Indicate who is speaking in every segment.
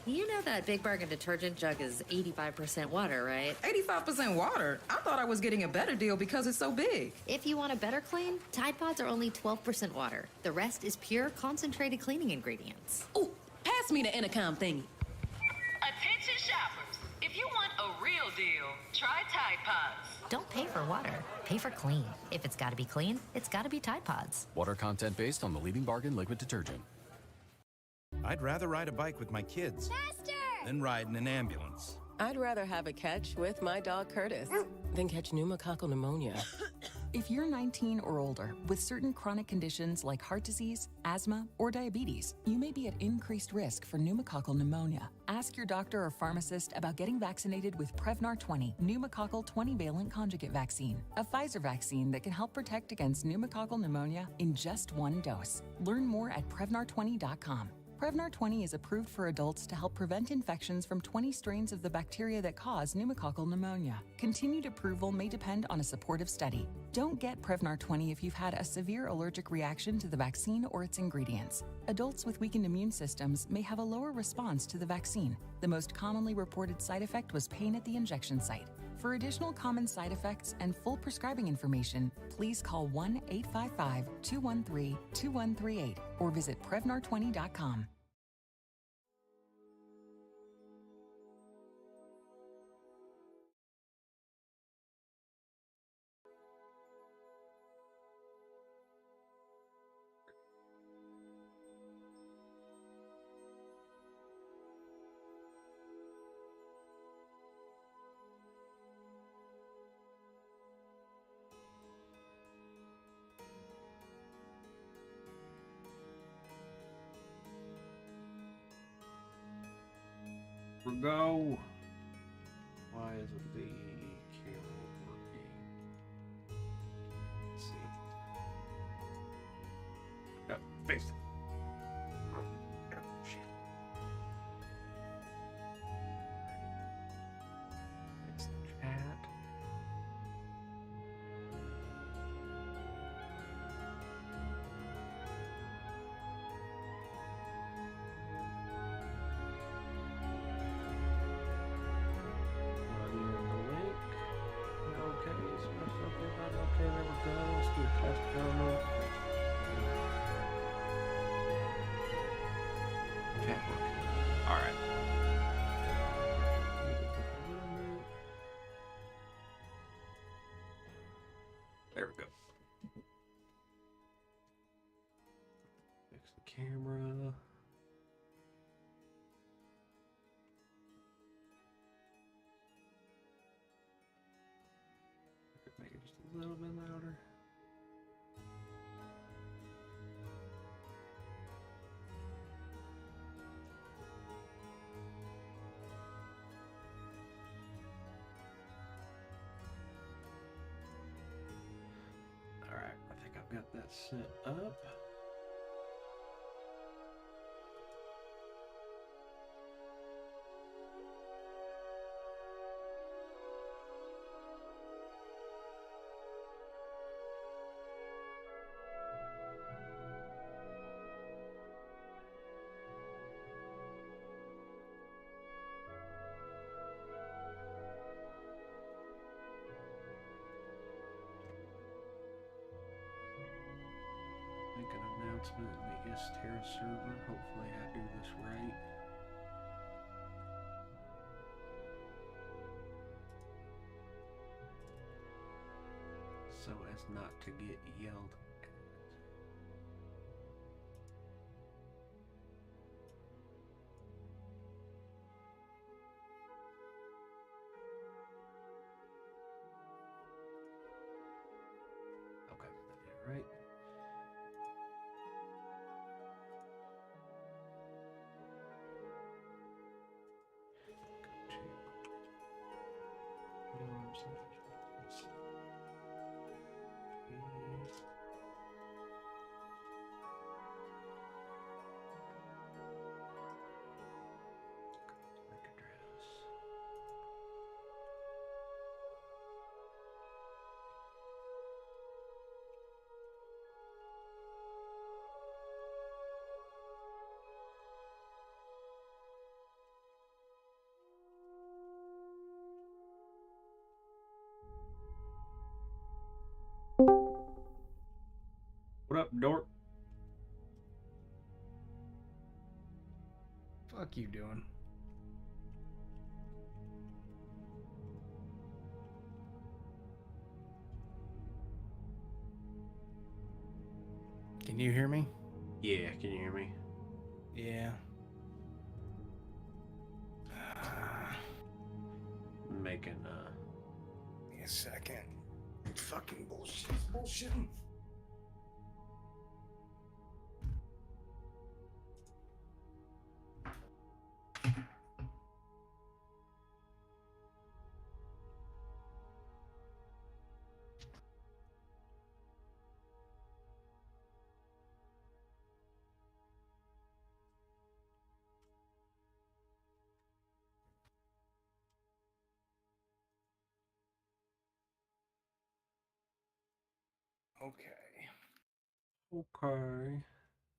Speaker 1: You know that Big Bargain detergent jug is 85% water, right?
Speaker 2: 85% water? I thought I was getting a better deal because it's so big.
Speaker 1: If you want a better clean, Tide Pods are only 12% water. The rest is pure, concentrated cleaning ingredients.
Speaker 3: Ooh, pass me the intercom thingy.
Speaker 4: Attention shoppers. If you want a real deal, try Tide Pods.
Speaker 1: Don't pay for water. Pay for clean. If it's got to be clean, it's got to be Tide Pods.
Speaker 5: Water content based on the leading bargain liquid detergent.
Speaker 6: I'd rather ride a bike with my kids than ride in an ambulance.
Speaker 7: I'd rather have a catch with my dog Curtis than catch pneumococcal pneumonia.
Speaker 8: If you're 19 or older with certain chronic conditions like heart disease, asthma, or diabetes, you may be at increased risk for pneumococcal pneumonia. Ask your doctor or pharmacist about getting vaccinated with Prevnar 20 pneumococcal 20-valent conjugate vaccine, a Pfizer vaccine that can help protect against pneumococcal pneumonia in just one dose. Learn more at Prevnar20.com. Prevnar 20 is approved for adults to help prevent infections from 20 strains of the bacteria that cause pneumococcal pneumonia. Continued approval may depend on a supportive study. Don't get Prevnar 20 if you've had a severe allergic reaction to the vaccine or its ingredients. Adults with weakened immune systems may have a lower response to the vaccine. The most commonly reported side effect was pain at the injection site. For additional common side effects and full prescribing information, please call 1-855-213-2138 or visit Prevnar20.com.
Speaker 9: Go. Why isn't the camera working? Let's see. No, face it. Oh, shit. It's the chat. Okay, there we go. Let's do a test demo. Chat working. Alright. There we go. Fix the camera. Make it just a little bit louder. All right, I think I've got that set up. Make an announcement in the Issterra server. Hopefully I do this right. So as not to get yelled at. Okay, I did it right. What up, dork?
Speaker 10: Fuck you doing? Can you hear me?
Speaker 9: Yeah, can you hear me?
Speaker 10: Yeah.
Speaker 9: Making
Speaker 10: Give me a second. Fucking bullshitting. Okay.
Speaker 9: Okay.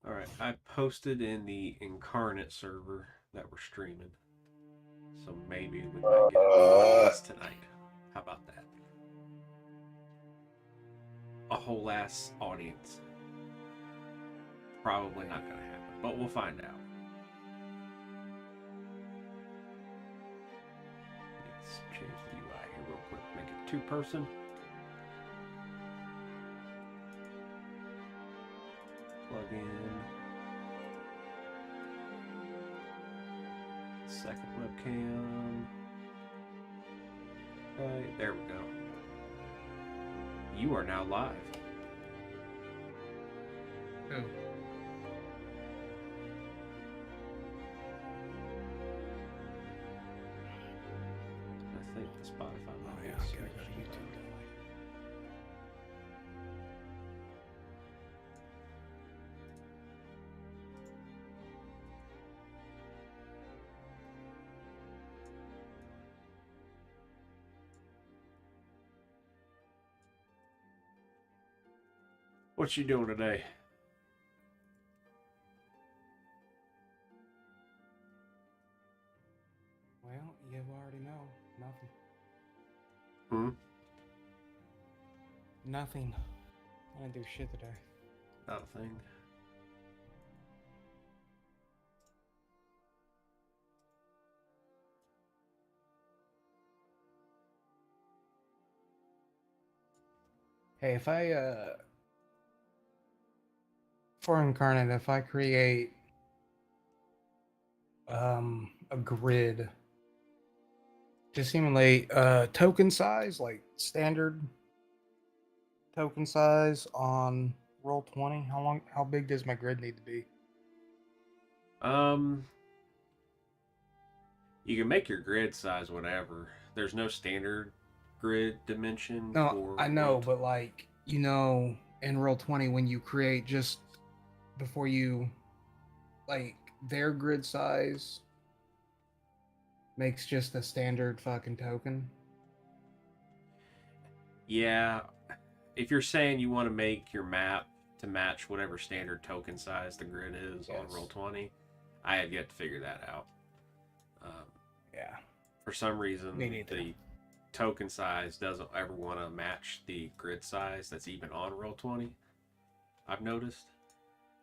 Speaker 9: Alright, I posted in the Inkarnate server that we're streaming. So maybe we might get this tonight. How about that? A whole ass audience. Probably not gonna happen, but we'll find out. Let's change the UI here real quick. Make it 2-person. Plug in. Second webcam. Okay, there we go. You are now live.
Speaker 10: Who?
Speaker 9: I think the Spotify might be
Speaker 10: Okay, I gotta go to YouTube.
Speaker 9: What you doing today?
Speaker 10: Well, you already know. Nothing.
Speaker 9: Hmm?
Speaker 10: Nothing. I didn't do shit today.
Speaker 9: Not a thing.
Speaker 10: Hey, if I for Inkarnate, if I create a grid to simulate token size, like standard token size on Roll20, how big does my grid need to be?
Speaker 9: You can make your grid size whatever. There's no standard grid dimension.
Speaker 10: No,
Speaker 9: for
Speaker 10: I know,
Speaker 9: Roll20.
Speaker 10: but like, you know, in Roll20 when you create just before you like their grid size makes just a standard fucking token.
Speaker 9: Yeah, if you're saying you want to make your map to match whatever standard token size the grid is on Roll20, I have yet to figure that out.
Speaker 10: Yeah.
Speaker 9: For some reason,
Speaker 10: Me neither.
Speaker 9: the token size doesn't ever want to match the grid size that's even on Roll20. I've noticed.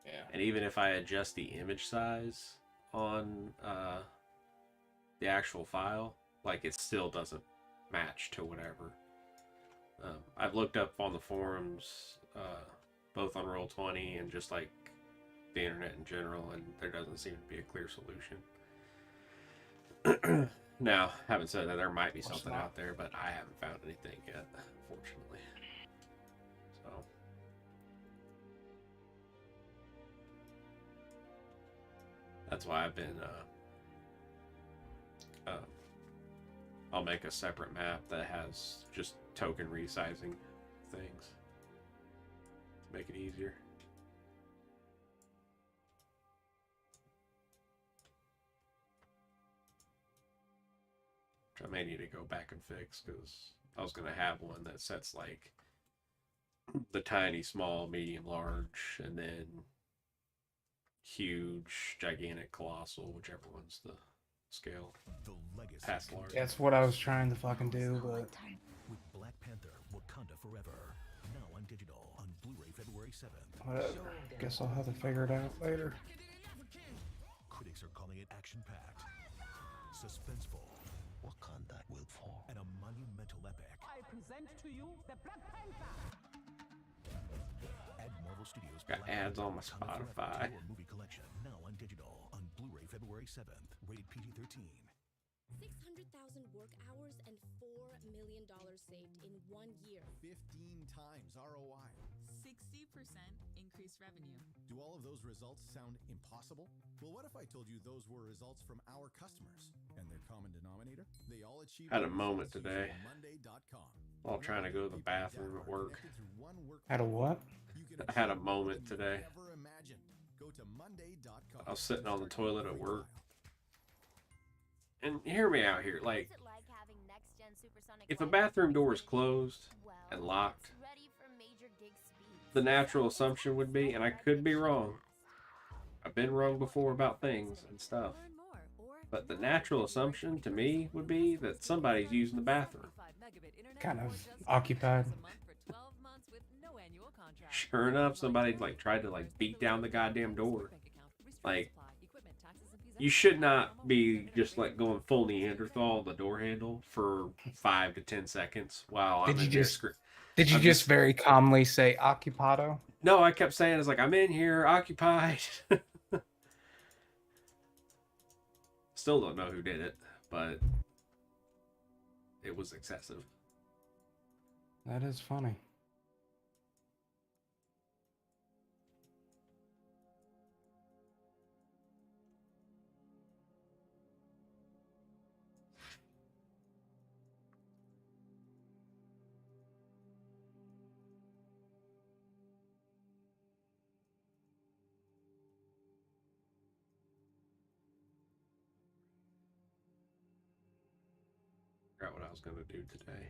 Speaker 10: Yeah.
Speaker 9: And even if I adjust the image size on the actual file, like it still doesn't match to whatever. I've looked up on the forums, both on Roll20 and just like the internet in general, and there doesn't seem to be a clear solution. Now, having said that, there might be something out there, but I haven't found anything yet, unfortunately. So, that's why I've been, I'll make a separate map that has just token resizing things to make it easier. Which I may need to go back and fix, because I was going to have one that sets like the tiny, small, medium, large, and then huge, gigantic, colossal, whichever one's the scale. Past large.
Speaker 10: That's what I was trying to fucking do, but
Speaker 11: with Black Panther, Wakanda Forever. Now on digital on Blu-ray February 7th.
Speaker 10: Whatever. Guess I'll have to figure it out later.
Speaker 11: Critics are calling it action-packed, suspenseful, Wakanda will fall, and a monumental epic.
Speaker 12: I present to you the Black Panther.
Speaker 11: Add Marvel Studios.
Speaker 9: Got ads on my Spotify.
Speaker 11: Movie collection now on digital on Blu-ray February 7th. Rated PG-13.
Speaker 13: 600,000 work hours and $4 million saved in 1 year.
Speaker 14: 15 times ROI.
Speaker 15: 60% increased revenue.
Speaker 14: Do all of those results sound impossible? Well, what if I told you those were results from our customers? And their common denominator? They all achieved.
Speaker 9: Had a moment today while trying to go to the bathroom at work.
Speaker 10: Had a what?
Speaker 9: I had a moment today. I was sitting on the toilet at work. And hear me out here, like, if a bathroom door is closed and locked, the natural assumption would be, and I could be wrong, I've been wrong before about things and stuff, but the natural assumption to me would be that somebody's using the bathroom.
Speaker 10: Kind of occupied.
Speaker 9: Sure enough, somebody like tried to like beat down the goddamn door. Like, you should not be just like going full Neanderthal the door handle for 5 to 10 seconds while I'm in this.
Speaker 10: Did you just very calmly say occupado?
Speaker 9: No, I kept saying it's like I'm in here, occupied. Still don't know who did it, but it was excessive.
Speaker 10: That is funny.
Speaker 9: Forgot what I was going to do today.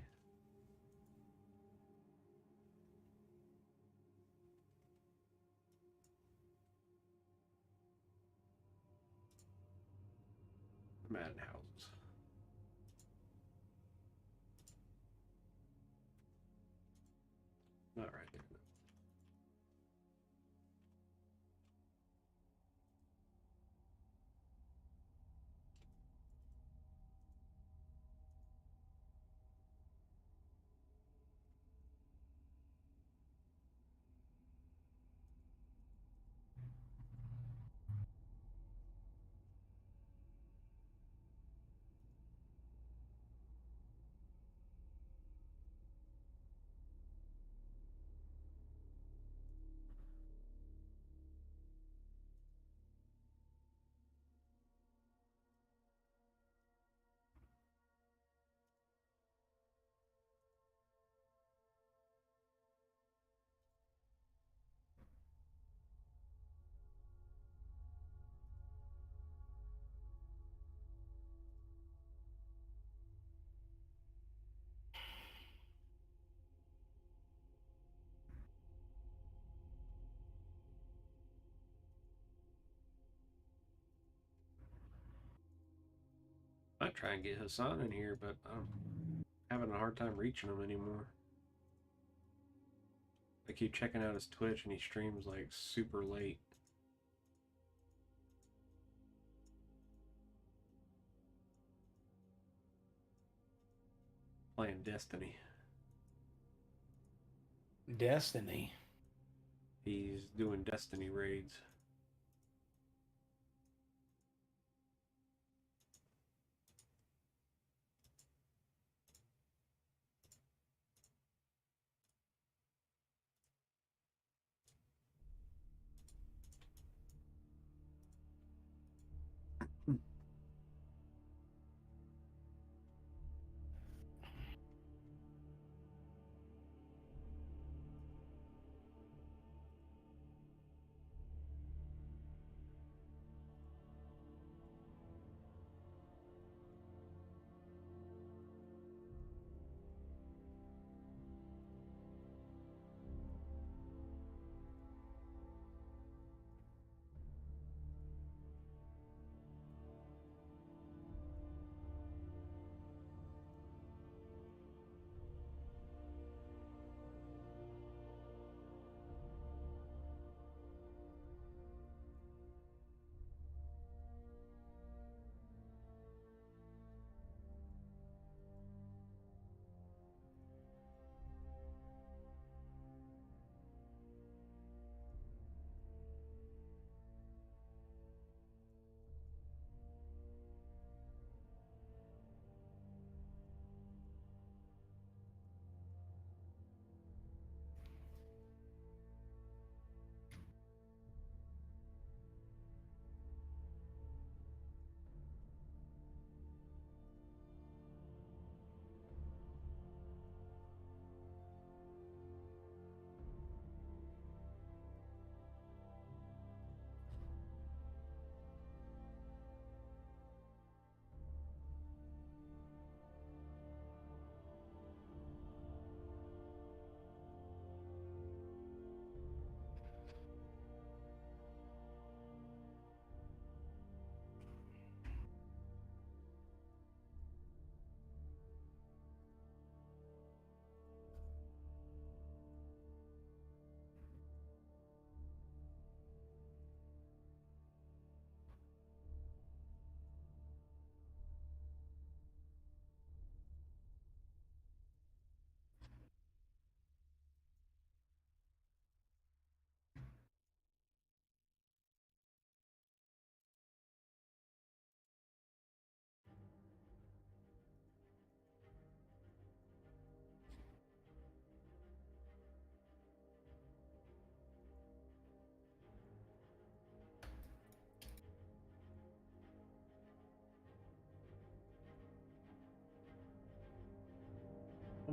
Speaker 9: Madden houses. Not right there. I try and get Hassan in here, but I'm having a hard time reaching him anymore. I keep checking out his Twitch and he streams like super late. Playing Destiny.
Speaker 10: Destiny.
Speaker 9: He's doing Destiny raids.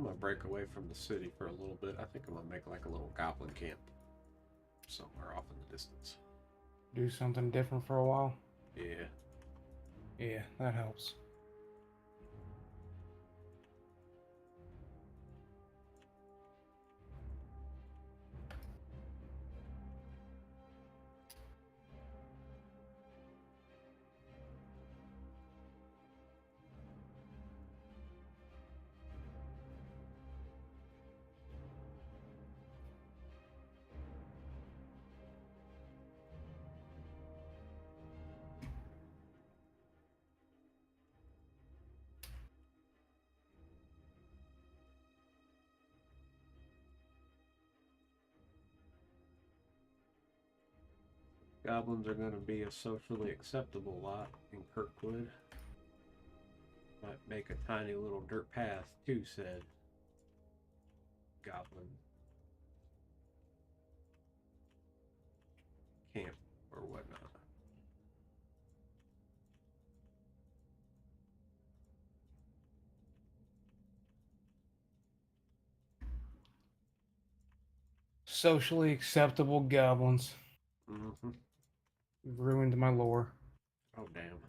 Speaker 9: I'm gonna break away from the city for a little bit. I think I'm gonna make like a little goblin camp somewhere off in the distance.
Speaker 10: Do something different for a while.
Speaker 9: Yeah.
Speaker 10: Yeah, that helps.
Speaker 9: Goblins are gonna be a socially acceptable lot in Kirkwood. Might make a tiny little dirt path to said goblin camp or whatnot.
Speaker 10: Socially acceptable goblins.
Speaker 9: Mm-hmm.
Speaker 10: You've ruined my lore.
Speaker 9: Oh, damn.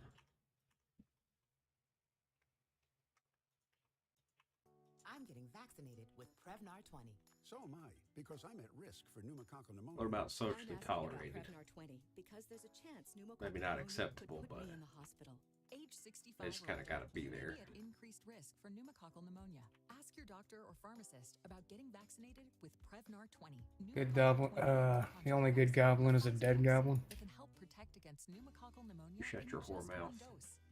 Speaker 16: I'm getting vaccinated with Prevnar 20.
Speaker 17: So am I, because I'm at risk for pneumococcal pneumonia.
Speaker 9: What about socially tolerated?
Speaker 16: Prevnar 20 because there's a chance
Speaker 9: Maybe not acceptable,
Speaker 16: could put
Speaker 9: but
Speaker 16: me in the hospital.
Speaker 8: Age 65
Speaker 9: they just kind of got to be there.
Speaker 8: At increased risk for pneumococcal pneumonia. Ask your doctor or pharmacist about getting vaccinated with Prevnar 20.
Speaker 10: Good goblin. The only good goblin is a dead goblin.
Speaker 8: That can help protect against pneumococcal pneumonia.
Speaker 9: You shut your whore mouth.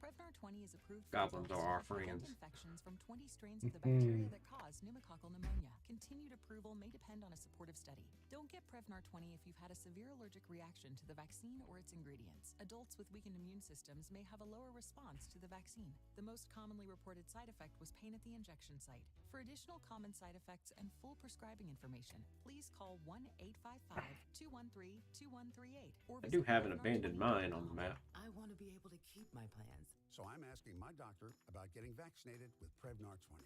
Speaker 8: Prevnar 20 is approved
Speaker 9: Goblins are our friends.
Speaker 8: Infections from 20 strains of the bacteria that cause pneumococcal pneumonia. Continued approval may depend on a supportive study. Don't get Prevnar 20 if you've had a severe allergic reaction to the vaccine or its ingredients. Adults with weakened immune systems may have a lower response to the vaccine. The most commonly reported side effect was pain at the injection site. For additional common side effects and full prescribing information, please call 1-855-213-2138 or
Speaker 9: I do have an abandoned mine on the map.
Speaker 16: I want to be able to keep my plans.
Speaker 17: So I'm asking my doctor about getting vaccinated with Prevnar 20.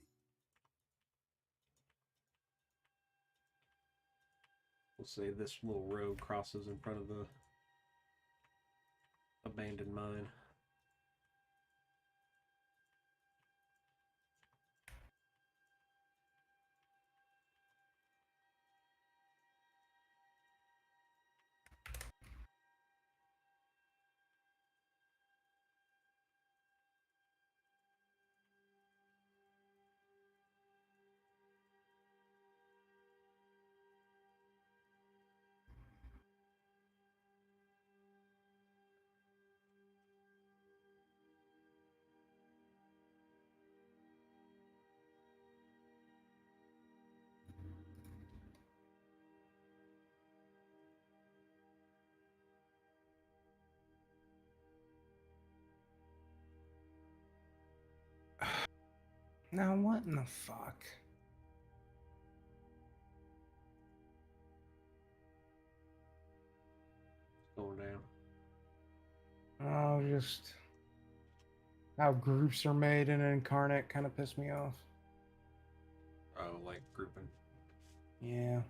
Speaker 9: We'll say this little road crosses in front of the abandoned mine.
Speaker 10: Now what in the fuck?
Speaker 9: Going down.
Speaker 10: Oh, just how groups are made in Inkarnate kind of pissed me off.
Speaker 9: Oh, like grouping.
Speaker 10: Yeah.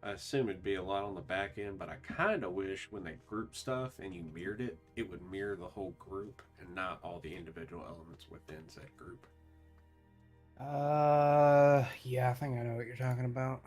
Speaker 9: I assume it'd be a lot on the back end, but I kind of wish when they group stuff and you mirrored it, it would mirror the whole group and not all the individual elements within said group.
Speaker 10: Yeah, I think I know what you're talking about.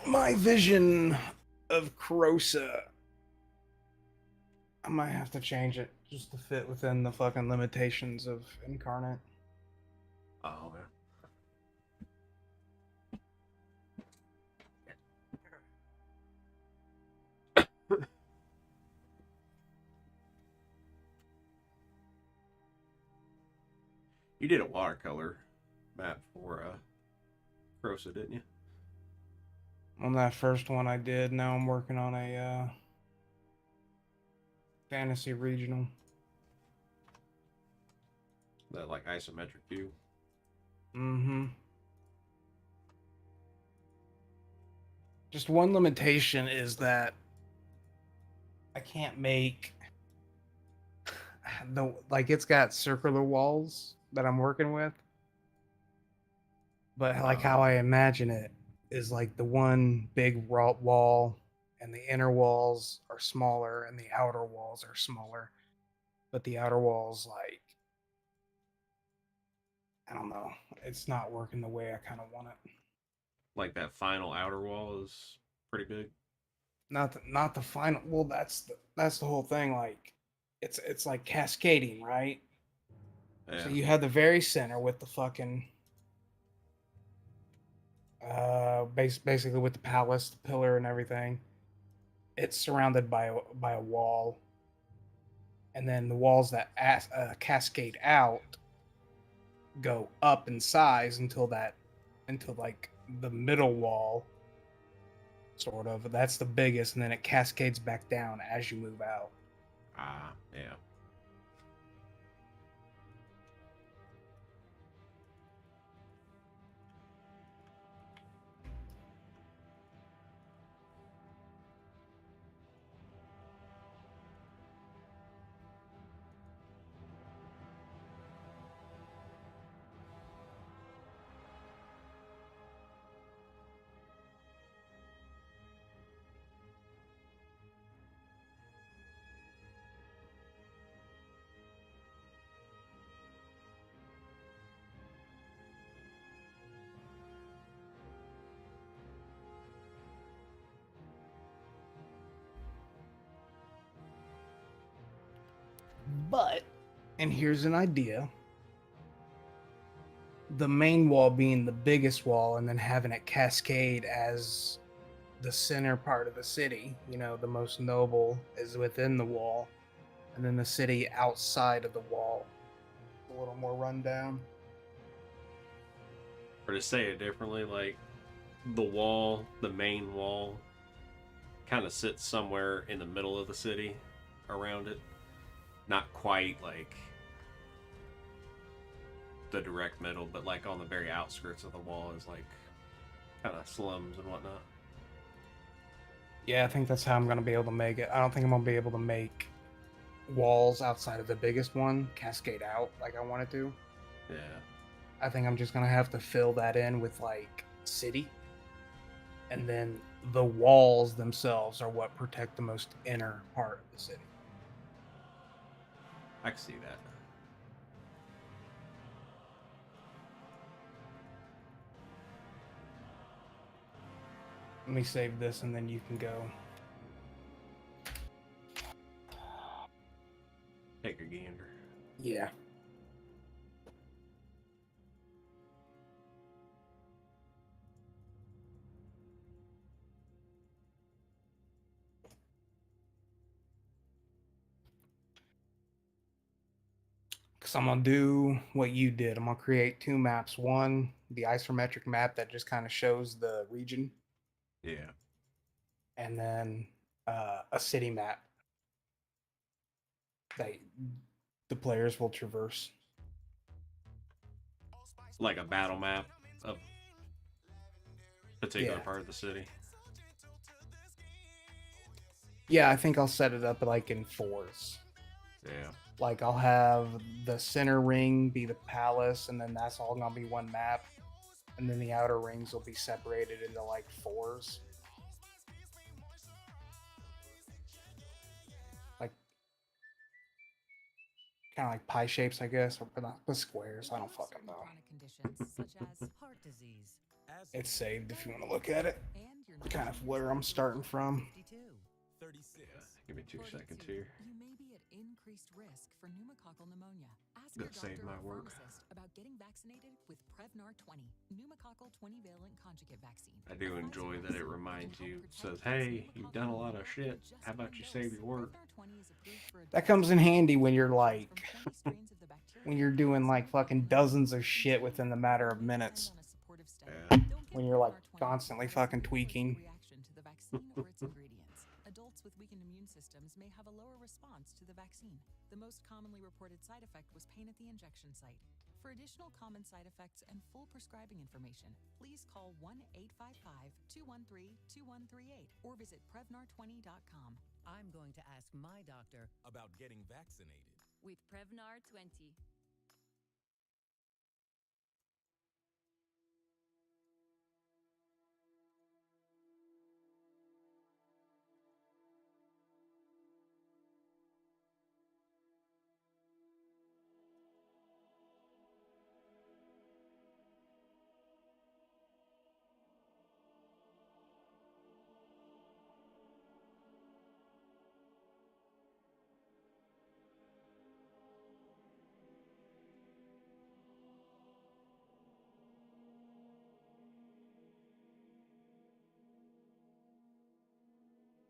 Speaker 10: My vision of Krosa. I might have to change it just to fit within the fucking limitations of Inkarnate.
Speaker 9: Oh, man. You did a watercolor map for Crosa, didn't you?
Speaker 10: On that first one I did. Now I'm working on a fantasy regional.
Speaker 9: That like isometric view.
Speaker 10: Mm-hmm. Just one limitation is that I can't make it's got circular walls that I'm working with. But like how I imagine it is like the one big wall and the inner walls are smaller and the outer walls are smaller. But the outer walls, like, I don't know, it's not working the way I kind of want it.
Speaker 9: Like that final outer wall is pretty big.
Speaker 10: Not the final. Well, that's the whole thing. Like, it's like cascading, right?
Speaker 9: Yeah.
Speaker 10: So you have the very center with the fucking basically with the palace, the pillar, and everything. It's surrounded by a wall, and then the walls that cascade out go up in size until like the middle wall, sort of. That's the biggest, and then it cascades back down as you move out.
Speaker 9: Ah, yeah.
Speaker 10: But, and here's an idea, the main wall being the biggest wall and then having it cascade as the center part of the city, the most noble is within the wall, and then the city outside of the wall, a little more rundown.
Speaker 9: Or to say it differently, like the main wall, kind of sits somewhere in the middle of the city around it. Not quite like the direct middle, but like on the very outskirts of the wall is like kind of slums and whatnot.
Speaker 10: Yeah, I think that's how I'm going to be able to make it. I don't think I'm going to be able to make walls outside of the biggest one cascade out like I wanted to.
Speaker 9: Yeah.
Speaker 10: I think I'm just going to have to fill that in with like city. And then the walls themselves are what protect the most inner part of the city.
Speaker 9: I can see that.
Speaker 10: Let me save this and then you can go.
Speaker 9: Take a gander.
Speaker 10: Yeah. Because I'm going to do what you did. I'm going to create two maps. One, the isometric map that just kind of shows the region.
Speaker 9: Yeah.
Speaker 10: And then a city map that the players will traverse.
Speaker 9: Like a battle map of a particular part of the city.
Speaker 10: Yeah, I think I'll set it up like in fours.
Speaker 9: Yeah.
Speaker 10: Like I'll have the center ring be the palace, and then that's all gonna be one map. And then the outer rings will be separated into like fours. Like kind of like pie shapes, I guess, or not the squares. I don't fucking know. It's saved if you want to look at it. Kind of where I'm starting from.
Speaker 9: Give me 2 seconds here.
Speaker 8: You may be at increased risk for pneumococcal pneumonia. Ask
Speaker 9: Gonna
Speaker 8: your
Speaker 9: save
Speaker 8: doctor
Speaker 9: my
Speaker 8: or
Speaker 9: work.
Speaker 8: pharmacist about getting vaccinated with Prevnar 20, pneumococcal 20-valent conjugate vaccine.
Speaker 9: I do enjoy that it reminds you, says, hey, you've done a lot of shit. How about you save your work?
Speaker 10: That comes in handy when you're like when you're doing like fucking dozens of shit within the matter of minutes.
Speaker 9: Yeah.
Speaker 10: When you're like constantly fucking tweaking.
Speaker 8: Reaction to the vaccine or its ingredients. Adults with weakened immune systems may have a lower response to the vaccine. The most commonly reported side effect was pain at the injection site. For additional common side effects and full prescribing information, please call 1-855-213-2138 or visit Prevnar20.com.
Speaker 16: I'm going to ask my doctor
Speaker 11: About getting vaccinated.
Speaker 15: With Prevnar 20.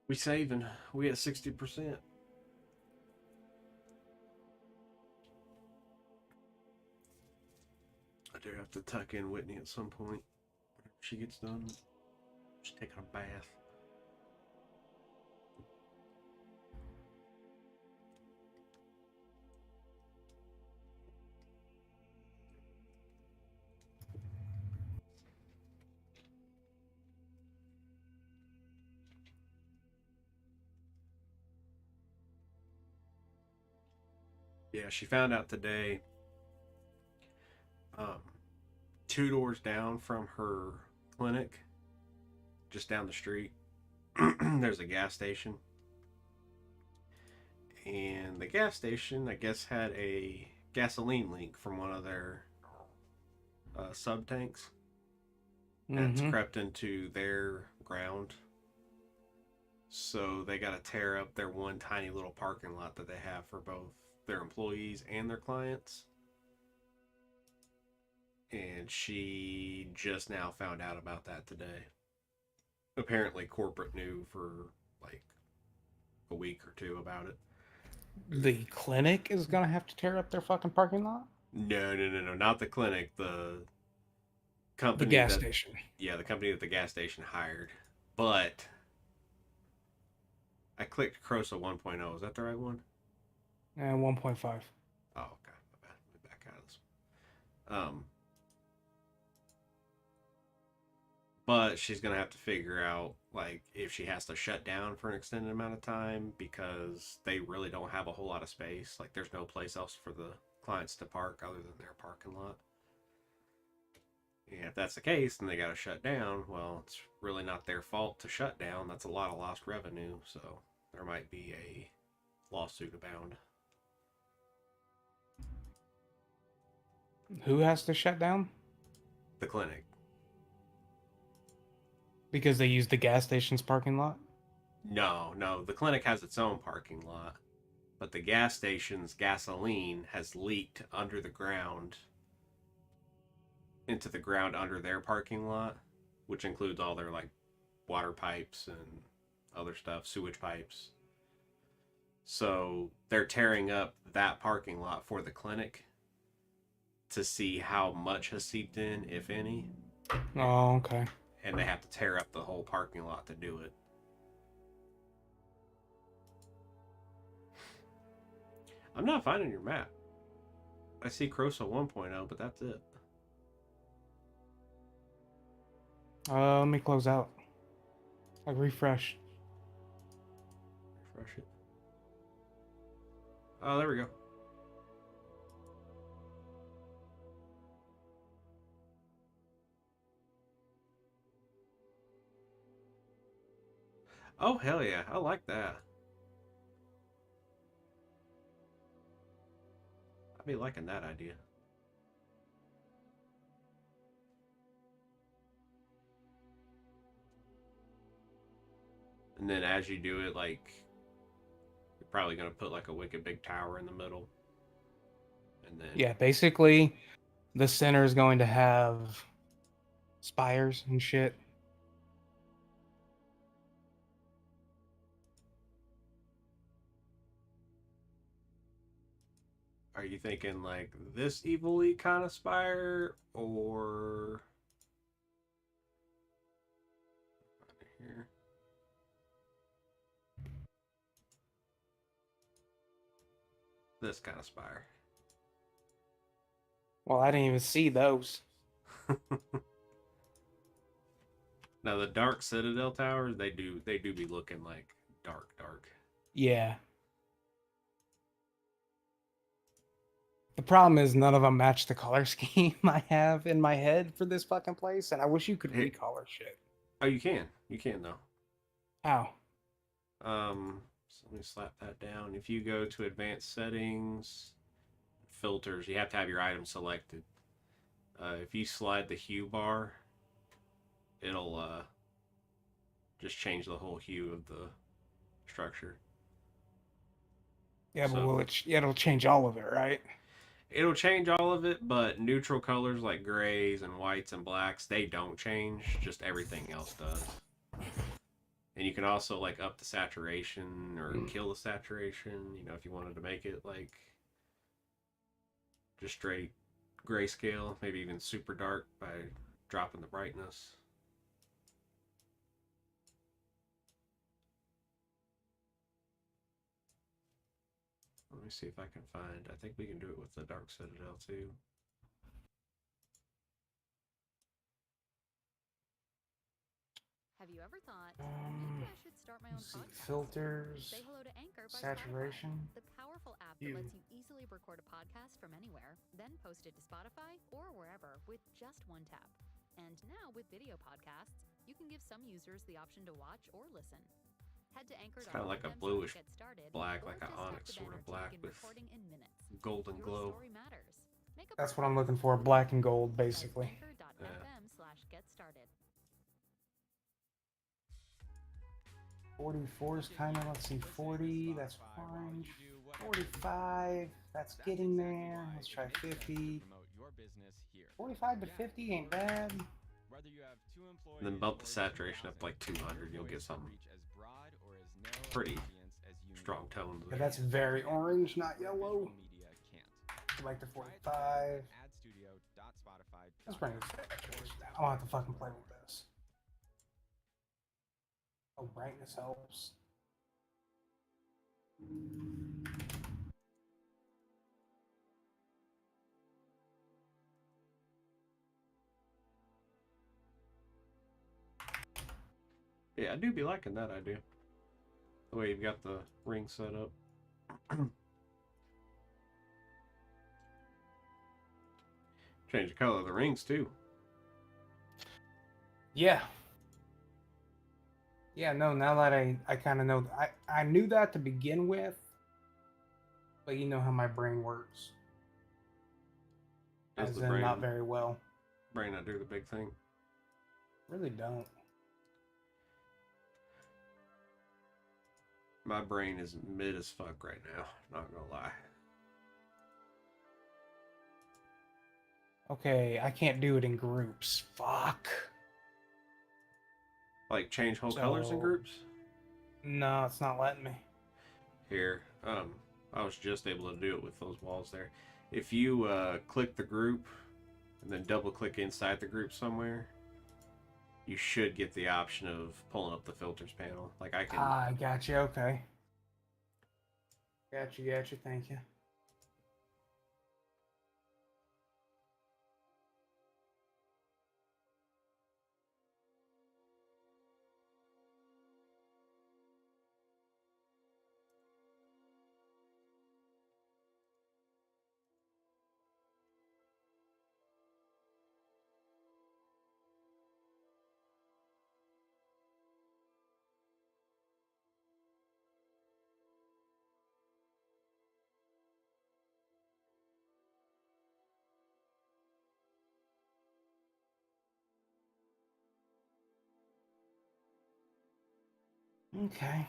Speaker 9: We saving. We at 60%. I do have to tuck in Whitney at some point. Whenever she gets done. She's taking a bath. Yeah, she found out today, 2 doors down from her clinic, just down the street, there's a gas station. And the gas station, I guess, had a gasoline leak from one of their sub tanks. That's crept into their ground. So they got to tear up their one tiny little parking lot that they have for both their employees and their clients. And she just now found out about that today. Apparently corporate knew for like a week or two about it.
Speaker 10: The clinic is gonna have to tear up their fucking parking lot?
Speaker 9: No, not the clinic. The company.
Speaker 10: The gas station.
Speaker 9: Yeah, the company that the gas station hired. But I clicked Crosa 1.0. Is that the right one?
Speaker 10: 1.5.
Speaker 9: Oh, okay. My bad. Let me back out of this one. But she's gonna have to figure out like if she has to shut down for an extended amount of time because they really don't have a whole lot of space. Like there's no place else for the clients to park other than their parking lot. And if that's the case, then they gotta shut down. Well, it's really not their fault to shut down. That's a lot of lost revenue, so there might be a lawsuit abound.
Speaker 10: Who has to shut down?
Speaker 9: The clinic.
Speaker 10: Because they use the gas station's parking lot?
Speaker 9: No. The clinic has its own parking lot. But the gas station's gasoline has leaked under the ground into the ground under their parking lot, which includes all their like water pipes and other stuff, sewage pipes. So they're tearing up that parking lot for the clinic to see how much has seeped in, if any.
Speaker 10: Oh, okay.
Speaker 9: And they have to tear up the whole parking lot to do it. I'm not finding your map. I see Crosa 1.0, but that's it.
Speaker 10: Let me close out. Like refresh.
Speaker 9: Refresh it. Oh, there we go. Oh, hell yeah. I like that. I'd be liking that idea. And then as you do it, like, you're probably going to put like a wicked big tower in the middle. And then...
Speaker 10: Yeah, basically, the center is going to have spires and shit.
Speaker 9: Are you thinking like this evilly kind of spire or here? This kind of spire.
Speaker 10: Well, I didn't even see those.
Speaker 9: Now the dark Citadel towers, they do be looking like dark.
Speaker 10: Yeah. The problem is none of them match the color scheme I have in my head for this fucking place, and I wish you could recolor shit.
Speaker 9: Oh, you can though.
Speaker 10: How?
Speaker 9: So let me slap that down. If you go to advanced settings, filters, you have to have your item selected. If you slide the hue bar, it'll just change the whole hue of the structure.
Speaker 10: Yeah, but it'll change all of it, right?
Speaker 9: It'll change all of it, but neutral colors like grays and whites and blacks, they don't change. Just everything else does. And you can also like up the saturation or kill the saturation, you know, if you wanted to make it like just straight grayscale, maybe even super dark by dropping the brightness. Let me see if I can find, I think we can do it with the Dark Citadel too.
Speaker 15: Have you ever thought, maybe I should start my own podcast?
Speaker 10: Filters,
Speaker 15: Say hello to Anchor by
Speaker 10: saturation.
Speaker 15: Spotify, the powerful app that lets you easily record a podcast from anywhere, then post it to Spotify or wherever with just one tap. And now with video podcasts, you can give some users the option to watch or listen. Head to Anchor.
Speaker 9: It's kind of like a bluish black, like an onyx sort of black with golden glow.
Speaker 10: That's what I'm looking for, black and gold, basically.
Speaker 15: Anchor.fm/get started.
Speaker 10: 44 is kind of, let's see, 40, that's fine. 45, that's getting there. Let's try 50. 45 to 50 ain't bad.
Speaker 9: And then bump the saturation up like 200, you'll get something pretty strong tones.
Speaker 10: Yeah, that's very orange, not yellow. I like the 45. Let's bring the saturation down. I don't have to fucking play with this. Oh, brightness helps.
Speaker 9: Yeah, I do be liking that idea. The way you've got the ring set up. Change the color of the rings too.
Speaker 10: Yeah. Yeah, no, now that I kind of know, I knew that to begin with, but you know how my brain works. As in, not very well.
Speaker 9: Brain not do the big thing.
Speaker 10: Really don't.
Speaker 9: My brain is mid as fuck right now, not gonna lie.
Speaker 10: Okay, I can't do it in groups. Fuck.
Speaker 9: Like change whole colors in groups?
Speaker 10: No, it's not letting me.
Speaker 9: Here, I was just able to do it with those walls there. If you click the group and then double click inside the group somewhere, you should get the option of pulling up the filters panel. Like I can.
Speaker 10: Ah, I got you. Okay. Got you. Thank you. Okay.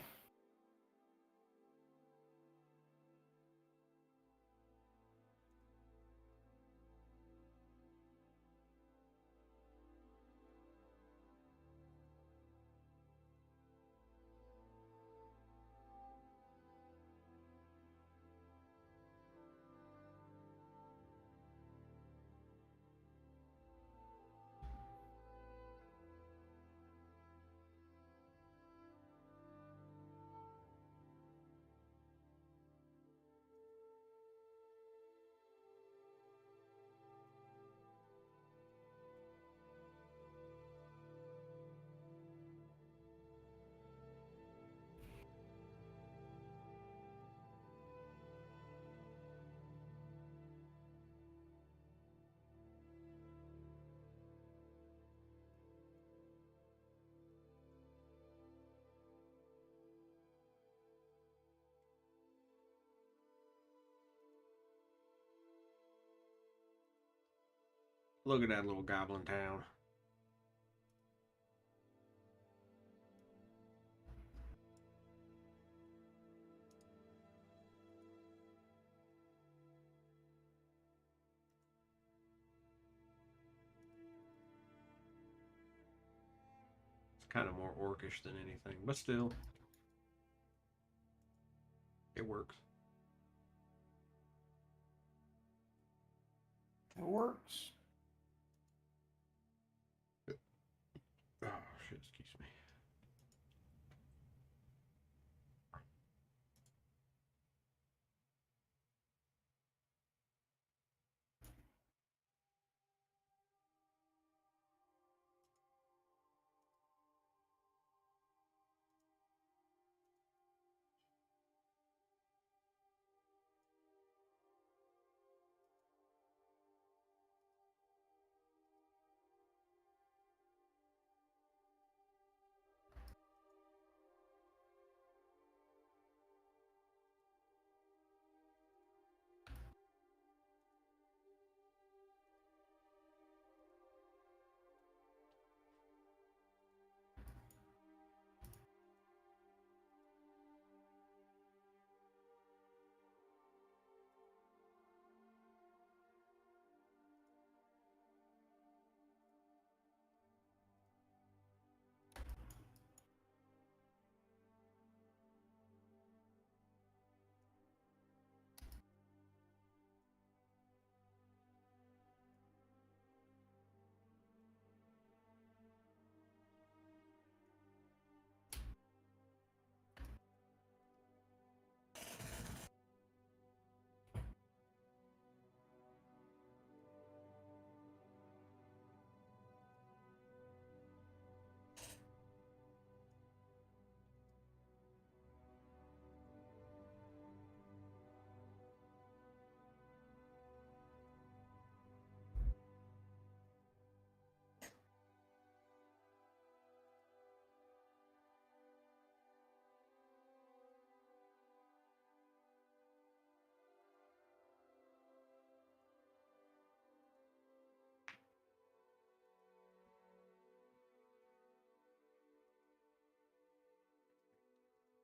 Speaker 9: Look at that little goblin town. It's kind of more orcish than anything, but still, it works.
Speaker 10: It works.
Speaker 9: Oh shit! Excuse me.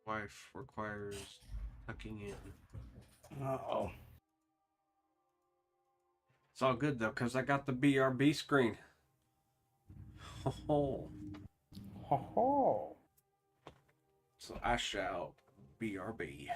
Speaker 9: Wife requires tucking in.
Speaker 10: Uh-oh.
Speaker 9: It's all good though, because I got the BRB screen. Ho ho.
Speaker 10: Ho ho.
Speaker 9: So I shall BRB.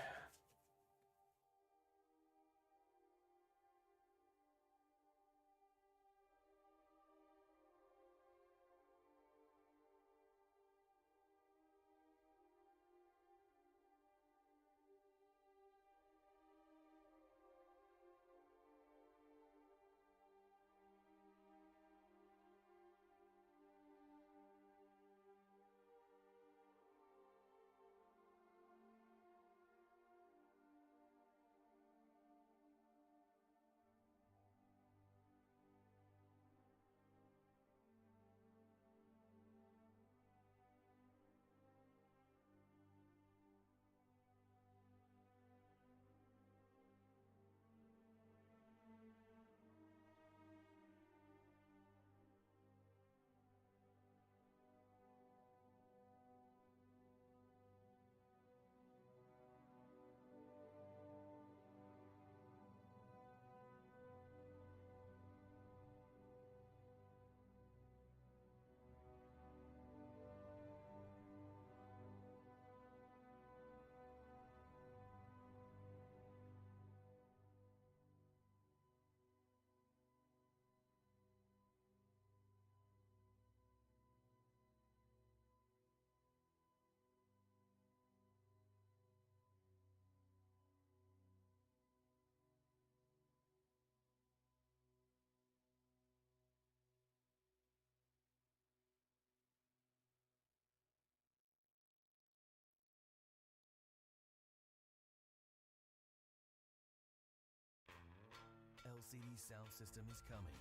Speaker 18: LCD sound system is coming.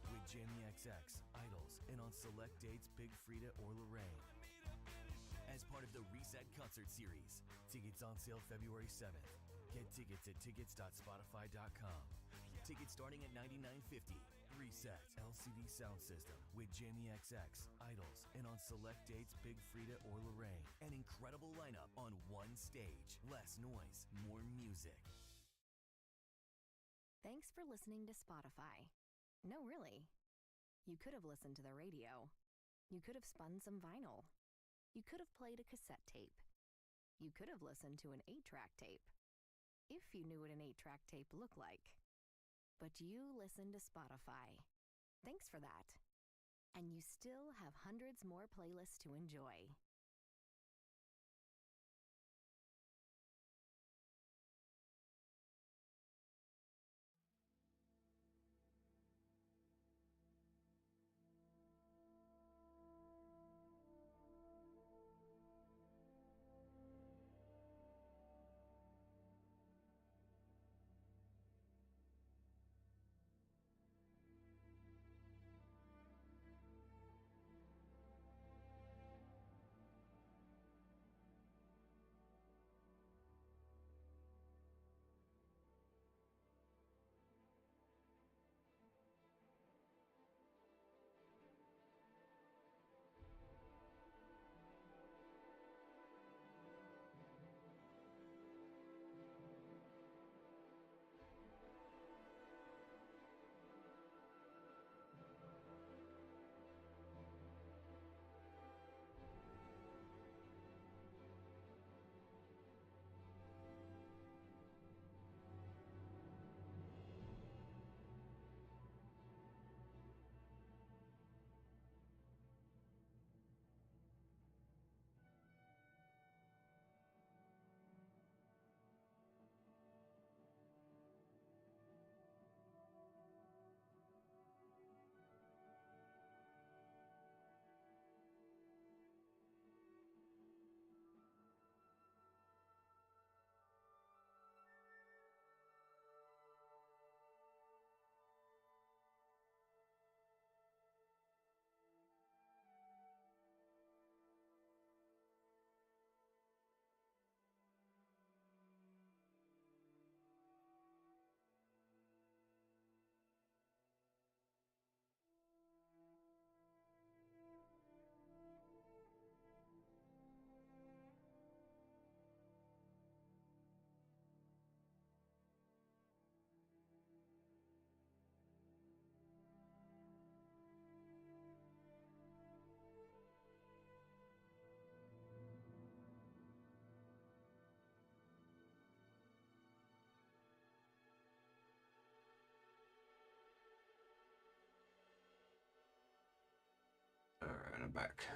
Speaker 18: With Jamie XX, Idols, and on select dates, Big Frida or Lorraine. As part of the Reset Concert Series, tickets on sale February 7th. Get tickets at tickets.spotify.com. Tickets starting at $99.50. presets, LCD sound system with Jamie XX, Idols, and on select dates, Big Frida or Lorraine. An incredible lineup on one stage. Less noise, more music.
Speaker 19: Thanks for listening to Spotify. No, really. You could have listened to the radio. You could have spun some vinyl. You could have played a cassette tape. You could have listened to an 8-track tape. If you knew what an 8-track tape looked like. But you listened to Spotify. Thanks for that. And you still have hundreds more playlists to enjoy.
Speaker 9: Alright, I'm back.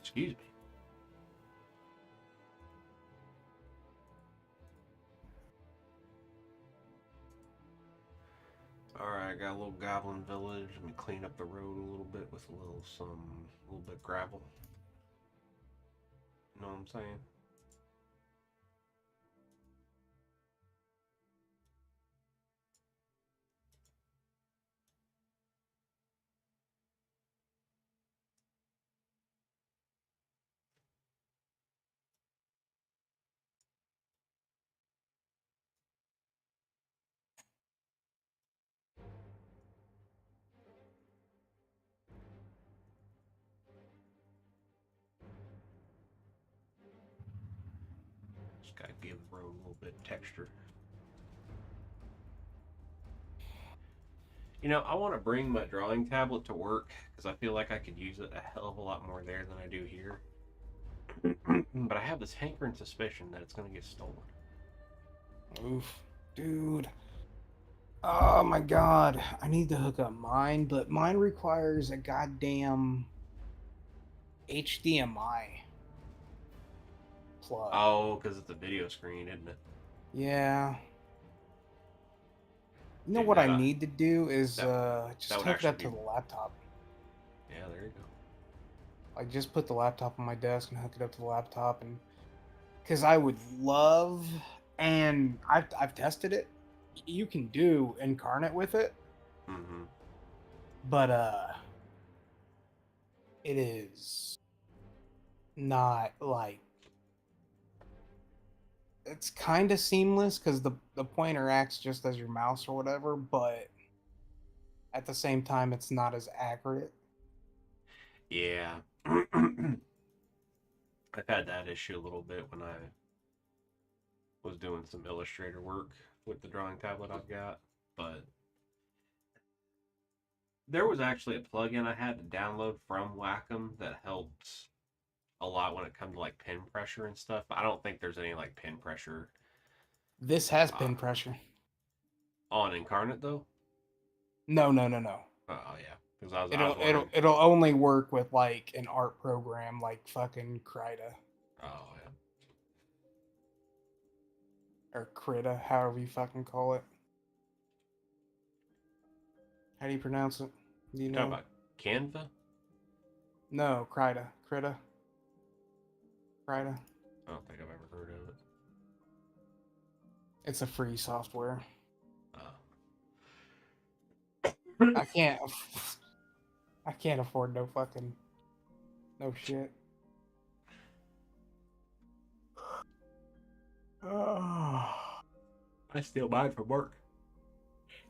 Speaker 9: Excuse me. Alright, I got a little goblin village. Let me clean up the road a little bit with a little bit gravel. You know what I'm saying? Just gotta give the road a little bit of texture. You know, I want to bring my drawing tablet to work because I feel like I could use it a hell of a lot more there than I do here. But I have this hankering suspicion that it's going to get stolen.
Speaker 10: Oof, dude. Oh my god. I need to hook up mine, but mine requires a goddamn HDMI plug.
Speaker 9: Oh, because it's a video screen, isn't it?
Speaker 10: Yeah. You know
Speaker 9: Dude,
Speaker 10: what I need to do is just
Speaker 9: would
Speaker 10: hook it up
Speaker 9: actually
Speaker 10: to
Speaker 9: be-
Speaker 10: the laptop.
Speaker 9: Yeah, there you go.
Speaker 10: Like, just put the laptop on my desk and hook it up to the laptop, and because I would love and I've tested it. You can do Inkarnate with it, but it is not like, it's kind of seamless because the pointer acts just as your mouse or whatever, but at the same time it's not as accurate.
Speaker 9: Yeah. I've had that issue a little bit when I was doing some Illustrator work with the drawing tablet I've got, but there was actually a plugin I had to download from Wacom that helped a lot when it comes to like pen pressure and stuff. I don't think there's any like pen pressure.
Speaker 10: This has pen pressure.
Speaker 9: On Inkarnate though?
Speaker 10: No.
Speaker 9: Oh yeah. Because I was wondering.
Speaker 10: It'll only work with like an art program like fucking Krita.
Speaker 9: Oh yeah.
Speaker 10: Or Krita, however you fucking call it. How do you pronounce it? Do you know?
Speaker 9: Talking about Canva?
Speaker 10: No, Krita. Krita.
Speaker 9: I don't think I've ever heard of it.
Speaker 10: It's a free software.
Speaker 9: Oh.
Speaker 10: I can't afford no shit. Oh.
Speaker 9: I steal mine from work.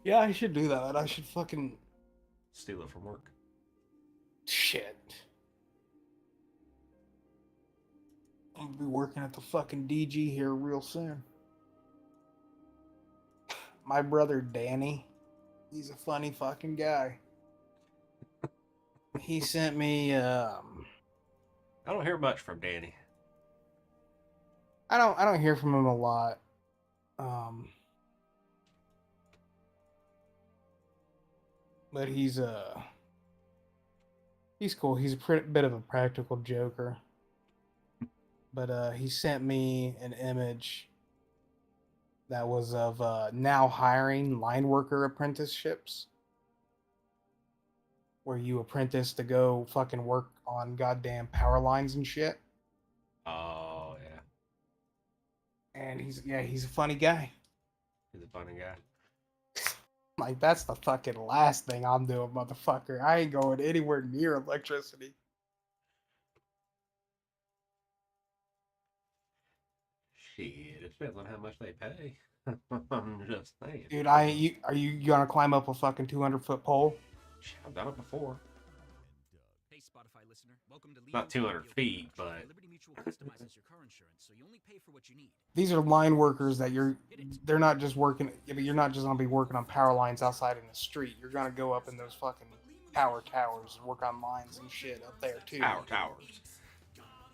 Speaker 10: Yeah, I should do that. I should fucking
Speaker 9: steal it from work.
Speaker 10: Shit. I'll be working at the fucking DG here real soon. My brother Danny, he's a funny fucking guy. He sent me
Speaker 9: I don't hear much from Danny.
Speaker 10: I don't hear from him a lot. But he's cool. He's a bit of a practical joker. But he sent me an image that was of now hiring line worker apprenticeships, where you apprentice to go fucking work on goddamn power lines and shit.
Speaker 9: Oh yeah.
Speaker 10: And he's a funny guy.
Speaker 9: He's a funny guy.
Speaker 10: Like, that's the fucking last thing I'm doing, motherfucker. I ain't going anywhere near electricity.
Speaker 9: Shit, it depends on how much they pay. I'm just saying.
Speaker 10: Dude, are you gonna climb up a fucking 200-foot pole?
Speaker 9: I've done it before.
Speaker 20: Hey, Spotify listener, welcome to
Speaker 9: Not 200 feet, but
Speaker 20: Liberty Mutual customizes your car insurance, so you only pay for what you need.
Speaker 10: These are line workers that they're not just working. You're not just gonna be working on power lines outside in the street. You're gonna go up in those fucking power towers and work on lines and shit up there too.
Speaker 9: Power towers.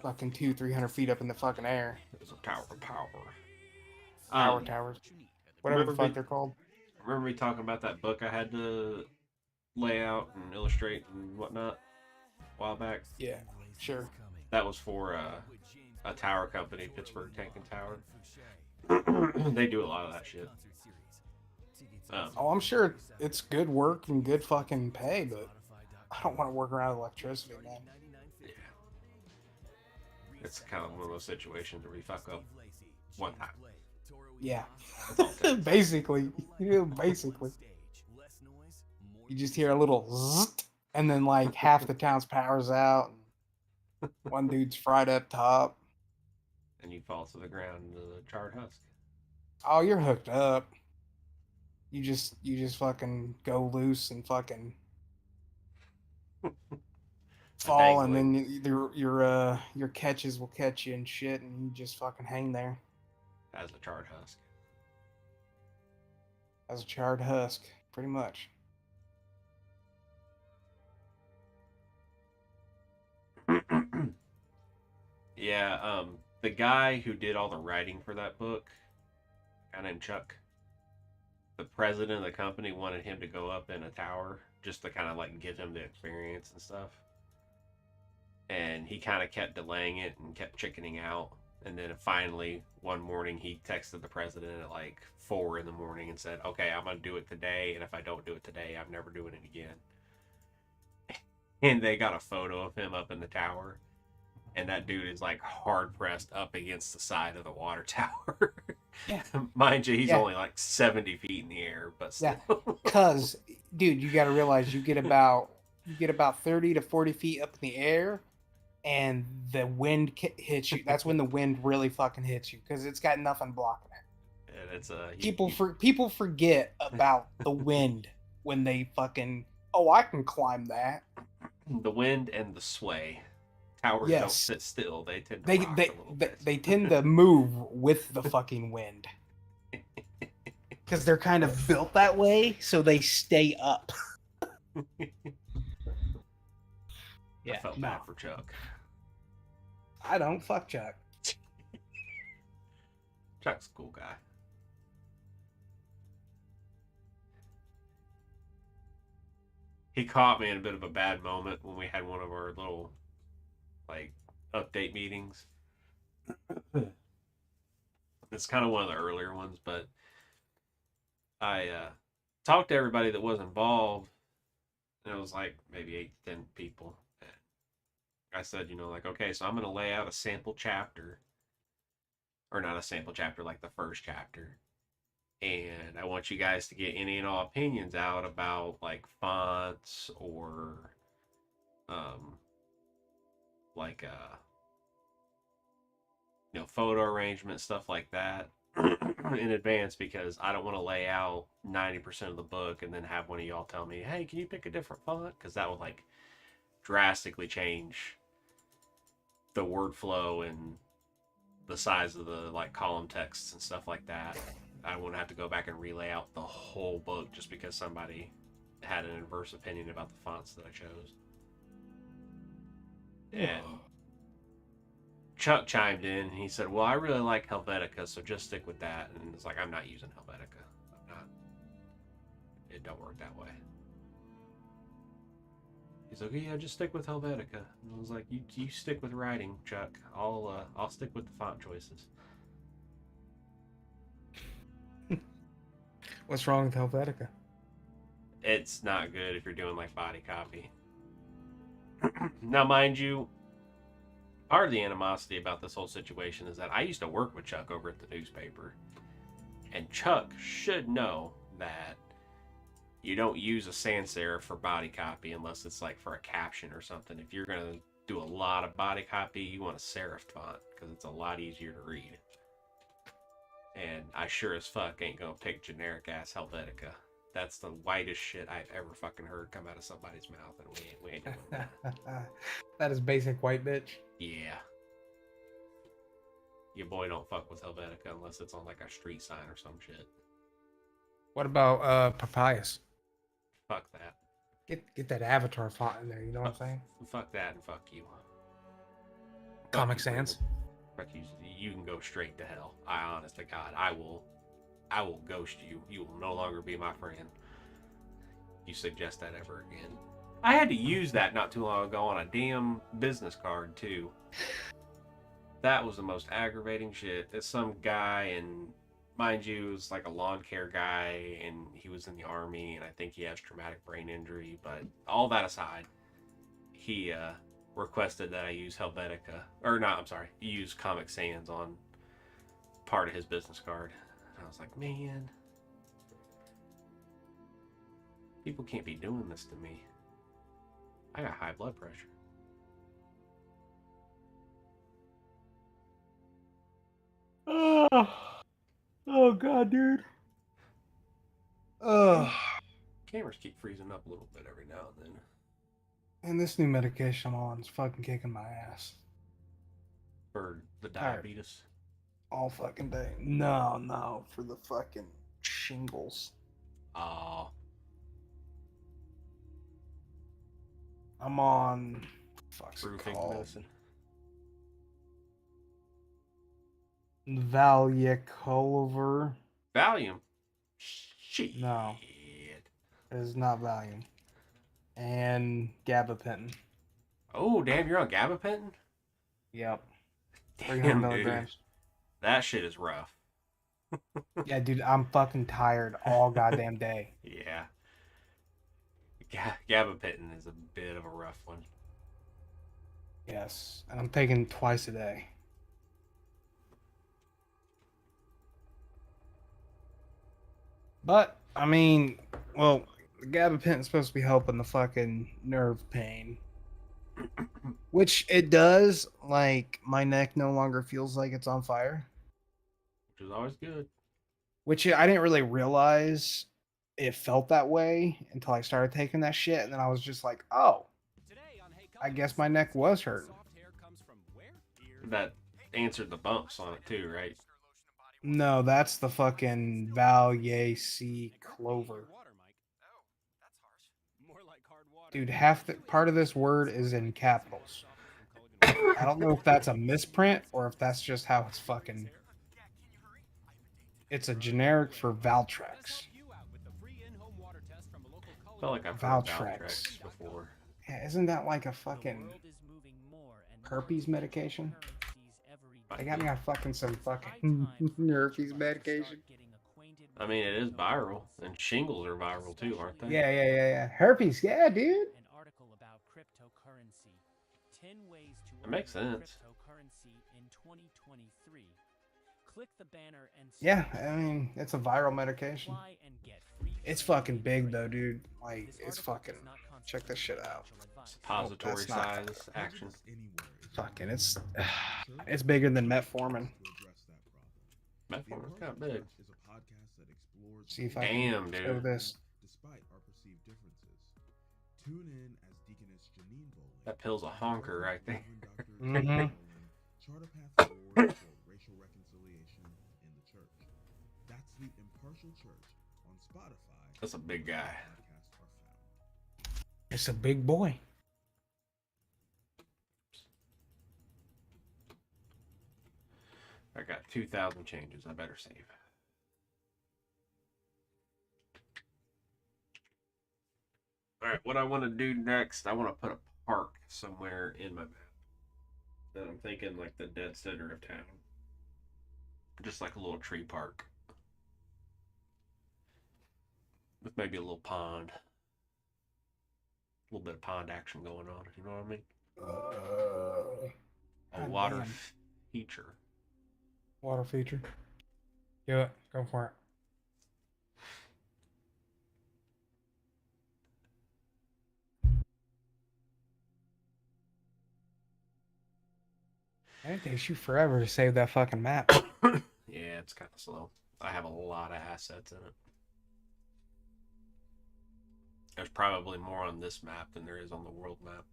Speaker 10: Fucking 200-300 feet up in the fucking air.
Speaker 9: It's a tower of power.
Speaker 10: Power towers. Whatever the fuck they're called.
Speaker 9: Remember me talking about that book I had to lay out and illustrate and whatnot a while back?
Speaker 10: Yeah, sure.
Speaker 9: That was for a tower company, Pittsburgh Tank and Tower. They do a lot of that shit.
Speaker 10: Oh, I'm sure it's good work and good fucking pay, but I don't want to work around electricity, man.
Speaker 9: Yeah. It's kind of one of those situations where you fuck up one time.
Speaker 10: Yeah. Basically. Basically. You just hear a little zzzt, and then like half the town's power's out. And one dude's fried up top.
Speaker 9: And you fall to the ground into the charred husk.
Speaker 10: Oh, you're hooked up. You just fucking go loose and fucking fall, and then your catches will catch you and shit, and you just fucking hang there.
Speaker 9: As a charred husk.
Speaker 10: As a charred husk, pretty much.
Speaker 9: Yeah, the guy who did all the writing for that book, a guy named Chuck, the president of the company wanted him to go up in a tower just to kind of like give him the experience and stuff. And he kind of kept delaying it and kept chickening out. And then finally, one morning, he texted the president at like 4 in the morning and said, okay, I'm going to do it today. And if I don't do it today, I'm never doing it again. And they got a photo of him up in the tower. And that dude is like hard pressed up against the side of the water tower.
Speaker 10: Yeah.
Speaker 9: Mind you, he's
Speaker 10: Yeah.
Speaker 9: only like 70 feet in the air, but still.
Speaker 10: Yeah, cause dude, you got to realize you get about 30 to 40 feet up in the air, and the wind hits you. That's when the wind really fucking hits you, because it's got nothing blocking it.
Speaker 9: And it's
Speaker 10: People forget about the wind when they fucking, oh, I can climb that.
Speaker 9: The wind and the sway. Towers don't sit still. They tend to rock a little bit.
Speaker 10: They tend to move with the fucking wind. Because they're kind of built that way, so they stay up.
Speaker 9: I felt bad for Chuck.
Speaker 10: I don't. Fuck Chuck.
Speaker 9: Chuck's a cool guy. He caught me in a bit of a bad moment when we had one of our little, like, update meetings. It's kind of one of the earlier ones, but I talked to everybody that was involved, and it was like maybe 8 to 10 people. And I said, you know, like, okay, so I'm going to lay out a sample chapter, or not a sample chapter, like the first chapter. And I want you guys to get any and all opinions out about like fonts or like you know, photo arrangement, stuff like that in advance, because I don't want to lay out 90% of the book and then have one of y'all tell me, hey, can you pick a different font? Because that would like drastically change the word flow and the size of the like column texts and stuff like that. I wouldn't have to go back and relay out the whole book just because somebody had an adverse opinion about the fonts that I chose. And Chuck chimed in and he said, well, I really like Helvetica, so just stick with that. And it's like, I'm not using Helvetica. I'm not. It don't work that way. He's like, yeah, just stick with Helvetica. And I was like, you stick with writing, Chuck. I'll stick with the font choices.
Speaker 10: What's wrong with Helvetica?
Speaker 9: It's not good if you're doing like body copy. Now, mind you, part of the animosity about this whole situation is that I used to work with Chuck over at the newspaper. And Chuck should know that you don't use a sans serif for body copy unless it's like for a caption or something. If you're going to do a lot of body copy, you want a serif font because it's a lot easier to read. And I sure as fuck ain't gonna pick generic ass Helvetica. That's the whitest shit I've ever fucking heard come out of somebody's mouth, and we ain't doing that.
Speaker 10: That is basic white bitch.
Speaker 9: Yeah. Your boy don't fuck with Helvetica unless it's on like a street sign or some shit.
Speaker 10: What about Papyrus?
Speaker 9: Fuck that.
Speaker 10: Get that Avatar font in there, you know what I'm saying?
Speaker 9: Fuck that and fuck you.
Speaker 10: Comic Sans.
Speaker 9: Fuck you. You can go straight to hell. I honest to God, I will ghost you. You will no longer be my friend. You suggest that ever again. I had to use that not too long ago on a damn business card too. That was the most aggravating shit. It's some guy, and mind you, it was like a lawn care guy, and he was in the army, and I think he has traumatic brain injury. But all that aside, he requested that I use Helvetica, or not, I'm sorry, use Comic Sans on part of his business card. And I was like, man, people can't be doing this to me. I got high blood pressure.
Speaker 10: Oh god, dude.
Speaker 9: Cameras keep freezing up a little bit every now and then.
Speaker 10: And this new medication I'm on is fucking kicking my ass.
Speaker 9: For the diabetes?
Speaker 10: All fucking day. No, for the fucking shingles.
Speaker 9: Oh.
Speaker 10: I'm on fuck's it
Speaker 9: Roofing
Speaker 10: called?
Speaker 9: medicine.
Speaker 10: Valium.
Speaker 9: Valium? Shit.
Speaker 10: No. It is not Valium. And gabapentin.
Speaker 9: Oh, damn, you're on gabapentin?
Speaker 10: Yep. 300
Speaker 9: Damn,
Speaker 10: milligrams.
Speaker 9: dude. That shit is rough.
Speaker 10: Yeah, dude, I'm fucking tired all goddamn day.
Speaker 9: Yeah. Gabapentin is a bit of a rough one.
Speaker 10: Yes, and I'm taking twice a day. But I mean, well, the gabapentin's supposed to be helping the fucking nerve pain, which it does. Like my neck no longer feels like it's on fire,
Speaker 9: which is always good.
Speaker 10: which I didn't really realize it felt that way until I started taking that shit, and then I was just like, oh, I guess my neck was hurting.
Speaker 9: That answered the bumps on it too, right?
Speaker 10: No, that's the fucking Valyac Clover. Dude, half the part of this word is in capitals. I don't know if that's a misprint or if that's just how it's fucking. It's a generic for Valtrex.
Speaker 9: I felt like I've heard Valtrex before.
Speaker 10: Yeah, isn't that like a fucking herpes medication? They got me on fucking some fucking herpes medication.
Speaker 9: I mean, it is viral, and shingles are viral too, aren't they?
Speaker 10: Yeah. Herpes, yeah, dude.
Speaker 9: That makes sense.
Speaker 10: Yeah, I mean, it's a viral medication. It's fucking big though, dude. Like, it's fucking. Check this shit out.
Speaker 9: Suppository size action.
Speaker 10: Fucking, it's bigger than metformin.
Speaker 9: Metformin's kind of big.
Speaker 10: See if I
Speaker 9: Damn,
Speaker 10: can show
Speaker 9: dude.
Speaker 10: this.
Speaker 9: That pill's a honker right there.
Speaker 10: Mm-hmm.
Speaker 9: That's a big guy.
Speaker 10: It's a big boy.
Speaker 9: I got 2,000 changes. I better save. Alright, what I want to do next, I want to put a park somewhere in my map. And I'm thinking like the dead center of town. Just like a little tree park. With maybe a little pond. A little bit of pond action going on, you know what I mean? A water feature.
Speaker 10: Water feature. Do it. Go for it. And it takes you forever to save that fucking map.
Speaker 9: Yeah, it's kind of slow. I have a lot of assets in it. There's probably more on this map than there is on the world map.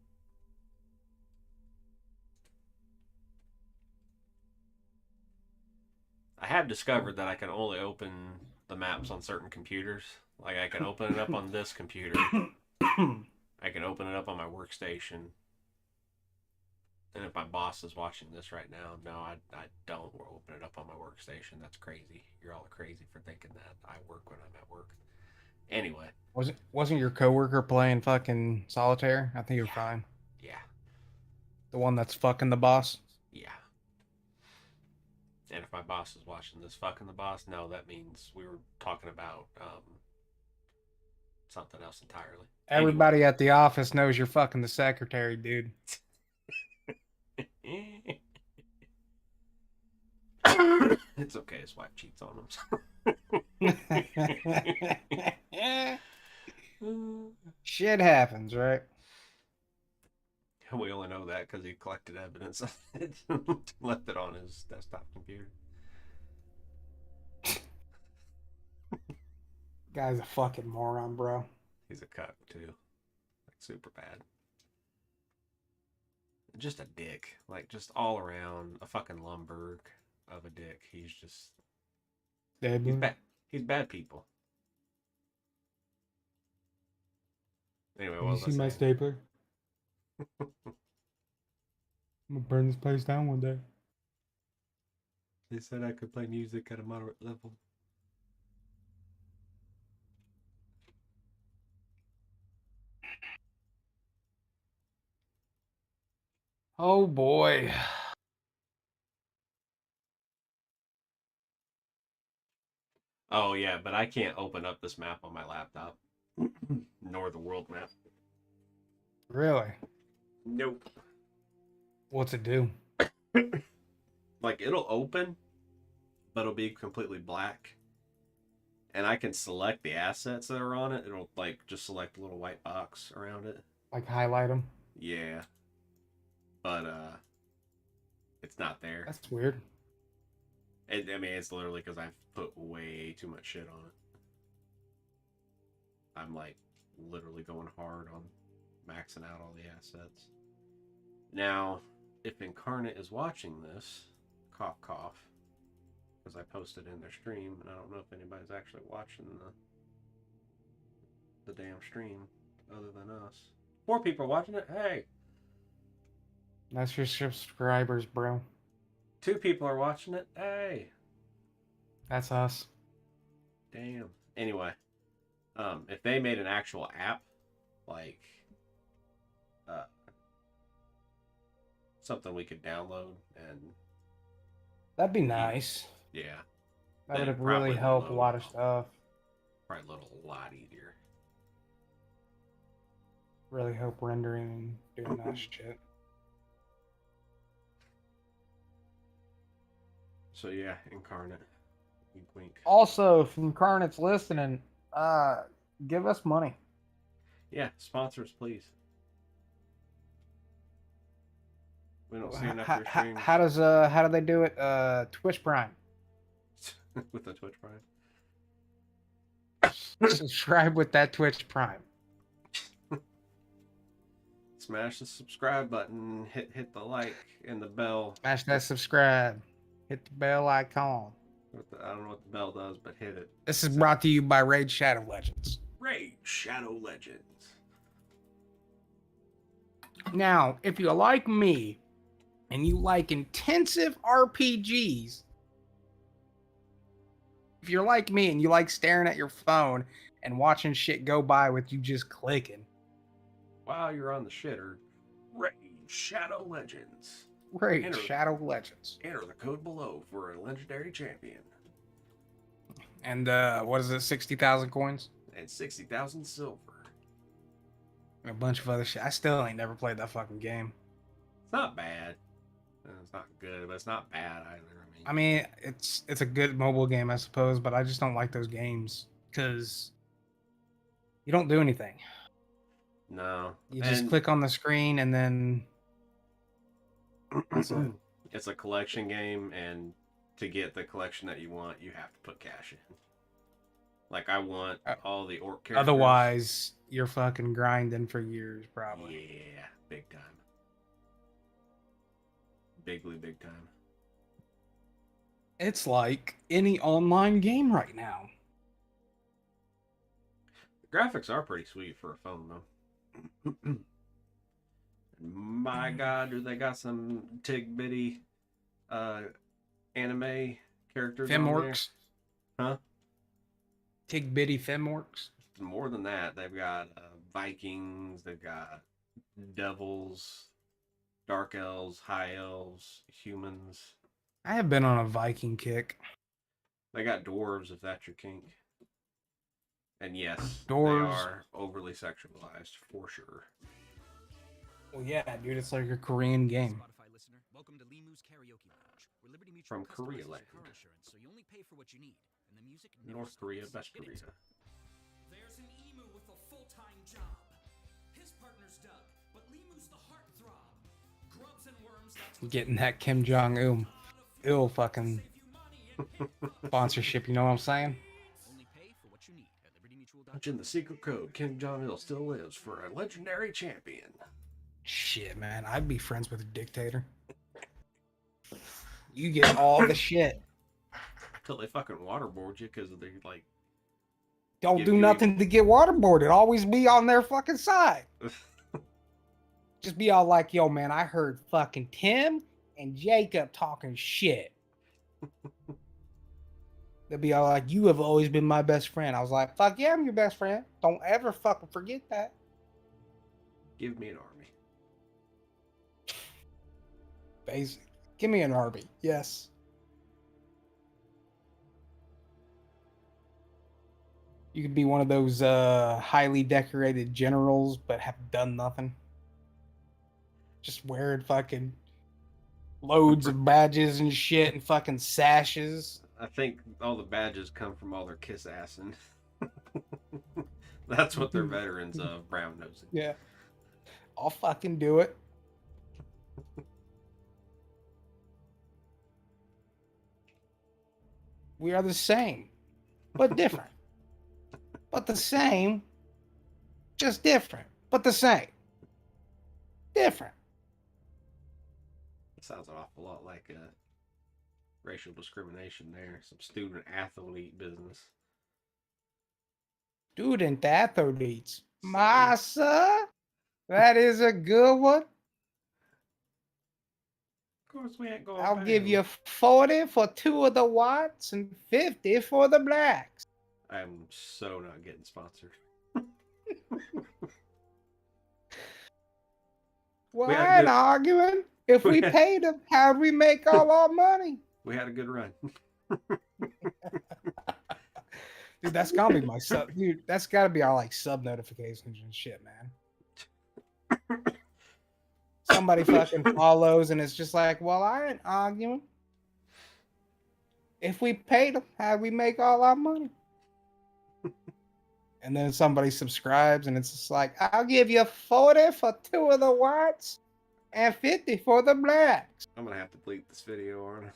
Speaker 9: I have discovered that I can only open the maps on certain computers. Like I can open it up on this computer. I can open it up on my workstation. And if my boss is watching this right now, no, I don't open it up on my workstation. That's crazy. You're all crazy for thinking that I work when I'm at work. Anyway.
Speaker 10: Wasn't your coworker playing fucking solitaire? I think you're fine.
Speaker 9: Yeah.
Speaker 10: The one that's fucking the boss?
Speaker 9: Yeah. And if my boss is watching this fucking the boss, no, that means we were talking about something else entirely.
Speaker 10: Everybody at the office knows you're fucking the secretary, dude.
Speaker 9: It's okay, his wife cheats on him.
Speaker 10: Shit happens, right?
Speaker 9: We only know that because he collected evidence of it, left it on his desktop computer.
Speaker 10: Guy's a fucking moron, bro.
Speaker 9: He's a cuck too, like super bad. Just a dick, like just all around a fucking Lumberg of a dick. He's just he's bad. He's bad people. Anyway, what was I
Speaker 10: see my
Speaker 9: saying?
Speaker 10: stapler? I'm gonna burn this place down one day.
Speaker 9: They said I could play music at a moderate level.
Speaker 10: Oh boy.
Speaker 9: Oh yeah, but I can't open up this map on my laptop. Nor the world map.
Speaker 10: Really?
Speaker 9: Nope.
Speaker 10: What's it do?
Speaker 9: Like it'll open, but it'll be completely black. and I can select the assets that are on it. It'll like just select a little white box around it.
Speaker 10: Like highlight them.
Speaker 9: Yeah. But it's not there.
Speaker 10: That's weird.
Speaker 9: I mean, it's literally because I've put way too much shit on it. I'm like literally going hard on maxing out all the assets. Now, if Inkarnate is watching this, cough cough, because I posted in their stream, and I don't know if anybody's actually watching the damn stream other than us. 4 people are watching it. Hey,
Speaker 10: That's your subscribers, bro.
Speaker 9: 2 people are watching it. Hey,
Speaker 10: That's us.
Speaker 9: damn. Anyway, if they made an actual app, like something we could download, and
Speaker 10: That'd be nice.
Speaker 9: yeah,
Speaker 10: That would
Speaker 9: then
Speaker 10: really
Speaker 9: probably
Speaker 10: help a
Speaker 9: load
Speaker 10: lot of stuff.
Speaker 9: probably load a lot easier.
Speaker 10: Really help rendering and doing that shit.
Speaker 9: So yeah, Inkarnate. Wink, wink.
Speaker 10: Also, if Incarnate's listening, give us money.
Speaker 9: Yeah, sponsors, please. We don't see enough of your streams
Speaker 10: How do they do it? Twitch Prime.
Speaker 9: with the Twitch Prime.
Speaker 10: Subscribe with that Twitch Prime.
Speaker 9: Smash the subscribe button. Hit the like and the bell.
Speaker 10: Smash that subscribe. Hit the bell icon.
Speaker 9: I don't know what the bell does, but hit it.
Speaker 10: This is brought to you by Raid Shadow Legends.
Speaker 9: Raid Shadow Legends.
Speaker 10: Now, if you like me and you like intensive RPGs, if you're like me and you like staring at your phone and watching shit go by with you just clicking,
Speaker 9: While you're on the shitter, Raid Shadow Legends.
Speaker 10: Raid Shadow Legends.
Speaker 9: Enter the code below for a legendary champion.
Speaker 10: And what is it, 60,000 coins?
Speaker 9: And 60,000 silver.
Speaker 10: And a bunch of other shit. I still ain't never played that fucking game.
Speaker 9: It's not bad. It's not good, but it's not bad either.
Speaker 10: I mean, it's a good mobile game, I suppose, but I just don't like those games because you don't do anything.
Speaker 9: No.
Speaker 10: You just click on the screen and then
Speaker 9: it's a collection game, and to get the collection that you want, you have to put cash in. Like, I want all the orc characters.
Speaker 10: otherwise you're fucking grinding for years, probably.
Speaker 9: Yeah, big time. Big time.
Speaker 10: It's like any online game right now.
Speaker 9: The graphics are pretty sweet for a phone, though. My God, do they got some tig-bitty anime characters
Speaker 10: Femworks?
Speaker 9: on there? Huh?
Speaker 10: Tig-bitty Femworks?
Speaker 9: More than that, they've got Vikings, they've got devils, dark elves, high elves, humans.
Speaker 10: I have been on a Viking kick.
Speaker 9: They got dwarves, if that's your kink. And yes,
Speaker 10: Dwarves.
Speaker 9: they are overly sexualized, for sure.
Speaker 10: Well, yeah, dude, it's like a Korean game.
Speaker 20: Welcome to Limu's Karaoke Lounge, where Liberty Mutual
Speaker 9: From Korea
Speaker 20: customizes
Speaker 9: land.
Speaker 20: your car insurance, so you only pay for what you need, and the music
Speaker 9: North Korea, best Korea.
Speaker 21: There's an emu with a full-time job. His partner's Doug, but Limu's the heartthrob. Grubs and worms, that's
Speaker 10: Getting that Kim Jong-un ill fucking sponsorship, you know what I'm saying?
Speaker 20: only pay for what you need at libertymutual.com.
Speaker 9: Punch in the secret code. Kim Jong-il still lives for a legendary champion.
Speaker 10: Shit, man, I'd be friends with a dictator. You get all the shit.
Speaker 9: Till they fucking waterboard you because they like.
Speaker 10: Don't
Speaker 9: give
Speaker 10: do
Speaker 9: you
Speaker 10: nothing to get waterboarded. Always be on their fucking side. Just be all like, yo, man, I heard fucking Tim and Jacob talking shit. They'll be all like, you have always been my best friend. I was like, fuck yeah, I'm your best friend. Don't ever fucking forget that.
Speaker 9: Give me an army.
Speaker 10: Basic. Give me an army. Yes. You could be one of those highly decorated generals, but have done nothing. Just wearing fucking loads of badges and shit and fucking sashes.
Speaker 9: I think all the badges come from all their kiss assing. That's what they're veterans of, brown nosing.
Speaker 10: Yeah. I'll fucking do it. We are the same, but different. But the same, just different. But the same. Different.
Speaker 9: Sounds an awful lot like racial discrimination there. Some student athlete business.
Speaker 10: Student athletes. Massa. That is a good one.
Speaker 9: Of course, we ain't going.
Speaker 10: I'll give you 40 for 2 of the whites and 50 for the blacks.
Speaker 9: I'm so not getting sponsored.
Speaker 10: Well, I ain't arguing. If we paid them, how'd we make all our money?
Speaker 9: We had a good run.
Speaker 10: Dude, that's gotta be my sub. Dude, that's gotta be our like sub notifications and shit, man. Somebody fucking follows and it's just like, well, I ain't arguing. If we paid them, how'd we make all our money? And then somebody subscribes and it's just like, I'll give you 40 for 2 of the whites and 50 for the blacks.
Speaker 9: I'm gonna have to delete this video, aren't I?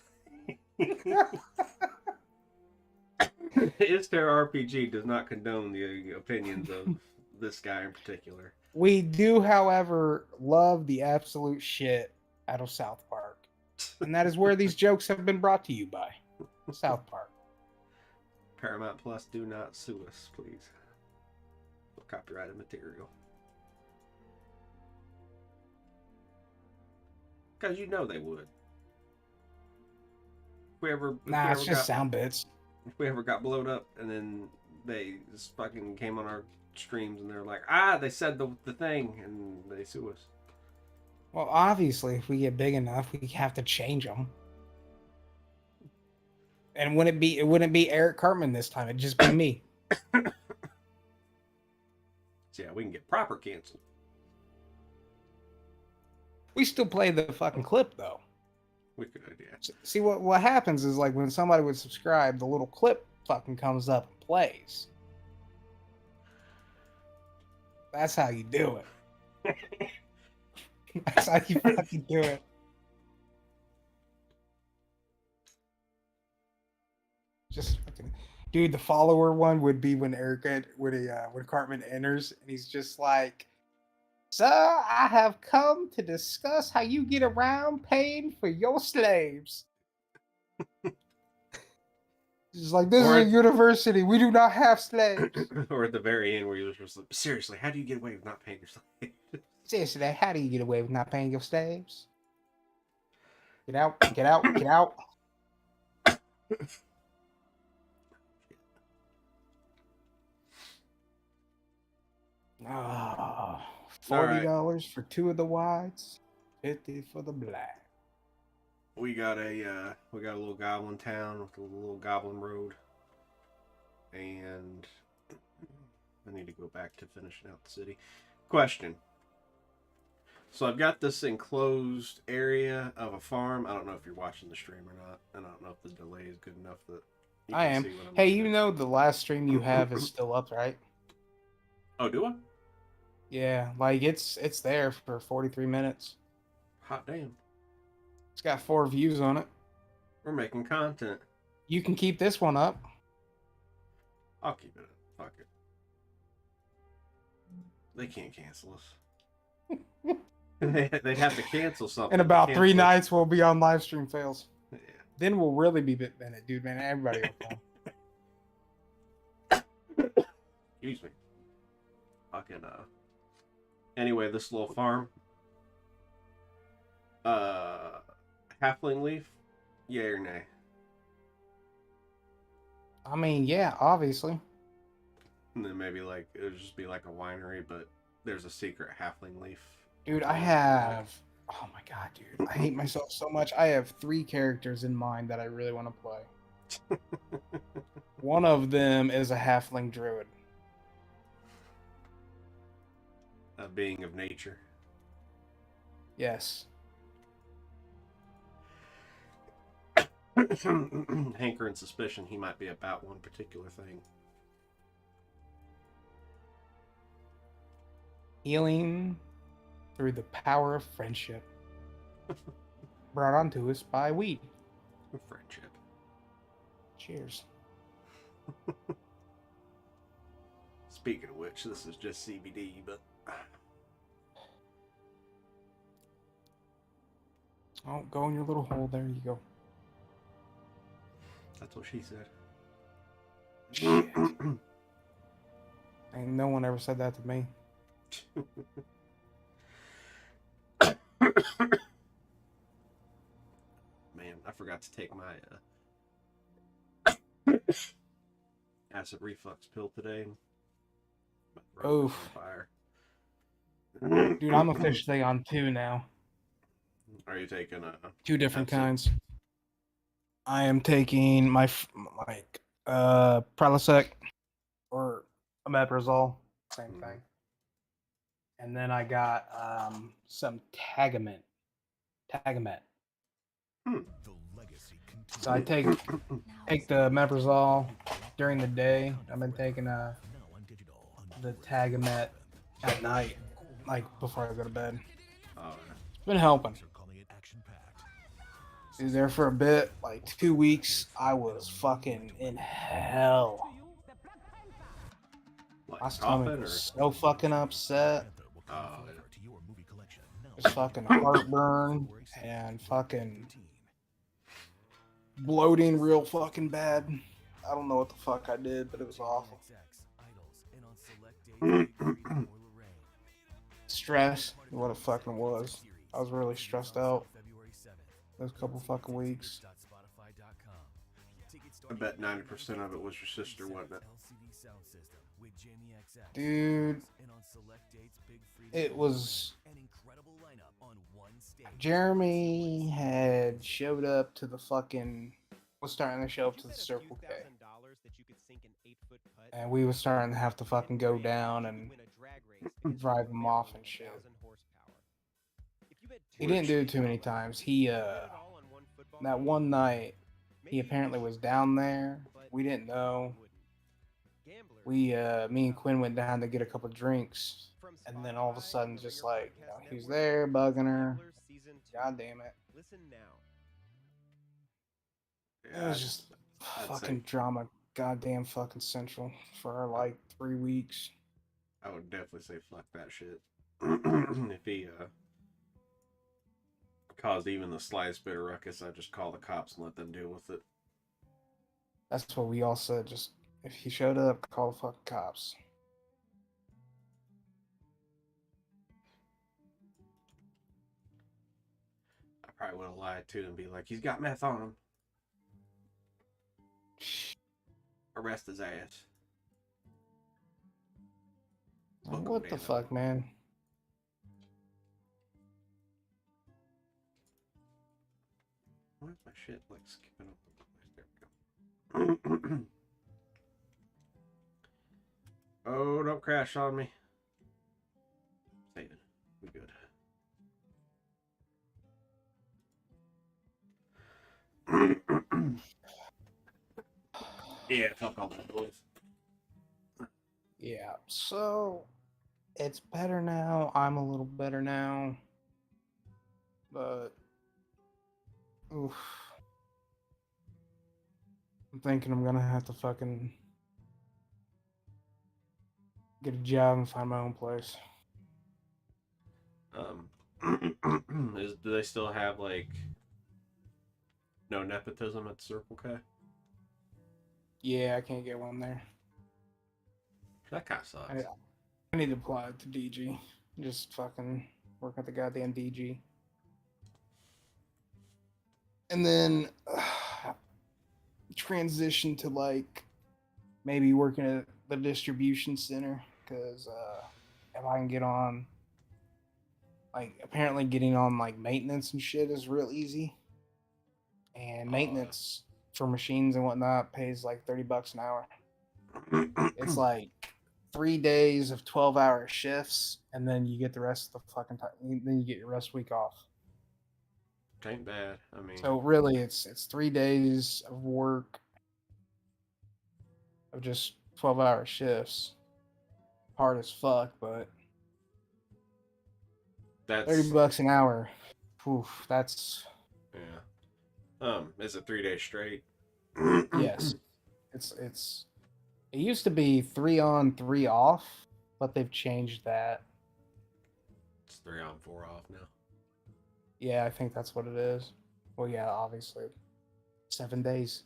Speaker 9: Issterra RPG does not condone the opinions of this guy in particular.
Speaker 10: We do, however, love the absolute shit out of South Park. And that is where these jokes have been brought to you by South Park.
Speaker 9: Paramount Plus, do not sue us, please. For copyrighted material. Because you know they would.
Speaker 10: Nah, it's just sound bits.
Speaker 9: If we ever got blowed up and then they just fucking came on our streams and they're like, they said the thing, and they sue us.
Speaker 10: Well, obviously, if we get big enough, we have to change them. And it wouldn't be Eric Cartman this time. It'd just be me.
Speaker 9: So yeah, we can get proper canceled.
Speaker 10: We still play the fucking clip though.
Speaker 9: We could, yeah.
Speaker 10: See what happens is like when somebody would subscribe, the little clip fucking comes up and plays. That's how you do it. That's how you fucking do it. Just fucking, dude. The follower one would be when when Cartman enters and he's just like, "Sir, I have come to discuss how you get around paying for your slaves." It's like, this is a university. We do not have slaves.
Speaker 9: Or at the very end where you was just like, seriously, how do you get away with not paying your slaves?
Speaker 10: Seriously, how do you get away with not paying your slaves? Get out, get out, get out. $40 for 2 of the whites, 50 for the black.
Speaker 9: We got a little goblin town with a little goblin road, and I need to go back to finishing out the city. Question. So I've got this enclosed area of a farm. I don't know if you're watching the stream or not, and I don't know if the delay is good enough that you
Speaker 10: I
Speaker 9: can
Speaker 10: am.
Speaker 9: see what I'm
Speaker 10: Hey,
Speaker 9: looking
Speaker 10: you
Speaker 9: at.
Speaker 10: know the last stream you have is still up, right?
Speaker 9: Oh, do I?
Speaker 10: Yeah, like it's there for 43 minutes.
Speaker 9: Hot damn.
Speaker 10: It's got 4 views on it.
Speaker 9: We're making content.
Speaker 10: You can keep this one up.
Speaker 9: I'll keep it up. Fuck it. They can't cancel us. They'd have to cancel something.
Speaker 10: In about 3
Speaker 9: Cancel.
Speaker 10: nights, we'll be on live stream fails.
Speaker 9: Yeah.
Speaker 10: Then we'll really be Bennett, dude, man. Everybody will come.
Speaker 9: Excuse me. Fucking Anyway, this little farm. Halfling leaf, yay or nay?
Speaker 10: I mean, yeah, obviously.
Speaker 9: And then maybe like it would just be like a winery, but there's a secret halfling leaf.
Speaker 10: Dude, I have... Oh my god, dude. I hate myself so much. I have 3 characters in mind that I really want to play. One of them is a halfling druid.
Speaker 9: A being of nature.
Speaker 10: Yes.
Speaker 9: hankering suspicion he might be about one particular thing.
Speaker 10: Healing through the power of friendship. Brought onto us by weed.
Speaker 9: Friendship.
Speaker 10: Cheers.
Speaker 9: Speaking of which, this is just CBD, but...
Speaker 10: Oh, go in your little hole. There you go.
Speaker 9: That's what she said.
Speaker 10: Shit. Ain't no one ever said that to me.
Speaker 9: Man, I forgot to take my acid reflux pill today.
Speaker 10: Oof.
Speaker 9: Fire.
Speaker 10: Dude, I'm officially on 2 now.
Speaker 9: Are you taking
Speaker 10: 2 different
Speaker 9: absinthe?
Speaker 10: kinds. I am taking my Prilosec or omeprazole, same thing. And then I got some Tagamet. So I take the omeprazole during the day. I've been taking the Tagamet at night, like before I go to bed. It's been helping. Dude, there for a bit, like 2 weeks, I was fucking in hell. My stomach was so fucking upset. Just fucking heartburn and fucking bloating real fucking bad. I don't know what the fuck I did, but it was awful. Stress, what it fucking was. I was really stressed out those couple fucking weeks.
Speaker 9: I bet 90% of it was your sister, wasn't it?
Speaker 10: Dude, it was... Jeremy had showed up to the fucking... was starting to show up to the Circle K. And we were starting to have to fucking go down and drive him off and shit. He didn't do it too many times. He, that one night, he apparently was down there. We didn't know. Me and Quinn went down to get a couple drinks. And then all of a sudden, just like, you know, he was there bugging her. God damn it. It was just fucking drama. Goddamn fucking central for like 3 weeks.
Speaker 9: I would definitely say fuck that shit. If he caused even the slightest bit of ruckus, I'd just call the cops and let them deal with it.
Speaker 10: That's what we all said. Just if he showed up, call the fucking cops.
Speaker 9: I probably would have lied too and be like, he's got meth on him. Arrest his ass.
Speaker 10: What the fuck, man?
Speaker 9: Why is my shit like skipping up? There we go. Oh, don't crash on me. Save it. We good. Yeah, fuck all that noise.
Speaker 10: Yeah, so it's better now. I'm a little better now. But oof. I'm thinking I'm gonna have to fucking get a job and find my own place.
Speaker 9: Do they still have like no nepotism at Circle K?
Speaker 10: Yeah, I can't get one there.
Speaker 9: That kind of sucks.
Speaker 10: I need to apply to DG. Just fucking work at the goddamn DG. And then transition to like maybe working at the distribution center, because if I can get on, like, apparently getting on like maintenance and shit is real easy, and maintenance for machines and whatnot pays like $30 an hour. It's like 3 days of 12-hour shifts, and then you get the rest of the fucking time. Then you get your rest week off.
Speaker 9: Ain't bad. I mean,
Speaker 10: So really, it's 3 days of work of just 12-hour shifts. Hard as fuck, but
Speaker 9: that's
Speaker 10: 30 bucks an hour. Oof, that's
Speaker 9: yeah. Is it 3 days straight?
Speaker 10: yes. It used to be 3 on, 3 off, but they've changed that.
Speaker 9: It's 3 on, 4 off now.
Speaker 10: Yeah, I think that's what it is. Well, yeah, obviously, 7 days.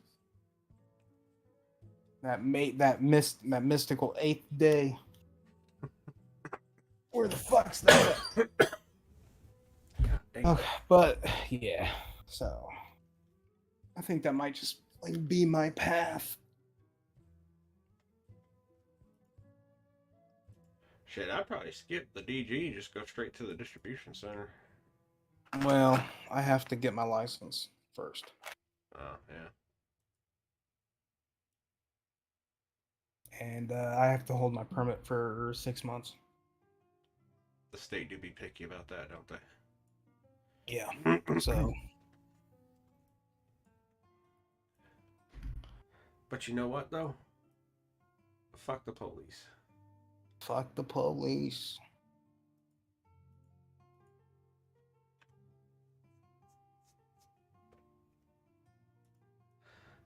Speaker 10: That mystical 8th day. Where the fuck's that? Okay, but yeah, so I think that might just like be my path.
Speaker 9: Shit, I'd probably skip the DG and just go straight to the distribution center.
Speaker 10: Well, I have to get my license first.
Speaker 9: Oh, yeah.
Speaker 10: And I have to hold my permit for 6 months.
Speaker 9: The state do be picky about that, don't they?
Speaker 10: Yeah. So.
Speaker 9: But you know what, though? Fuck the police.
Speaker 10: Fuck the police.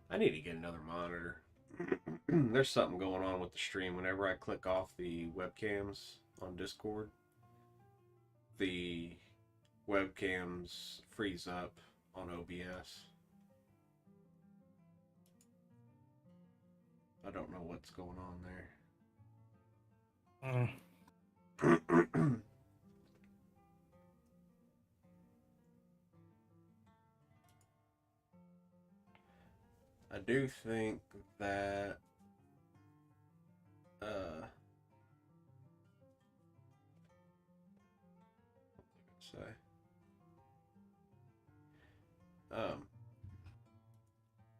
Speaker 9: I need to get another monitor. There's something going on with the stream. Whenever I click off the webcams on Discord, the webcams freeze up on OBS. I don't know what's going on there. I do think that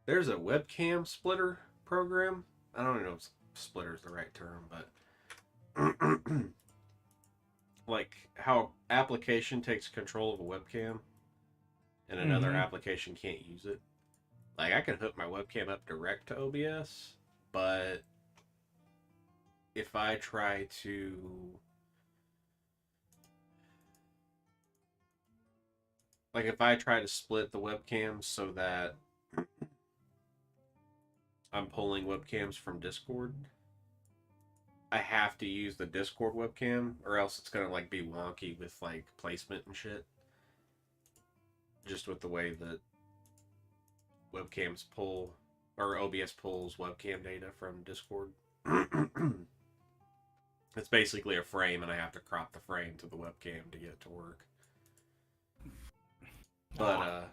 Speaker 9: there's a webcam splitter program. I don't even know if splitter is the right term, but like how application takes control of a webcam and another application can't use it. Like I can hook my webcam up direct to OBS, but if I try to split the webcams so that I'm pulling webcams from Discord, I have to use the Discord webcam, or else it's gonna like be wonky with like placement and shit. Just with the way that webcams pull, or OBS pulls webcam data from Discord. It's basically a frame, and I have to crop the frame to the webcam to get it to work. But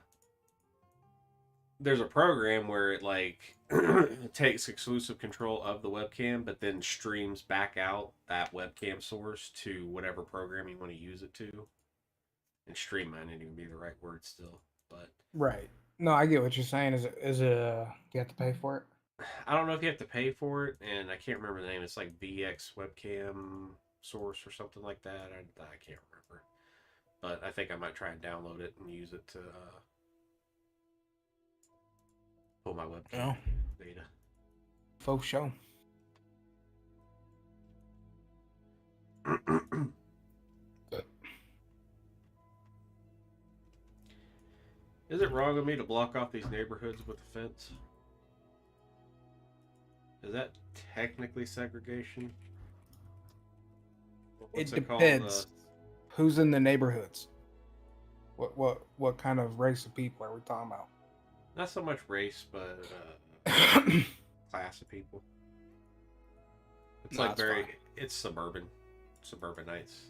Speaker 9: there's a program where it like it takes exclusive control of the webcam, but then streams back out that webcam source to whatever program you want to use it to. And stream might not even be the right word still, but
Speaker 10: right. No, I get what you're saying. Is it do you have to pay for it?
Speaker 9: I don't know if you have to pay for it, and I can't remember the name. It's like VX webcam source or something like that. I can't remember, but I think I might try and download it and use it to pull my webcam data.
Speaker 10: Faux show.
Speaker 9: Is it wrong of me to block off these neighborhoods with a fence? Is that technically segregation?
Speaker 10: It depends. Who's in the neighborhoods? What kind of race of people are we talking about?
Speaker 9: Not so much race, but class of people. It's
Speaker 10: No,
Speaker 9: like
Speaker 10: it's fine.
Speaker 9: it's suburbanites.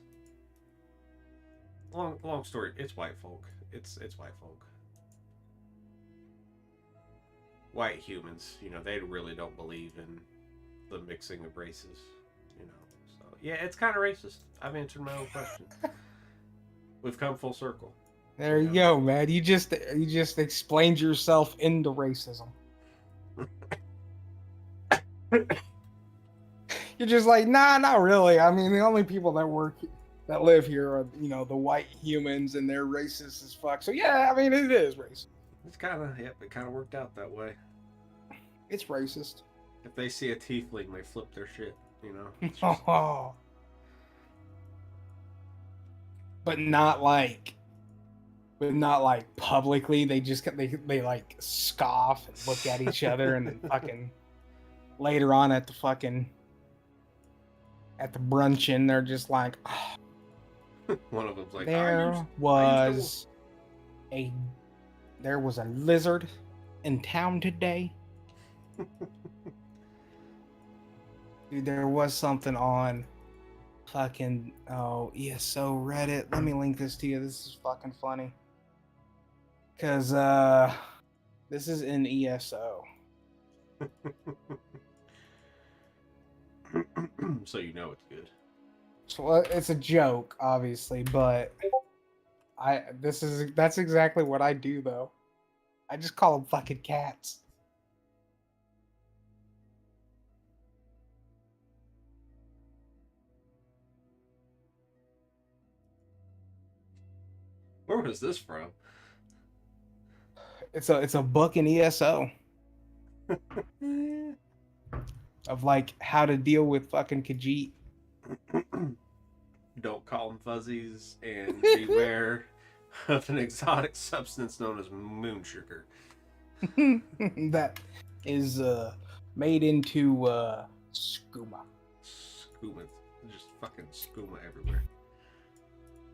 Speaker 9: Long story. It's white folk. It's white folk. White humans, they really don't believe in the mixing of races, So yeah, it's kind of racist. I've answered my own question. We've come full circle.
Speaker 10: There you go, man. You just explained yourself into racism. You're just like, nah, not really. I mean, the only people that that live here are, you know, the white humans, and they're racist as fuck. So yeah, I mean, it is racist.
Speaker 9: It's kind of, yep, it kind of worked out that way.
Speaker 10: It's racist.
Speaker 9: If they see a tiefling, they flip their shit, you know?
Speaker 10: Oh. But not like publicly. They just they like scoff and look at each other, and then fucking later on at the brunchin', they're just like, oh,
Speaker 9: One of them's like,
Speaker 10: there was a lizard in town today. Dude, there was something on fucking ESO Reddit. Let me link this to you. This is fucking funny. Cause this is in ESO.
Speaker 9: So you know it's good.
Speaker 10: So it's a joke, obviously, but that's exactly what I do though. I just call them fucking cats.
Speaker 9: Where was this from?
Speaker 10: It's a book in ESO of like how to deal with fucking Khajiit.
Speaker 9: Don't call them fuzzies, and beware of an exotic substance known as moon sugar.
Speaker 10: That is made into skooma.
Speaker 9: Skooma, just fucking skooma everywhere.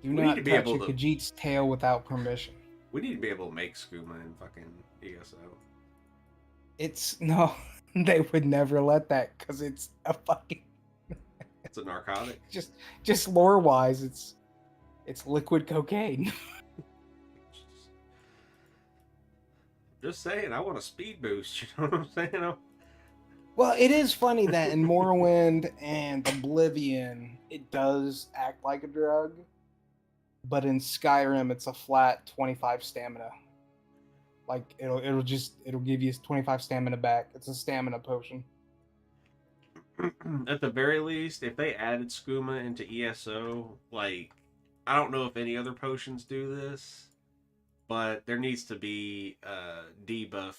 Speaker 10: Do not touch a Khajiit's tail without permission.
Speaker 9: We need to be able to make skooma in fucking ESO.
Speaker 10: It's no, they would never let that because it's a fucking.
Speaker 9: It's a narcotic.
Speaker 10: Just lore wise, it's liquid cocaine.
Speaker 9: Just saying, I want a speed boost. You know what I'm saying?
Speaker 10: Well, it is funny that in Morrowind and Oblivion, it does act like a drug, but in Skyrim, it's a flat 25 stamina. Like it'll give you 25 stamina back. It's a stamina potion.
Speaker 9: At the very least, if they added skooma into ESO, like, I don't know if any other potions do this, but there needs to be debuff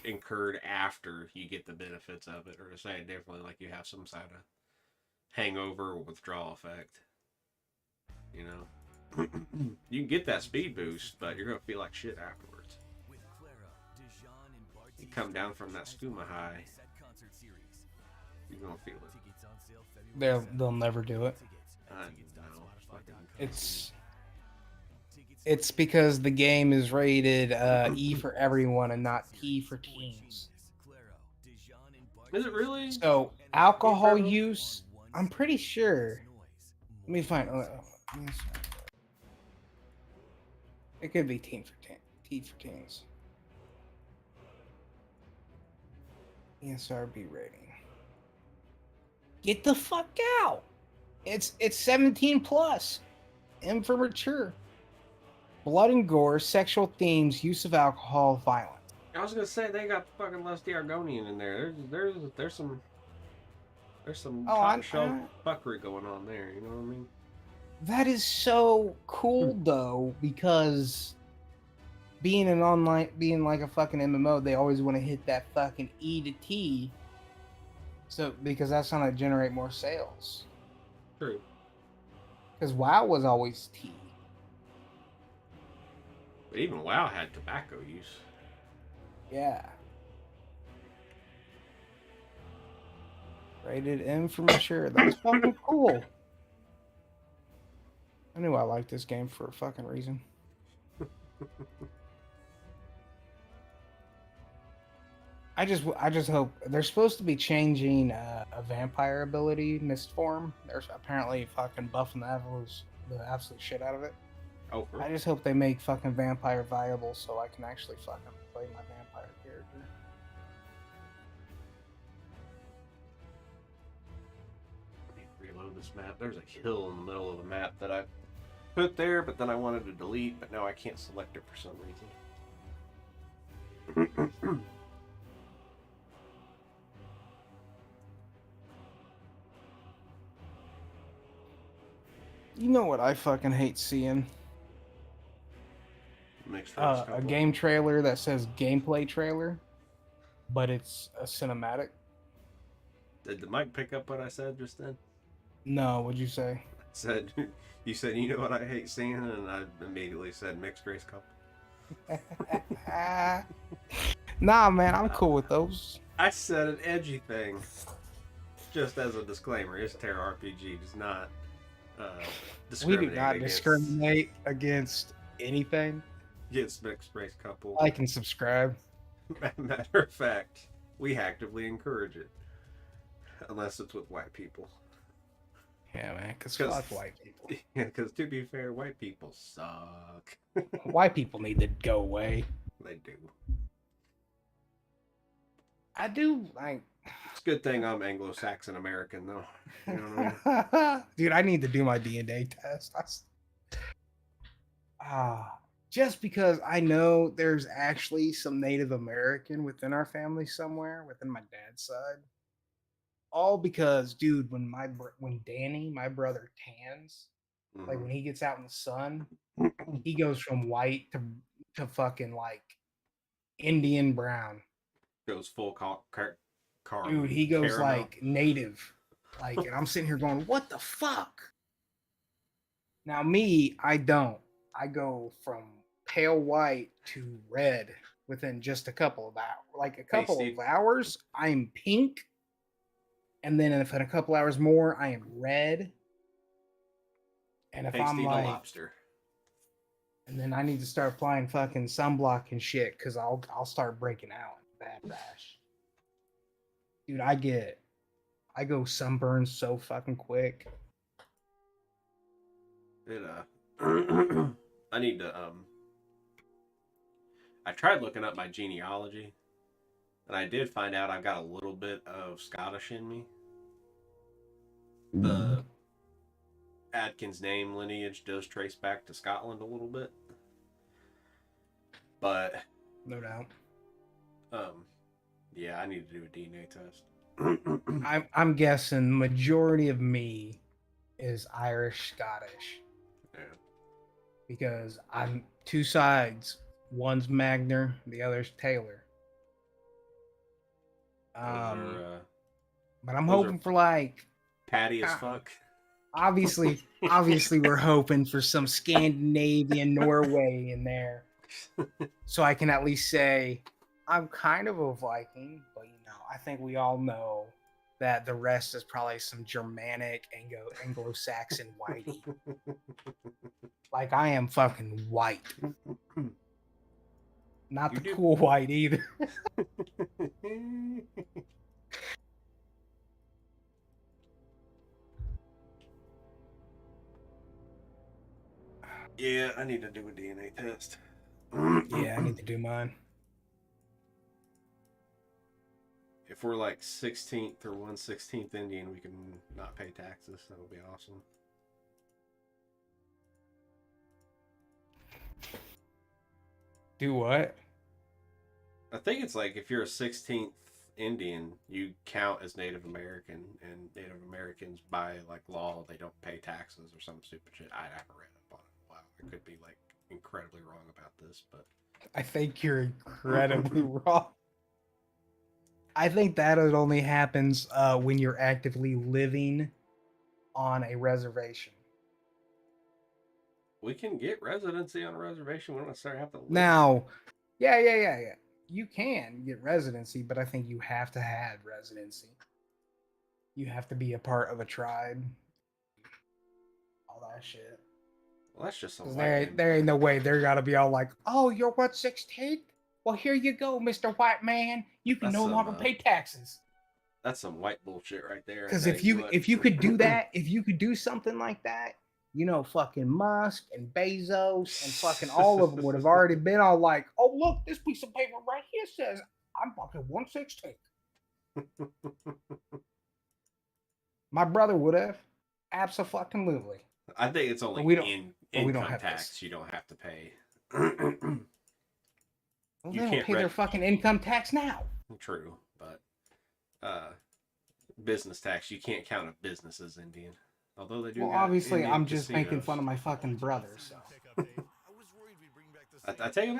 Speaker 9: incurred after you get the benefits of it, or to say it differently, like you have some sort of hangover or withdrawal effect. You know, you can get that speed boost, but you're gonna feel like shit afterwards. You come down from that skooma high, you're gonna feel it.
Speaker 10: They'll never do it. It's because the game is rated E for everyone and not T for teens.
Speaker 9: Is it really?
Speaker 10: So alcohol use, I'm pretty sure. Let me find. It could be T for teens. ESRB rating. Get the fuck out! It's 17 plus. M for mature. Blood and gore, sexual themes, use of alcohol, violence.
Speaker 9: I was gonna say they got fucking Lusty Argonian in there. There's some top shelf fuckery going on there. You know what I mean?
Speaker 10: That is so cool though, because being like a fucking MMO, they always want to hit that fucking E to T. So because that's gonna generate more sales.
Speaker 9: True.
Speaker 10: Because WoW was always T.
Speaker 9: But even WoW had tobacco use.
Speaker 10: Yeah. Rated M for mature. That's fucking cool. I knew I liked this game for a fucking reason. I just hope they're supposed to be changing a vampire ability, Mistform. They're apparently fucking buffing the absolute shit out of it.
Speaker 9: Oh,
Speaker 10: I just hope they make fucking vampire viable so I can actually fucking play my vampire character.
Speaker 9: Let me reload this map. There's a hill in the middle of the map that I put there, but then I wanted to delete, but now I can't select it for some reason.
Speaker 10: You know what I fucking hate seeing?
Speaker 9: Mixed race
Speaker 10: A
Speaker 9: couple.
Speaker 10: game trailer that says gameplay trailer, but it's a cinematic.
Speaker 9: Did the mic pick up what I said just then?
Speaker 10: No, what'd you say?
Speaker 9: I said, you said, you know what I hate seeing? And I immediately said mixed race couple.
Speaker 10: Nah, man, I'm cool with those.
Speaker 9: I said an edgy thing. Just as a disclaimer, Issterra RPG does not
Speaker 10: We
Speaker 9: discriminate
Speaker 10: do not
Speaker 9: against,
Speaker 10: discriminate against anything.
Speaker 9: against mixed race couple.
Speaker 10: Like and subscribe.
Speaker 9: Matter of fact, we actively encourage it. Unless it's with white people.
Speaker 10: Yeah, man, because fuck white people.
Speaker 9: Yeah, because to be fair, white people suck.
Speaker 10: White people need to go away.
Speaker 9: They do.
Speaker 10: I do like.
Speaker 9: It's a good thing I'm Anglo-Saxon American, though. You know what I mean?
Speaker 10: Dude, I need to do my DNA test. Just because I know there's actually some Native American within our family somewhere, within my dad's side. All because, dude, when Danny, my brother, tans, like when he gets out in the sun, he goes from white to fucking like Indian brown.
Speaker 9: Goes full car.
Speaker 10: Dude, he goes
Speaker 9: caramel.
Speaker 10: like native. Like, and I'm sitting here going, what the fuck? Now, me, I don't. I go from pale white to red within just a couple of hours. Like, a couple of hours, I'm pink. And then if in a couple hours more, I am red. And if
Speaker 9: Hey,
Speaker 10: I'm
Speaker 9: Steve,
Speaker 10: like,
Speaker 9: a lobster.
Speaker 10: and then I need to start applying fucking sunblock and shit because I'll start breaking out. Bad rash. Dude, I go sunburn so fucking quick.
Speaker 9: It I need to I tried looking up my genealogy, and I did find out I've got a little bit of Scottish in me. The Adkins name lineage does trace back to Scotland a little bit, but
Speaker 10: no doubt.
Speaker 9: Yeah, I need to do a DNA test.
Speaker 10: I'm guessing majority of me is Irish Scottish.
Speaker 9: Yeah.
Speaker 10: Because I'm two sides. One's Magner, the other's Taylor. But I'm hoping for like
Speaker 9: Patty as fuck.
Speaker 10: Obviously we're hoping for some Scandinavian Norway in there. So I can at least say I'm kind of a Viking, but I think we all know that the rest is probably some Germanic Anglo-Saxon whitey. Like I am fucking white. Not the cool white either.
Speaker 9: Yeah, I need to do a DNA test.
Speaker 10: Yeah, I need to do mine.
Speaker 9: If we're like 16th or 1/16th Indian, we can not pay taxes. That would be awesome.
Speaker 10: Do what?
Speaker 9: I think it's like if you're a 16th Indian, you count as Native American, and Native Americans by like law they don't pay taxes or some stupid shit. I haven't read up on it. Wow, I could be like incredibly wrong about this, but
Speaker 10: I think you're incredibly wrong. I think that it only happens when you're actively living on a reservation.
Speaker 9: we can get residency on a reservation. We don't necessarily have to live.
Speaker 10: Now, yeah. You can get residency, but I think you have to have residency. You have to be a part of a tribe. All that shit.
Speaker 9: Well, that's just some
Speaker 10: There ain't no way they're gotta be all like, oh, you're 1/16th? Well, here you go, Mr. White Man. You can
Speaker 9: That's
Speaker 10: no
Speaker 9: some,
Speaker 10: longer pay taxes.
Speaker 9: That's some white bullshit right there.
Speaker 10: Because if you could do that, if you could do something like that, fucking Musk and Bezos and fucking all of them would have already been all like, oh, look, this piece of paper right here says I'm fucking 1/16th. My brother would have. Absolutely.
Speaker 9: I think it's only
Speaker 10: we don't
Speaker 9: income
Speaker 10: have
Speaker 9: tax
Speaker 10: this.
Speaker 9: you don't have to pay.
Speaker 10: Well, they don't pay their fucking income tax now.
Speaker 9: True, but business tax, you can't count a business as Indian. Although they do.
Speaker 10: Well,
Speaker 9: got
Speaker 10: obviously,
Speaker 9: Indian
Speaker 10: I'm just making
Speaker 9: casinos.
Speaker 10: fun of my fucking brother. So.
Speaker 9: I tell you,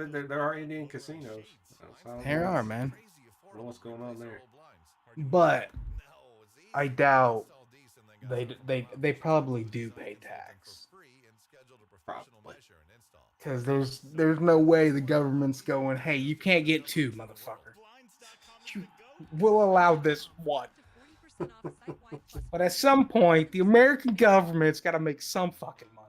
Speaker 9: there are Indian casinos.
Speaker 10: There are, man.
Speaker 9: I don't know what's going on there.
Speaker 10: But I doubt they probably do pay tax.
Speaker 9: Probably.
Speaker 10: Because there's no way the government's going, hey, you can't get two, motherfucker. We'll allow this one. But at some point, the American government's got to make some fucking money.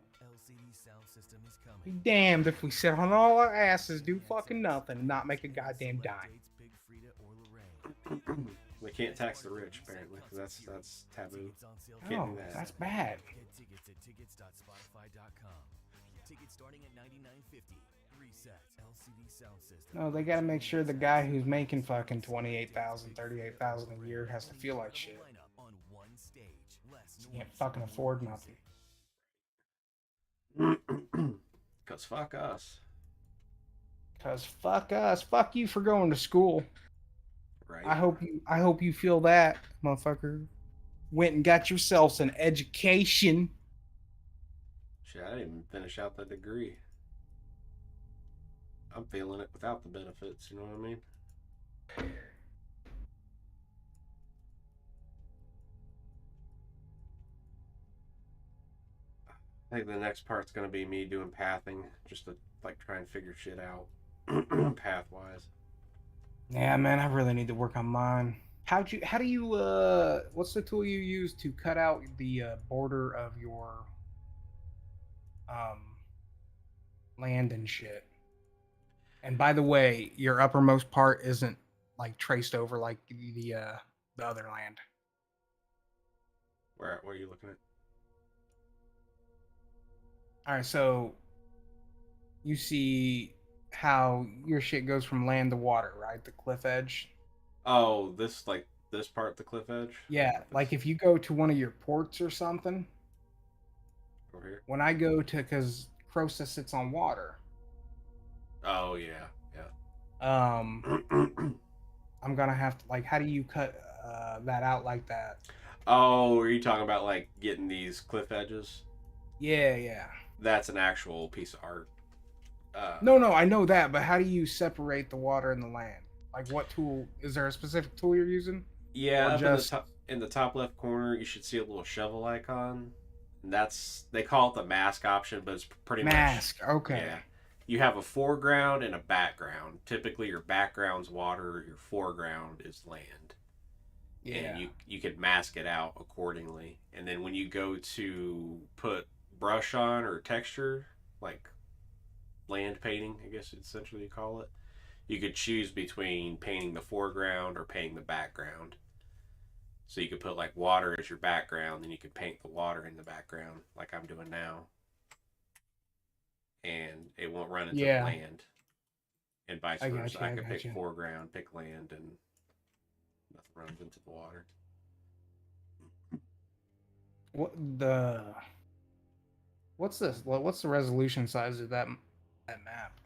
Speaker 10: Be damned if we sit on all our asses, do fucking nothing, and not make a goddamn dime.
Speaker 9: We can't tax the rich, apparently. That's taboo. Can't
Speaker 10: Oh,
Speaker 9: do that.
Speaker 10: that's bad.
Speaker 18: Tickets at tickets.spotify.com. Tickets starting at $99.50. 3 sets. LCD sound system.
Speaker 10: No, they got to make sure the guy who's making fucking $28,000, $38,000 a year has to feel like shit. He can't fucking afford nothing.
Speaker 9: Cause fuck us.
Speaker 10: Cause fuck us. Fuck you for going to school.
Speaker 9: Right.
Speaker 10: I hope you feel that, motherfucker. Went and got yourselves an education.
Speaker 9: Shit, I didn't even finish out the degree. I'm feeling it without the benefits, you know what I mean? I think the next part's gonna be me doing pathing, just to like try and figure shit out path-wise.
Speaker 10: Yeah, man, I really need to work on mine. How do you what's the tool you use to cut out the border of your land and shit? And by the way, your uppermost part isn't like traced over like the other land.
Speaker 9: Where are you looking at?
Speaker 10: All right, so you see how your shit goes from land to water, right? The cliff edge.
Speaker 9: Oh, this part, the cliff edge?
Speaker 10: Yeah, like if you go to one of your ports or something.
Speaker 9: Over here?
Speaker 10: When I go to, because Crosa sits on water.
Speaker 9: Oh, yeah.
Speaker 10: I'm gonna have to, like, how do you cut that out like that?
Speaker 9: Oh, are you talking about like getting these cliff edges?
Speaker 10: Yeah.
Speaker 9: That's an actual piece of art.
Speaker 10: No, I know that, but how do you separate the water and the land? Like, what tool? Is there a specific tool you're using?
Speaker 9: Yeah,
Speaker 10: Or
Speaker 9: up
Speaker 10: just...
Speaker 9: in the top left corner, you should see a little shovel icon. And they call it the mask option, but it's pretty
Speaker 10: mask.
Speaker 9: much
Speaker 10: Okay.
Speaker 9: Yeah, you have a foreground and a background. Typically, your background's water, your foreground is land.
Speaker 10: Yeah.
Speaker 9: And you could mask it out accordingly. And then when you go to put brush on or texture, like land painting, I guess essentially you call it, you could choose between painting the foreground or painting the background. So you could put like water as your background, then you could paint the water in the background like I'm doing now. And it won't run into land. And vice versa. I could pick foreground, pick land, and nothing runs into the water.
Speaker 10: What's this? What's the resolution size of that map?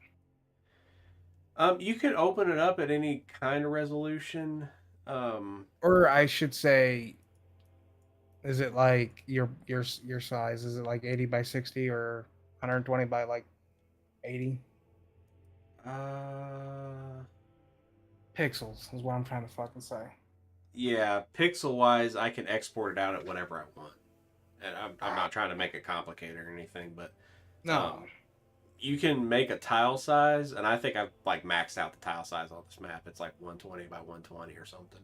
Speaker 9: You could open it up at any kind of resolution.
Speaker 10: Or I should say, is it like your size? Is it like 80 by 60 or 120 by like 80? Pixels is what I'm trying to fucking say.
Speaker 9: Yeah, pixel wise, I can export it out at whatever I want, and I'm not trying to make it complicated or anything, but
Speaker 10: no.
Speaker 9: You can make a tile size, and I think I've like maxed out the tile size on this map. It's like 120 by 120 or something.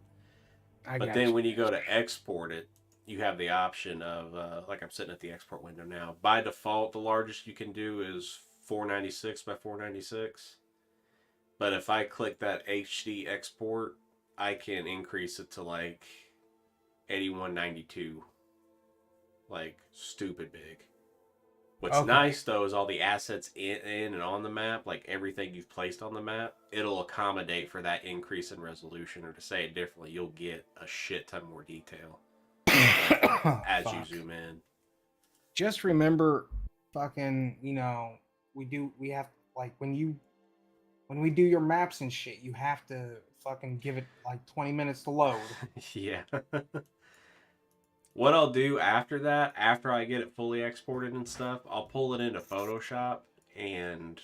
Speaker 9: But then when you go to export it, you have the option of, like I'm sitting at the export window now. By default, the largest you can do is 496 by 496. But if I click that HD export, I can increase it to like 8192. Like stupid big. What's nice though is all the assets in and on the map, like everything you've placed on the map, it'll accommodate for that increase in resolution, or to say it differently, you'll get a shit ton more detail as you zoom in.
Speaker 10: Just remember, fucking, we have like when we do your maps and shit, you have to fucking give it like 20 minutes to load.
Speaker 9: Yeah. What I'll do after that, after I get it fully exported and stuff, I'll pull it into Photoshop and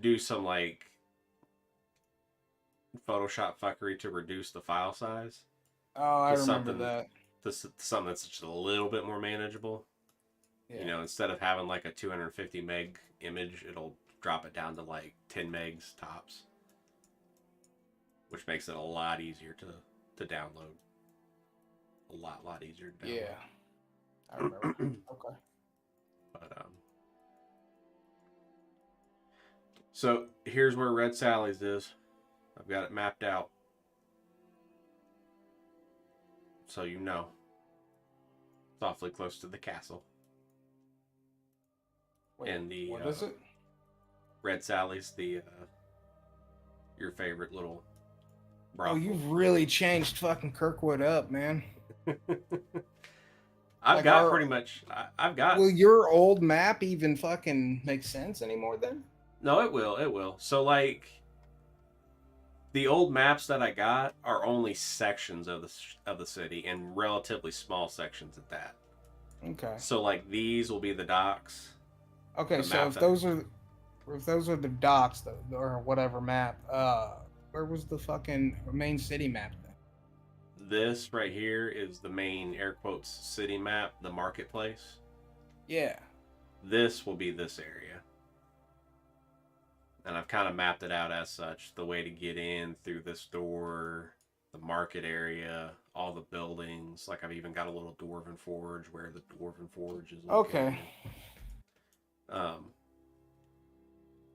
Speaker 9: do some like Photoshop fuckery to reduce the file size.
Speaker 10: Oh, I remember that.
Speaker 9: Something that's just a little bit more manageable.
Speaker 10: Yeah.
Speaker 9: You know, instead of having like a 250 meg image, it'll drop it down to like 10 megs tops, which makes it a lot easier to download. A lot easier to download.
Speaker 10: Yeah, I remember. Okay.
Speaker 9: But so here's where Red Sally's is. I've got it mapped out, so you know. It's awfully close to the castle.
Speaker 10: Wait,
Speaker 9: and the
Speaker 10: what is it?
Speaker 9: Red Sally's, the your favorite little brothel.
Speaker 10: Oh, you've really changed fucking Kirkwood up, man.
Speaker 9: I've got pretty much. I've got.
Speaker 10: Will your old map even fucking make sense anymore then?
Speaker 9: No, it will. It will. So like, the old maps that I got are only sections of the city, and relatively small sections at that.
Speaker 10: Okay.
Speaker 9: So like, these will be the docks.
Speaker 10: Okay, so if those are the docks, or whatever map, where was the fucking main city map then?
Speaker 9: This right here is the main air quotes city map, the marketplace.
Speaker 10: Yeah.
Speaker 9: This will be this area. And I've kind of mapped it out as such. The way to get in through this door, the market area, all the buildings. Like I've even got a little Dwarven Forge where the Dwarven Forge is located.
Speaker 10: Okay.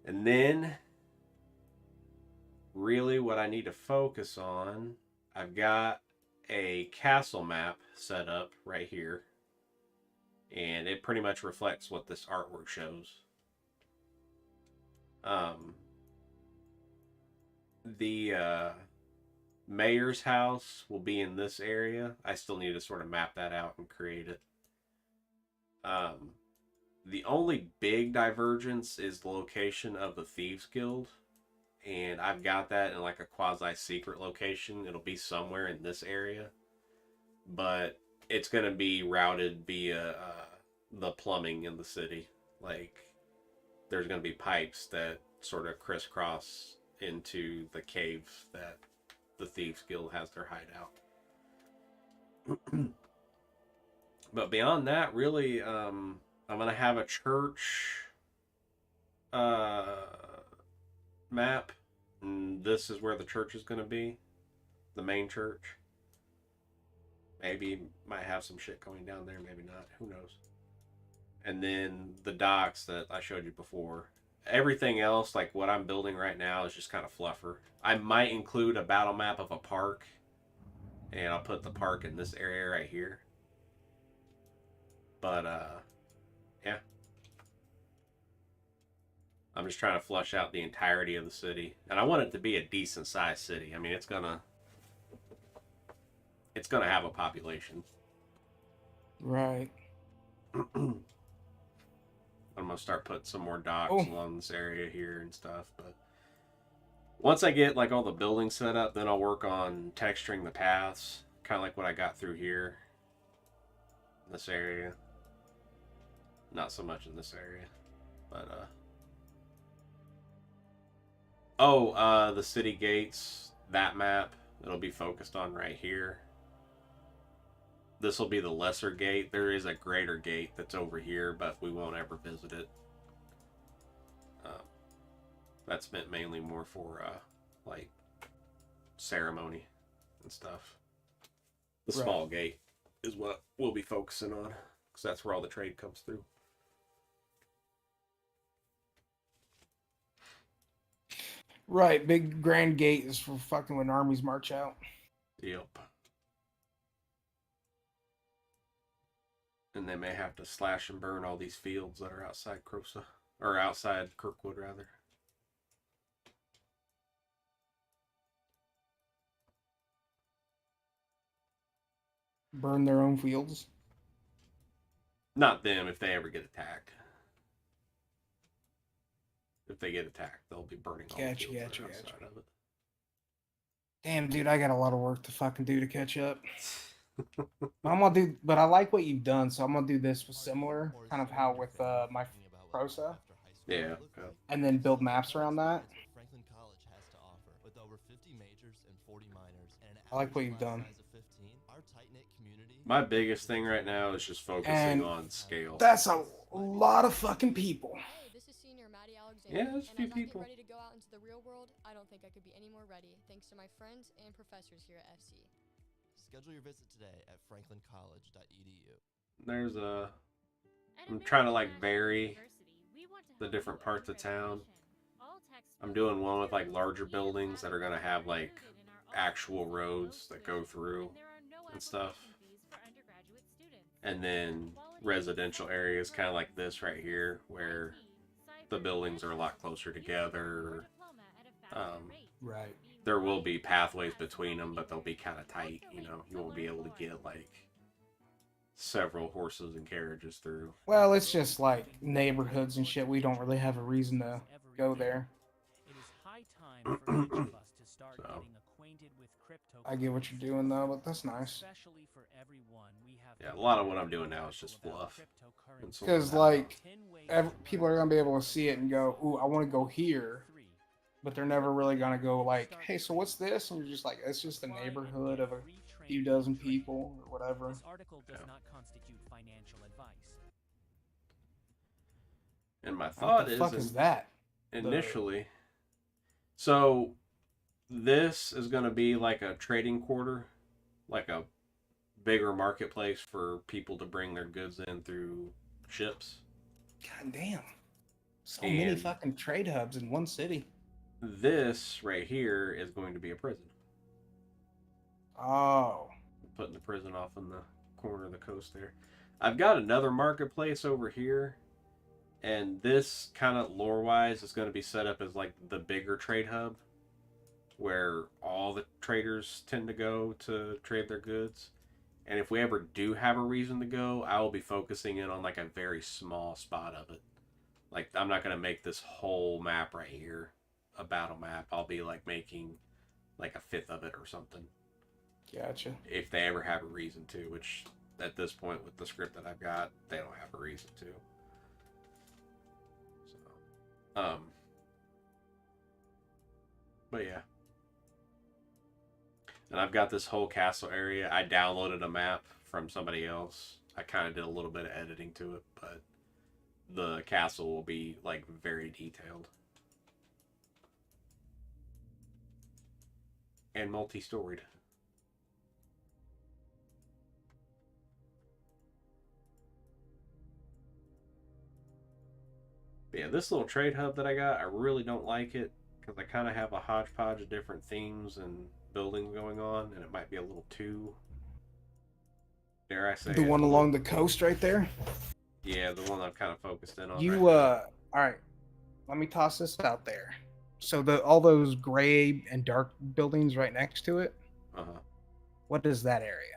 Speaker 9: And then really what I need to focus on, I've got a castle map set up right here, and it pretty much reflects what this artwork shows. The mayor's house will be in this area. I still need to sort of map that out and create it. The only big divergence is the location of the Thieves Guild. And I've got that in like a quasi-secret location. It'll be somewhere in this area. But it's going to be routed via the plumbing in the city. Like, there's going to be pipes that sort of crisscross into the cave that the Thieves Guild has their hideout. But beyond that, really, I'm going to have a church map. And this is where the church is going to be. The main church. Maybe might have some shit going down there, maybe not. Who knows? And then the docks that I showed you before. Everything else, like what I'm building right now, is just kind of fluffer. I might include a battle map of a park. And I'll put the park in this area right here. But, yeah. I'm just trying to flush out the entirety of the city. And I want it to be a decent sized city. I mean, it's gonna have a population.
Speaker 10: Right.
Speaker 9: I'm gonna start putting some more docks along this area here and stuff. But once I get like all the buildings set up, then I'll work on texturing the paths. Kind of like what I got through here. In this area. Not so much in this area. But, the city gates, that map, it'll be focused on right here. This will be the lesser gate. There is a greater gate that's over here, but we won't ever visit it. That's meant mainly more for, like, ceremony and stuff. The small gate is what we'll be focusing on, because that's where all the trade comes through.
Speaker 10: Right, big grand gate is for fucking when armies march out.
Speaker 9: Yep. And they may have to slash and burn all these fields that are outside Crosa. Or outside Kirkwood, rather.
Speaker 10: Burn their own fields?
Speaker 9: Not them, if they ever get attacked. If they get attacked, they'll be burning all the fields that are outside of it.
Speaker 10: Damn, dude, I got a lot of work to fucking do to catch up. I'm gonna do, but I like what you've done, so I'm gonna do this with similar, kind of how with my Prosa,
Speaker 9: Yeah.
Speaker 10: and then build maps around that.
Speaker 2: Franklin College has to offer. With over 50 majors and 40 minors and an
Speaker 10: I like what
Speaker 2: average
Speaker 10: you've
Speaker 2: class
Speaker 10: done.
Speaker 2: size of 15, our tight-knit community.
Speaker 9: My biggest thing right now is just focusing
Speaker 10: And
Speaker 9: on scale.
Speaker 10: that's a lot of fucking people.
Speaker 22: Hey, this is senior Maddie Alexander.
Speaker 9: Yeah, there's a
Speaker 22: and
Speaker 9: few
Speaker 22: as
Speaker 9: people.
Speaker 22: I get ready to go out into the real world, I don't think I could be any more ready, thanks to my friends and professors here at FC.
Speaker 2: Schedule your visit today at franklincollege.edu.
Speaker 9: There's a. I'm trying to like vary the different parts of town. I'm doing one with like larger buildings that are gonna have like actual roads that go through and stuff. And then residential areas kind of like this right here where the buildings are a lot closer together.
Speaker 10: Right.
Speaker 9: There will be pathways between them, but they'll be kind of tight. You know, you won't be able to get like several horses and carriages through.
Speaker 10: Well, it's just like neighborhoods and shit. We don't really have a reason to go there.
Speaker 21: It is high time for each of us to start getting acquainted with cryptocurrency.
Speaker 10: I get what you're doing though, but that's nice.
Speaker 21: Especially for everyone, we have
Speaker 9: Yeah, a lot of what I'm doing now is just fluff.
Speaker 10: Because like, people are gonna be able to see it and go, "Ooh, I want to go here," but they're never really gonna go like, "Hey, so what's this?" And you're just like, "It's just a neighborhood of a few dozen people or whatever."
Speaker 21: This article does not constitute financial advice.
Speaker 9: And my
Speaker 10: What
Speaker 9: thought
Speaker 10: the fuck
Speaker 9: is
Speaker 10: is that?
Speaker 9: initially. So this is going to be like a trading quarter, like a bigger marketplace for people to bring their goods in through ships.
Speaker 10: God damn. So many
Speaker 9: And
Speaker 10: fucking trade hubs in one city.
Speaker 9: this right here is going to be a prison.
Speaker 10: Oh.
Speaker 9: Putting the prison off in the corner of the coast there. I've got another marketplace over here. And this kind of lore-wise is going to be set up as like the bigger trade hub, where all the traders tend to go to trade their goods. And if we ever do have a reason to go, I will be focusing in on like a very small spot of it. Like, I'm not going to make this whole map right here a battle map. I'll be like making like a fifth of it or something.
Speaker 10: Gotcha.
Speaker 9: If they ever have a reason to, which at this point with the script that I've got, they don't have a reason to. But yeah. And I've got this whole castle area. I downloaded a map from somebody else. I kind of did a little bit of editing to it, but the castle will be like very detailed. And multi-storied. But yeah, this little trade hub that I got, I really don't like it because I kind of have a hodgepodge of different themes and buildings going on, and it might be a little too, dare I say,
Speaker 10: The one along the coast right there?
Speaker 9: Yeah, the one I'm kind of focused in on.
Speaker 10: You, all right. Let me toss this out there. So all those gray and dark buildings right next to it, what is that area?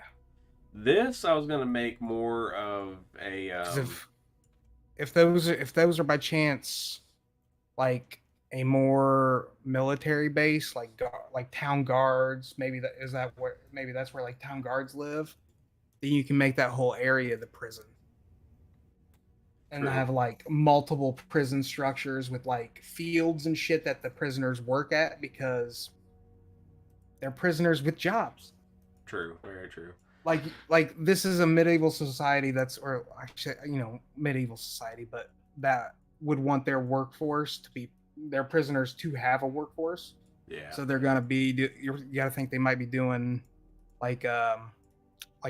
Speaker 9: This I was gonna make more of a.
Speaker 10: 'Cause if those are by chance, like a more military base, like town guards, maybe that's where like town guards live. Then you can make that whole area the prison. And
Speaker 9: True.
Speaker 10: have like multiple prison structures with like fields and shit that the prisoners work at because they're prisoners with jobs.
Speaker 9: True, very true.
Speaker 10: Like this is a medieval society or actually, medieval society, but that would want their workforce to be their prisoners to have a workforce.
Speaker 9: Yeah.
Speaker 10: So they're gonna be. You gotta think they might be doing like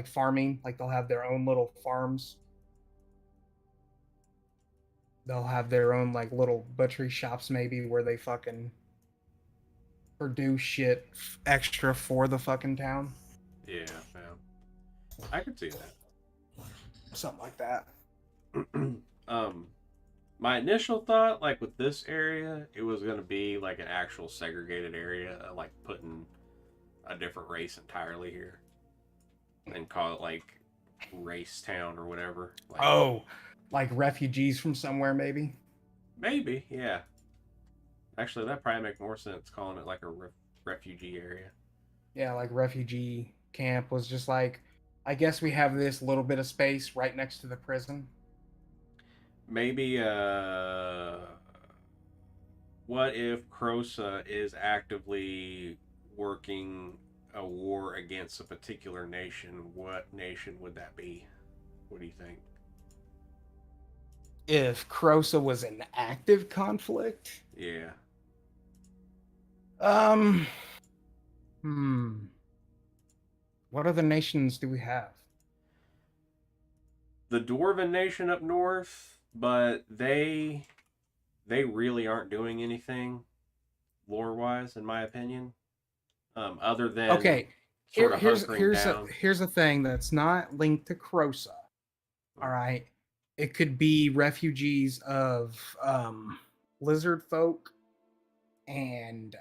Speaker 10: farming. Like they'll have their own little farms. They'll have their own like little butchery shops maybe where they fucking produce shit extra for the fucking town.
Speaker 9: Yeah, yeah. I could see that.
Speaker 10: Something like that.
Speaker 9: My initial thought, like with this area, it was gonna be like an actual segregated area, like putting a different race entirely here, and call it like Race Town or whatever.
Speaker 10: Like refugees from somewhere, maybe.
Speaker 9: Maybe, yeah. Actually, that probably make more sense calling it like a refugee area.
Speaker 10: Yeah, like refugee camp was just like I guess we have this little bit of space right next to the prison.
Speaker 9: Maybe, what if Crosa is actively working a war against a particular nation? What nation would that be? What do you think?
Speaker 10: If Crosa was in active conflict?
Speaker 9: Yeah.
Speaker 10: What other nations do we have?
Speaker 9: The Dwarven nation up north, but they really aren't doing anything lore-wise, in my opinion. Other than
Speaker 10: Okay,
Speaker 9: sort of
Speaker 10: here's
Speaker 9: hunkering
Speaker 10: here's
Speaker 9: down.
Speaker 10: here's a thing that's not linked to Crosa. All right, it could be refugees of lizard folk and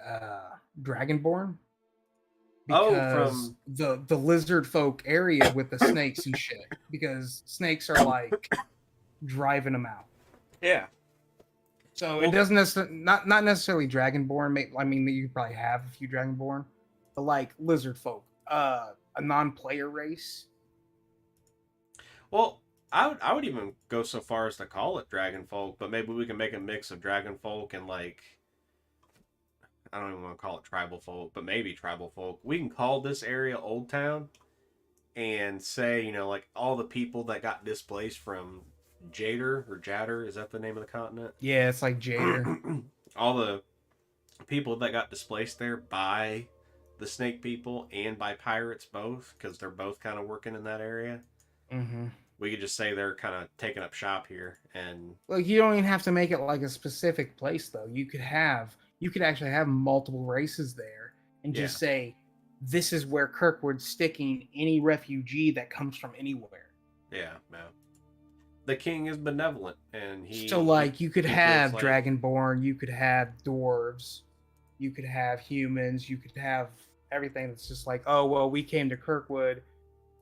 Speaker 10: Dragonborn. Because the lizard folk area with the snakes and shit. Because snakes are like driving them out.
Speaker 9: Yeah.
Speaker 10: So it doesn't necessarily not necessarily Dragonborn. I mean, you probably have a few Dragonborn, but like lizard folk, a non-player race.
Speaker 9: Well, I would even go so far as to call it Dragon Folk, but maybe we can make a mix of Dragon Folk and like, I don't even want to call it Tribal Folk, but maybe Tribal Folk. We can call this area Old Town and say, you know, like all the people that got displaced from Jader, is that the name of the continent?
Speaker 10: Yeah, it's like Jader.
Speaker 9: All the people that got displaced there by the snake people and by pirates both, because they're both kind of working in that area.
Speaker 10: Mm-hmm.
Speaker 9: We could just say they're kind of taking up shop here, and
Speaker 10: like you don't even have to make it like a specific place though. You could actually have multiple races there and just say, this is where Kirkwood's sticking any refugee that comes from anywhere.
Speaker 9: Yeah. The king is benevolent, and he.
Speaker 10: So like you could have
Speaker 9: like,
Speaker 10: Dragonborn, you could have dwarves, you could have humans, you could have everything that's just like, oh well, we came to Kirkwood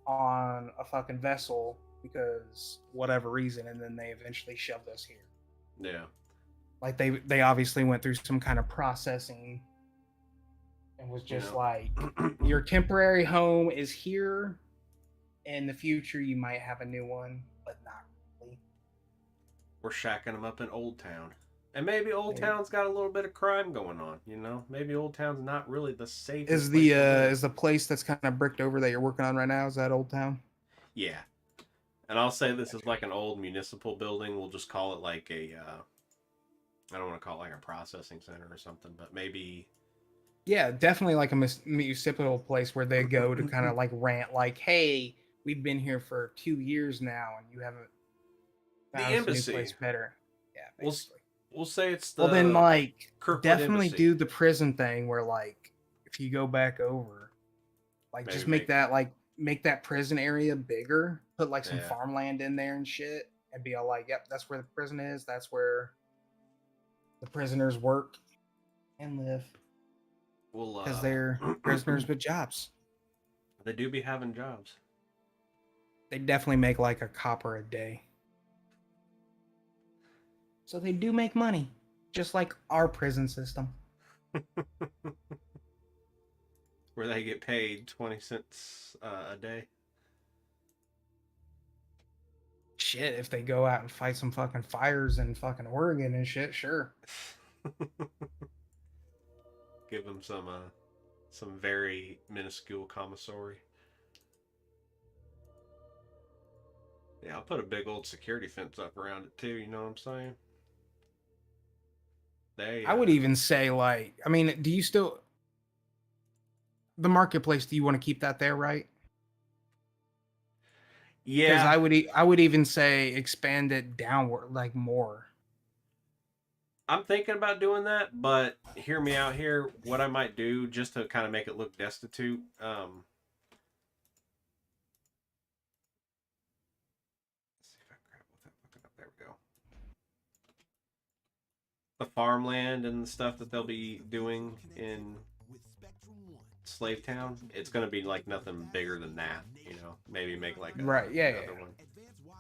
Speaker 10: on a fucking vessel because whatever reason, and then they eventually shoved us here.
Speaker 9: Yeah.
Speaker 10: Like they obviously went through some kind of processing and was just like, your temporary home is here. In the future, you might have a new one, but not really.
Speaker 9: We're shacking them up in Old Town. And maybe Old Town's got a little bit of crime going on, you know? Maybe Old Town's not really the safest.
Speaker 10: Is the place that's kind of bricked over that you're working on right now, is that Old Town?
Speaker 9: Yeah. And I'll say this is like an old municipal building. We'll just call it like a, I don't want to call it like a processing center or something, but maybe.
Speaker 10: Yeah, definitely like a municipal place where they go to kind of like rant, like, hey, we've been here for 2 years now and you haven't found
Speaker 9: the embassy.
Speaker 10: A new place better. Yeah, basically.
Speaker 9: We'll say it's the.
Speaker 10: Well, then, like,
Speaker 9: Kirkwood
Speaker 10: definitely
Speaker 9: embassy.
Speaker 10: do the prison thing where, like, if you go back over, like,
Speaker 9: Maybe
Speaker 10: just make that prison area bigger, put like some
Speaker 9: Yeah.
Speaker 10: farmland in there and shit, and be all like, yep, that's where the prison is. That's where the prisoners work and live.
Speaker 9: Well,
Speaker 10: Because they're prisoners with jobs.
Speaker 9: They do be having jobs.
Speaker 10: They definitely make like a copper a day. So they do make money, just like our prison system.
Speaker 9: Where they get paid 20 cents a day.
Speaker 10: Shit, if they go out and fight some fucking fires in fucking Oregon and shit, sure.
Speaker 9: Give them some very minuscule commissary. Yeah, I'll put a big old security fence up around it too, you know what I'm saying?
Speaker 10: I would even say, like, I mean, do you still... The marketplace, do you want to keep that there, right?
Speaker 9: Yeah.
Speaker 10: Because I would even say expand it downward, like more.
Speaker 9: I'm thinking about doing that, but hear me out here. What I might do, just to kind of make it look destitute, let's see if I grab that fucking up. There we go. The farmland and the stuff that they'll be doing in Slave Town, it's going to be like nothing bigger than that, you know. Maybe make like a,
Speaker 10: right, yeah,
Speaker 9: another one.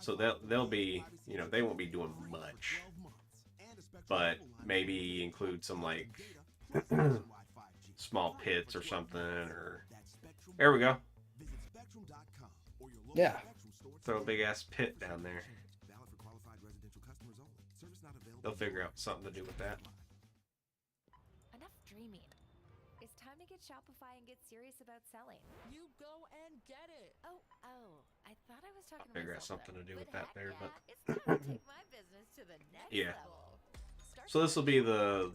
Speaker 9: So they'll be, you know, they won't be doing much, but maybe include some like small pits or something. Or there we go.
Speaker 10: Yeah.
Speaker 9: Throw a big ass pit down there. They'll figure out something to do with that.
Speaker 19: Enough dreaming. It's time to get Shopify and get serious about selling.
Speaker 21: You go and get it.
Speaker 19: Oh, I thought I was talking to
Speaker 9: Figure out
Speaker 19: myself
Speaker 9: something to
Speaker 19: then.
Speaker 9: do with that
Speaker 19: heck
Speaker 9: there,
Speaker 19: yeah,
Speaker 9: but
Speaker 19: it's time to take my business to the next level.
Speaker 9: So this will be the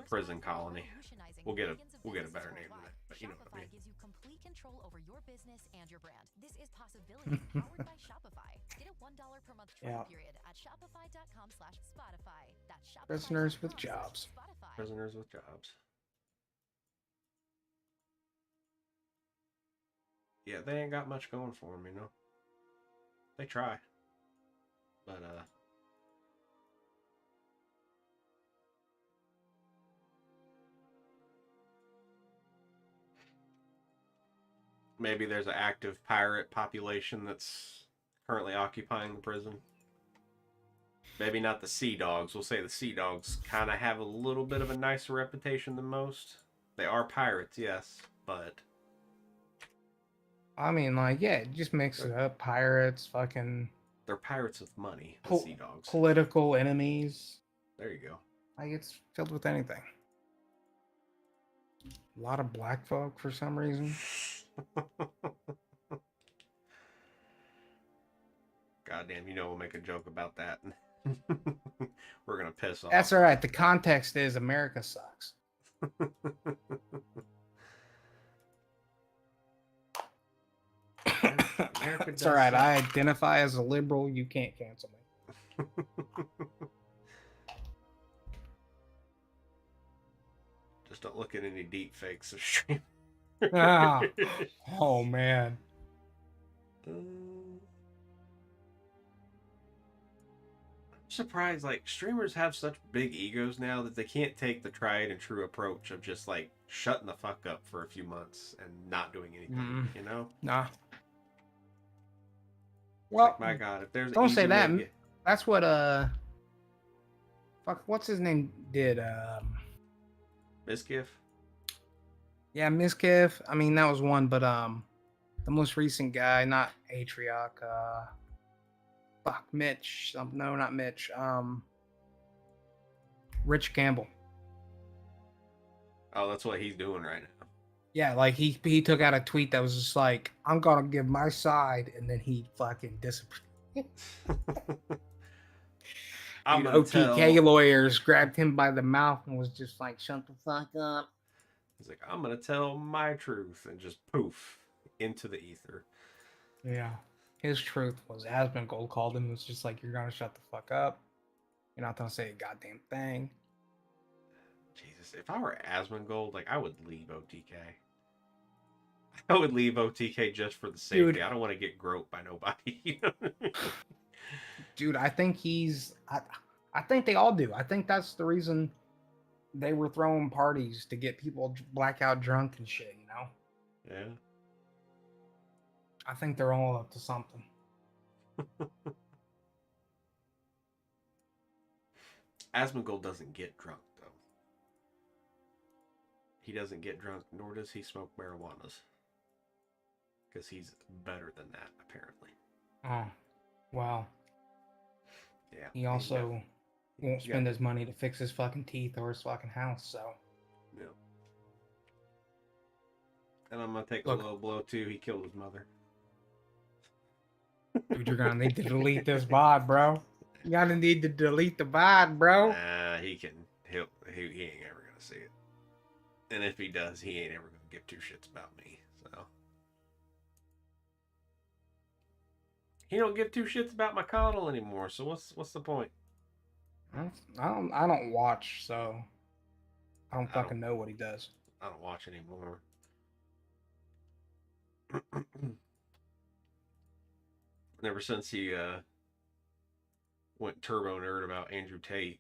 Speaker 9: prison colony. We'll get a better name than that, but you know what I mean.
Speaker 15: Gives you complete control over your business and your brand. This is Possibilities powered by Shopify. Get a $1 per month trial period at shopify.com/Spotify. That's Shopify.
Speaker 10: Prisoners with jobs.
Speaker 9: Prisoners with jobs. Yeah, they ain't got much going for them, you know. They try, but maybe there's an active pirate population that's currently occupying the prison. Maybe not the Sea Dogs. We'll say the Sea Dogs kind of have a little bit of a nicer reputation than most. They are pirates, yes, but...
Speaker 10: I mean, like, yeah, just mix it up. Pirates, fucking...
Speaker 9: They're pirates with money, the Sea Dogs.
Speaker 10: Political enemies.
Speaker 9: There you go.
Speaker 10: Like, it's filled with anything. A lot of black folk for some reason.
Speaker 9: Goddamn, you know we'll make a joke about that. We're gonna piss off.
Speaker 10: That's alright. The context is America sucks. It's alright. I identify as a liberal. You can't cancel me.
Speaker 9: Just don't look at any deep fakes of stream.
Speaker 10: Oh man.
Speaker 9: I'm surprised, like, streamers have such big egos now that they can't take the tried and true approach of just like shutting the fuck up for a few months and not doing anything, you know?
Speaker 10: Nah. Well,
Speaker 9: like, my God, if there's
Speaker 10: don't say that.
Speaker 9: way to
Speaker 10: That's what fuck, what's his name did?
Speaker 9: Miskiff?
Speaker 10: Yeah, Miskiff. I mean, that was one, but the most recent guy, not Atrioc, fuck, Mitch. No, not Mitch. Rich Campbell.
Speaker 9: Oh, that's what he's doing right now.
Speaker 10: Yeah, like he took out a tweet that was just like, I'm gonna give my side, and then he fucking disappeared. OTK lawyers grabbed him by the mouth and was just like, shut the fuck up.
Speaker 9: He's like, I'm gonna tell my truth, and just poof into the ether.
Speaker 10: Yeah. His truth was Asmongold called him. It was just like, you're gonna shut the fuck up. You're not gonna say a goddamn thing.
Speaker 9: Jesus, if I were Asmongold, like, I would leave OTK. I would leave OTK just for the safety. Dude, I don't want to get groped by nobody.
Speaker 10: Dude, I think I think they all do. I think that's the reason they were throwing parties to get people blackout drunk and shit, you know?
Speaker 9: Yeah.
Speaker 10: I think they're all up to something.
Speaker 9: Asmongold doesn't get drunk, though. He doesn't get drunk, nor does he smoke marijuanas. Because he's better than that, apparently.
Speaker 10: Oh, wow.
Speaker 9: Yeah.
Speaker 10: He also won't spend his money to fix his fucking teeth or his fucking house, so.
Speaker 9: Yeah. And I'm going to take a low blow, too. He killed his mother.
Speaker 10: Dude, you're gonna need to delete this VOD, bro. You gotta need to delete the VOD, bro.
Speaker 9: Nah, he ain't ever gonna see it. And if he does, he ain't ever gonna give two shits about me. So he don't give two shits about my channel anymore. So what's the point?
Speaker 10: I don't watch, so I don't fucking know what he does.
Speaker 9: I don't watch anymore. Ever since he went turbo nerd about Andrew Tate,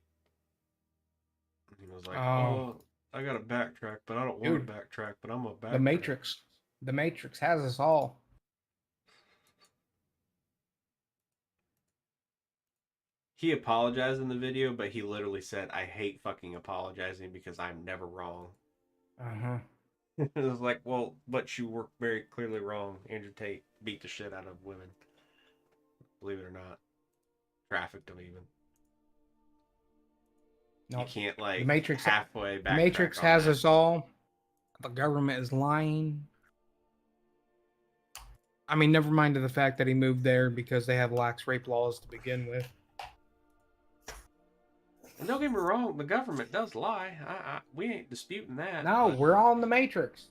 Speaker 9: he was like, "Oh, I gotta backtrack, but I don't want to backtrack, but I'm gonna backtrack."
Speaker 10: The Matrix has us all.
Speaker 9: He apologized in the video, but he literally said, "I hate fucking apologizing because I'm never wrong."
Speaker 10: Uh-huh.
Speaker 9: It was like, well, but you were very clearly wrong, Andrew Tate. beat the shit out of women. Believe it or not. Trafficked them even.
Speaker 10: No,
Speaker 9: you can't like
Speaker 10: the Matrix,
Speaker 9: halfway back.
Speaker 10: The Matrix has us all. The government is lying. I mean, never mind the fact that he moved there because they have lax rape laws to begin with.
Speaker 9: And don't get me wrong, the government does lie. We ain't disputing that.
Speaker 10: No, we're all in the Matrix.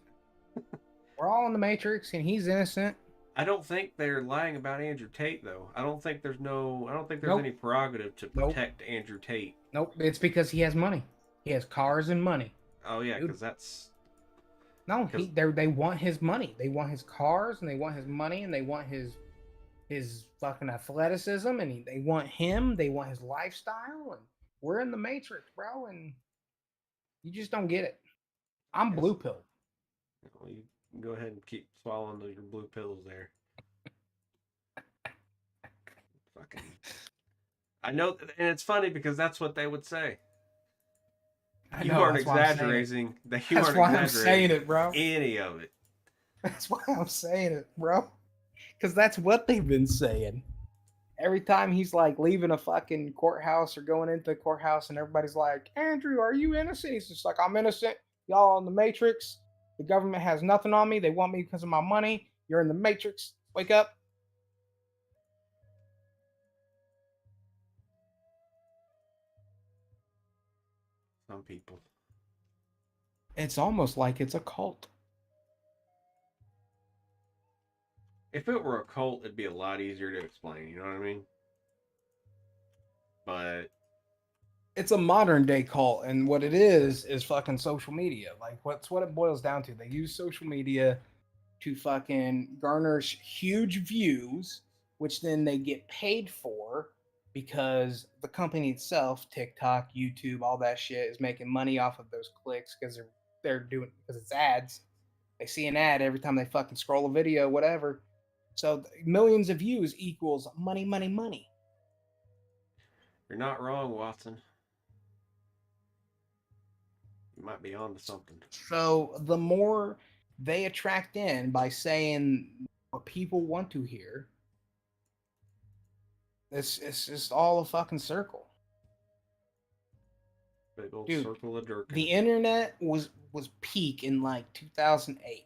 Speaker 10: We're all in the Matrix, and he's innocent.
Speaker 9: I don't think they're lying about Andrew Tate, though. I don't think there's
Speaker 10: Nope.
Speaker 9: any prerogative to protect Andrew Tate.
Speaker 10: Nope, it's because he has money. He has cars and money.
Speaker 9: Oh yeah, because that's.
Speaker 10: No, they want his money. They want his cars, and they want his money, and they want his fucking athleticism, and they want him. They want his lifestyle, and we're in the Matrix, bro, and you just don't get it. I'm blue pill.
Speaker 9: Well, you can go ahead and keep swallowing your blue pills there. Fucking. I know, and it's funny because that's what they would say. You aren't exaggerating.
Speaker 10: That's why I'm saying it, bro.
Speaker 9: Any of it.
Speaker 10: That's why I'm saying it, bro. Because that's what they've been saying. Every time he's like leaving a fucking courthouse or going into the courthouse, and everybody's like, Andrew, are you innocent? He's just like, I'm innocent. Y'all in the Matrix. The government has nothing on me. They want me because of my money. You're in the Matrix. Wake up.
Speaker 9: Some people.
Speaker 10: It's almost like it's a cult.
Speaker 9: If it were a cult, it'd be a lot easier to explain. You know what I mean? But
Speaker 10: it's a modern day cult, and what it is fucking social media. Like, what's what it boils down to. They use social media to fucking garnish huge views, which then they get paid for because the company itself, TikTok, YouTube, all that shit, is making money off of those clicks because they're doing, because it's ads. They see an ad every time they fucking scroll a video, whatever. So millions of views equals money, money, money.
Speaker 9: You're not wrong, Watson. You might be onto something.
Speaker 10: So the more they attract in by saying what people want to hear, it's just all a fucking circle.
Speaker 9: Big old
Speaker 10: Dude,
Speaker 9: circle of jerk.
Speaker 10: The internet was peak in like 2008.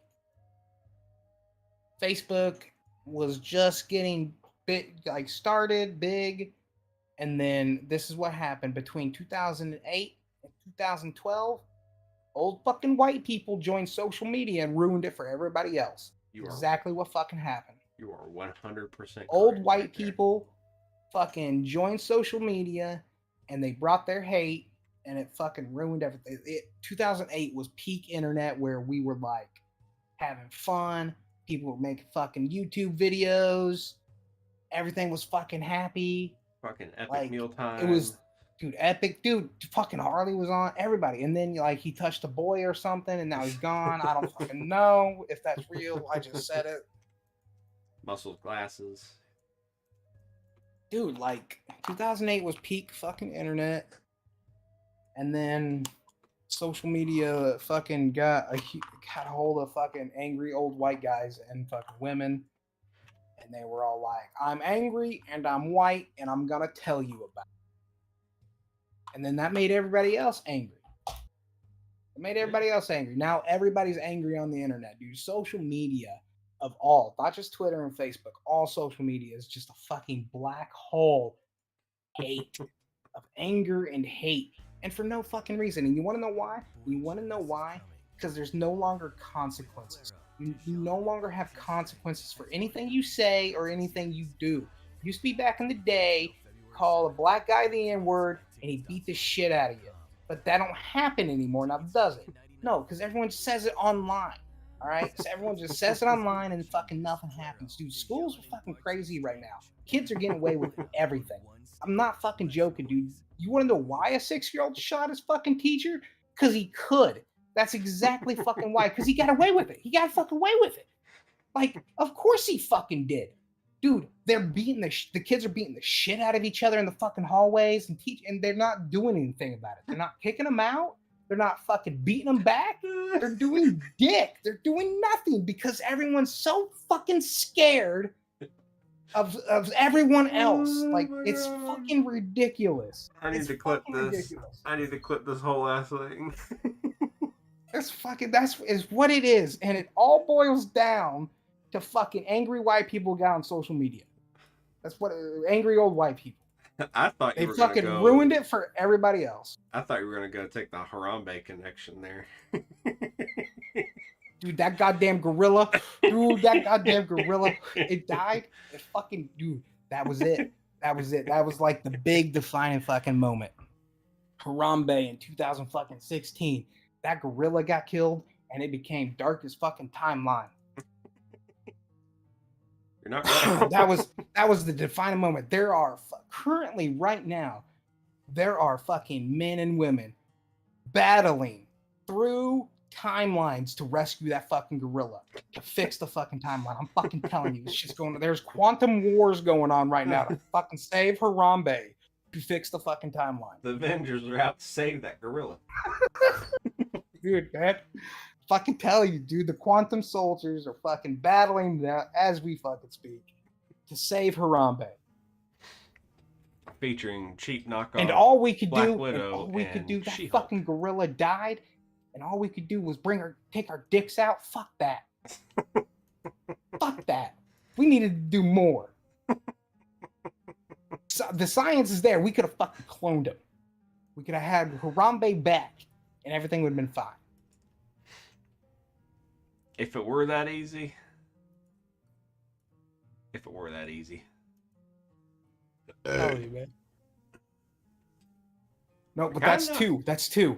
Speaker 10: Facebook was just getting big, like started big, and then this is what happened between 2008 and 2012. Old fucking white people joined social media and ruined it for everybody else. Exactly what fucking happened.
Speaker 9: You are 100%.
Speaker 10: Old white people fucking joined social media, and they brought their hate, and it fucking ruined everything. 2008 was peak internet where we were like having fun. People were making fucking YouTube videos. Everything was fucking happy.
Speaker 9: Fucking epic
Speaker 10: like,
Speaker 9: mealtime.
Speaker 10: It was, dude, epic. Dude, fucking Harley was on. Everybody. And then, like, he touched a boy or something, and now he's gone. I don't fucking know if that's real. I just said it.
Speaker 9: Muscles, glasses.
Speaker 10: Dude, like, 2008 was peak fucking internet. And then social media fucking got a hold of fucking angry old white guys and fucking women. And they were all like, I'm angry and I'm white and I'm gonna tell you about it. And then that made everybody else angry. It made everybody else angry. Now everybody's angry on the internet, dude. Social media of all, not just Twitter and Facebook, all social media is just a fucking black hole hate of anger and hate. And for no fucking reason. And you want to know why? You want to know why? Because there's no longer consequences. You no longer have consequences for anything you say or anything you do. It used to be back in the day, call a black guy the N-word and he beat the shit out of you. But that don't happen anymore now, does it? No, because everyone says it online. All right? So everyone just says it online and fucking nothing happens. Dude, schools are fucking crazy right now. Kids are getting away with everything. I'm not fucking joking, dude. You want to know why a 6-year-old shot his fucking teacher? Because he could. That's exactly fucking why. Because he got away with it. He got fucking away with it. Like, of course he fucking did. Dude, they're beating the kids are beating the shit out of each other in the fucking hallways and they're not doing anything about it. They're not kicking them out. They're not fucking beating them back. They're doing dick. They're doing nothing because everyone's so fucking scared of everyone else. Like, it's fucking ridiculous.
Speaker 9: I need
Speaker 10: It's
Speaker 9: to clip
Speaker 10: fucking
Speaker 9: this.
Speaker 10: ridiculous.
Speaker 9: I need to clip this whole ass thing.
Speaker 10: That's is what it is, and it all boils down to fucking angry white people got on social media. That's what angry old white people.
Speaker 9: I thought you
Speaker 10: They
Speaker 9: were gonna
Speaker 10: fucking
Speaker 9: go,
Speaker 10: ruined it for everybody else.
Speaker 9: I thought you were gonna go take the Harambe connection there.
Speaker 10: Dude, that goddamn gorilla. Dude, that goddamn gorilla. It died. It fucking dude. That was it. That was it. That was like the big defining fucking moment. Harambe in 2016. That gorilla got killed, and it became darkest fucking timeline.
Speaker 9: You're not wrong.
Speaker 10: that was the defining moment. There are currently right now, there are fucking men and women battling through timelines to rescue that fucking gorilla, to fix the fucking timeline. I'm fucking telling you, this shit's going. There's quantum wars going on right now to fucking save Harambe, to fix the fucking timeline.
Speaker 9: The Avengers are out to save that gorilla.
Speaker 10: Dude, man. Fucking tell you, dude, the quantum soldiers are fucking battling now as we fucking speak to save Harambe.
Speaker 9: Featuring cheap knockoff.
Speaker 10: And all we could
Speaker 9: Black
Speaker 10: do,
Speaker 9: Widow
Speaker 10: that
Speaker 9: She-Hulk.
Speaker 10: fucking gorilla died, and all we could do was take our dicks out. Fuck that. Fuck that. We needed to do more. So the science is there. We could have fucking cloned him. We could have had Harambe back, and everything would have been fine.
Speaker 9: If it were that easy. If it were that easy.
Speaker 10: Tell you, man. No, but that's two. That's two.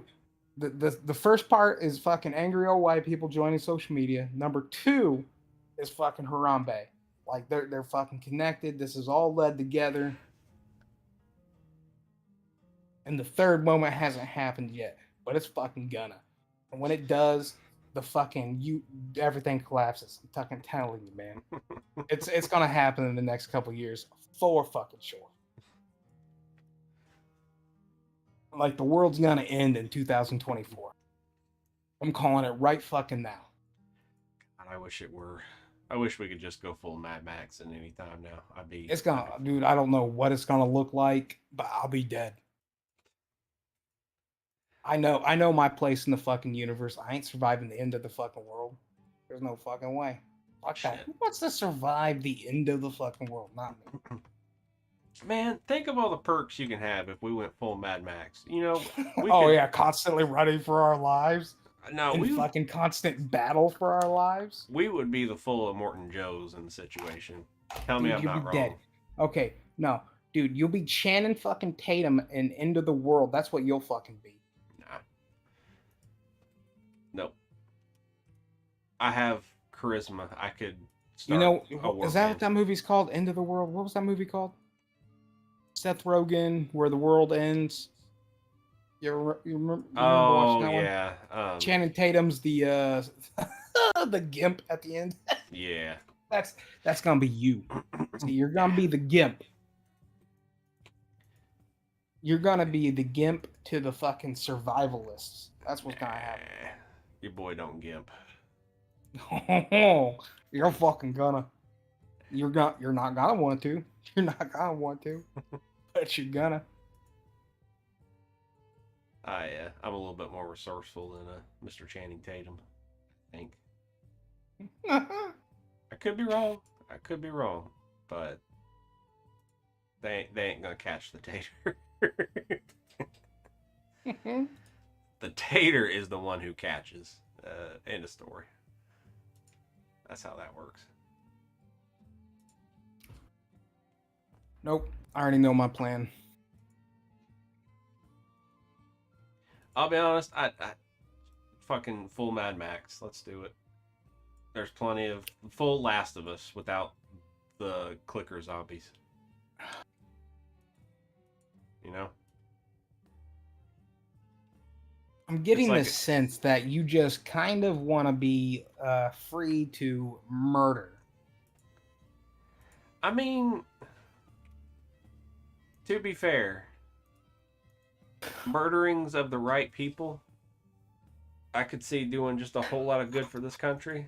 Speaker 10: The first part is fucking angry old white people joining social media. Number two is fucking Harambe. Like they're fucking connected. This is all led together. And the third moment hasn't happened yet, but it's fucking gonna. And when it does, the fucking everything collapses. I'm fucking telling you, man. It's gonna happen in the next couple years, for fucking sure. Like the world's gonna end in 2024. I'm calling it right fucking now.
Speaker 9: God, I wish it were. I wish we could just go full Mad Max at any time now.
Speaker 10: It's gonna, dude. I don't know what it's gonna look like, but I'll be dead. I know my place in the fucking universe. I ain't surviving the end of the fucking world. There's no fucking way. Fuck that. Who wants to survive the end of the fucking world? Not me.
Speaker 9: Man, think of all the perks you can have if we went full Mad Max. You know,
Speaker 10: yeah, constantly running for our lives.
Speaker 9: No,
Speaker 10: in fucking constant battle for our lives.
Speaker 9: We would be the full Immortan Joes in the situation. Tell me I'm
Speaker 10: you'll
Speaker 9: not
Speaker 10: be
Speaker 9: wrong.
Speaker 10: dead. Okay, no, dude, you'll be Channing fucking Tatum in End of the World. That's what you'll fucking be.
Speaker 9: Nope. I have charisma. I could start
Speaker 10: You know,
Speaker 9: a war
Speaker 10: is that
Speaker 9: band.
Speaker 10: what that movie's called? End of the World? What was that movie called? Seth Rogen, Where the World Ends. You remember watching that one?
Speaker 9: Yeah.
Speaker 10: Channing Tatum's the the gimp at the end.
Speaker 9: Yeah.
Speaker 10: That's gonna be you. See, you're gonna be the gimp. You're gonna be the gimp to the fucking survivalists. That's what's gonna happen.
Speaker 9: Your boy don't gimp.
Speaker 10: You're fucking gonna. You're not gonna want to. You're not gonna want to. But you're gonna.
Speaker 9: I'm a little bit more resourceful than Mr. Channing Tatum, I think. I could be wrong. But they ain't gonna catch the tater. The tater is the one who catches. End of story. That's how that works.
Speaker 10: Nope. I already know my plan.
Speaker 9: I'll be honest, I fucking full Mad Max. Let's do it. There's plenty of full Last of Us without the clicker zombies. You know?
Speaker 10: I'm getting
Speaker 9: It's like
Speaker 10: the sense that you just kind of want to be free to murder.
Speaker 9: I mean, to be fair, murderings of the right people I could see doing just a whole lot of good for this country.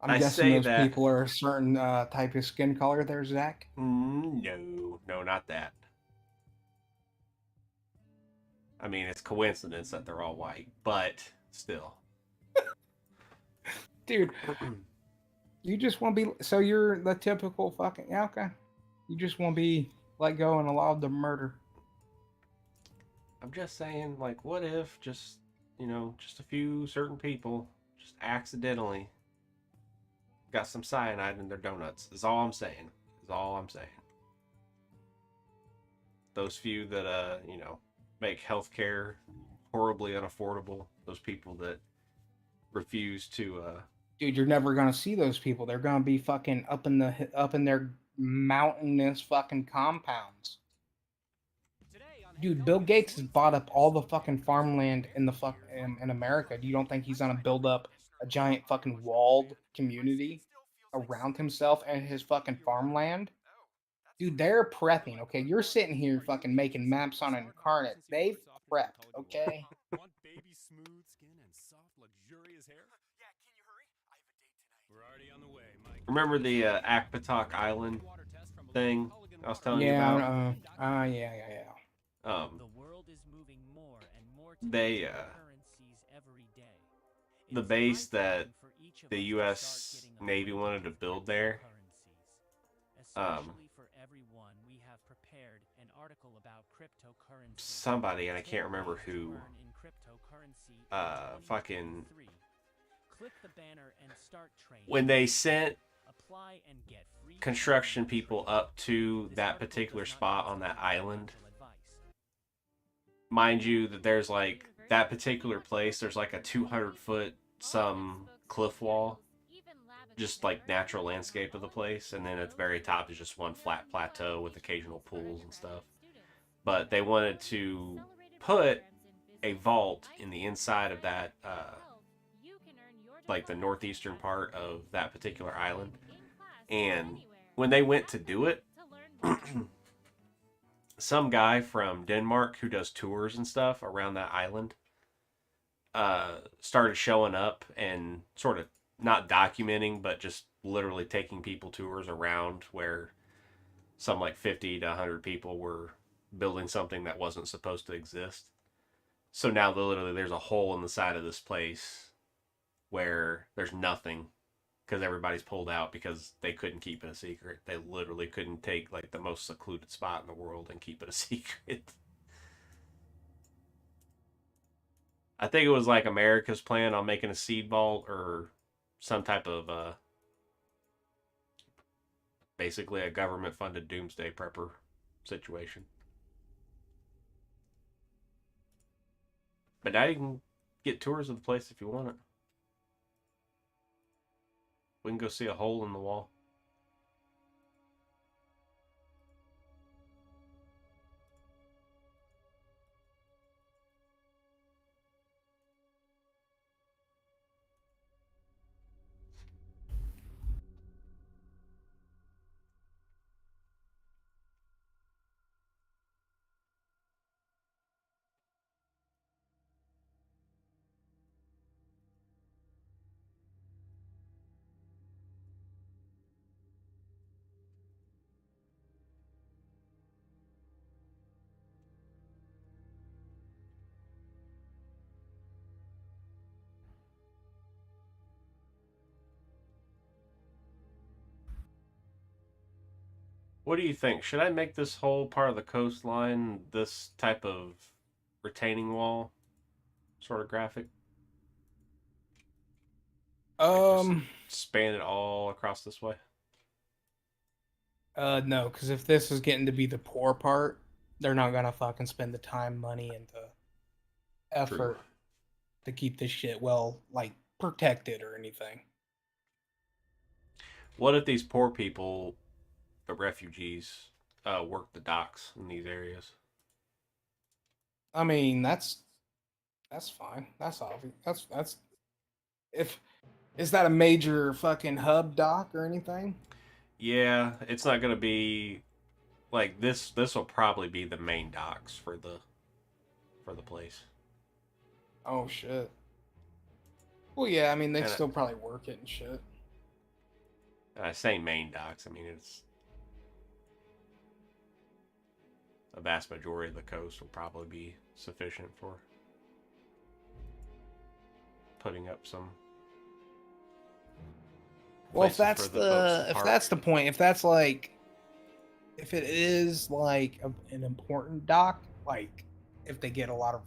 Speaker 10: I'm
Speaker 9: I
Speaker 10: guessing
Speaker 9: say
Speaker 10: those
Speaker 9: that.
Speaker 10: people are a certain type of skin color there, Zach.
Speaker 9: No, not that. I mean, it's coincidence that they're all white, but still.
Speaker 10: Dude, you just want to be... So you're the typical fucking... Yeah, okay. You just want to be let go and allowed to murder.
Speaker 9: I'm just saying, like, what if just, just a few certain people just accidentally got some cyanide in their donuts? Is all I'm saying. Those few that, make healthcare horribly unaffordable. Those people that refuse to,
Speaker 10: Dude, you're never gonna see those people. They're gonna be fucking up in their mountainous fucking compounds. Dude, Bill Gates has bought up all the fucking farmland in America. You don't think he's gonna build up a giant fucking walled community around himself and his fucking farmland? Dude, they're prepping, okay? You're sitting here fucking making maps on Inkarnate. They've prepped, okay?
Speaker 14: Want baby smooth skin and soft, luxurious hair? Yeah, can you hurry? I have a date tonight. We're already on the way, Mike.
Speaker 9: remember the Akpatok Island thing I was telling you
Speaker 10: Yeah,
Speaker 9: about?
Speaker 10: yeah.
Speaker 3: The world is moving more and more to
Speaker 9: They,
Speaker 3: currencies every day.
Speaker 9: the base that the U.S. Navy wanted to build there,
Speaker 3: Especially for everyone, we have prepared an article about cryptocurrency.
Speaker 9: somebody, and I can't remember who, fucking,
Speaker 3: Click the banner and start training.
Speaker 9: when they sent
Speaker 3: Apply and get free
Speaker 9: construction people up to that particular spot on that island, mind you that there's like, that particular place, there's like a 200-foot some cliff wall, just like natural landscape of the place, and then at the very top is just one flat plateau with occasional pools and stuff. But they wanted to put a vault in the inside of that, like the northeastern part of that particular island. And when they went to do it, some guy from Denmark who does tours and stuff around that island started showing up and sort of not documenting, but just literally taking people tours around where some like 50 to 100 people were building something that wasn't supposed to exist. So now literally there's a hole in the side of this place where there's nothing because everybody's pulled out because they couldn't keep it a secret. They literally couldn't take like the most secluded spot in the world and keep it a secret. I think it was like America's plan on making a seed vault or some type of basically a government funded doomsday prepper situation. But now you can get tours of the place if you want it. We can go see a hole in the wall. What do you think? Should I make this whole part of the coastline this type of retaining wall sort of graphic? Like just span it all across this way?
Speaker 10: No, because if this is getting to be the poor part, they're not gonna fucking spend the time, money, and the effort to keep this shit like protected or anything.
Speaker 9: What if these poor people, the refugees, work the docks in these areas?
Speaker 10: I mean, that's fine. That's obvious. That's is that a major fucking hub dock or anything?
Speaker 9: Yeah, it's not gonna be like this. This will probably be the main docks for the place.
Speaker 10: Oh shit. Well, yeah, I mean, they
Speaker 9: And
Speaker 10: still probably work it and shit.
Speaker 9: I say main docks. I mean, it's a vast majority of the coast will probably be sufficient for putting up some.
Speaker 10: Well, if that's the point, if that's like, if it is like an important dock, like if they get a lot of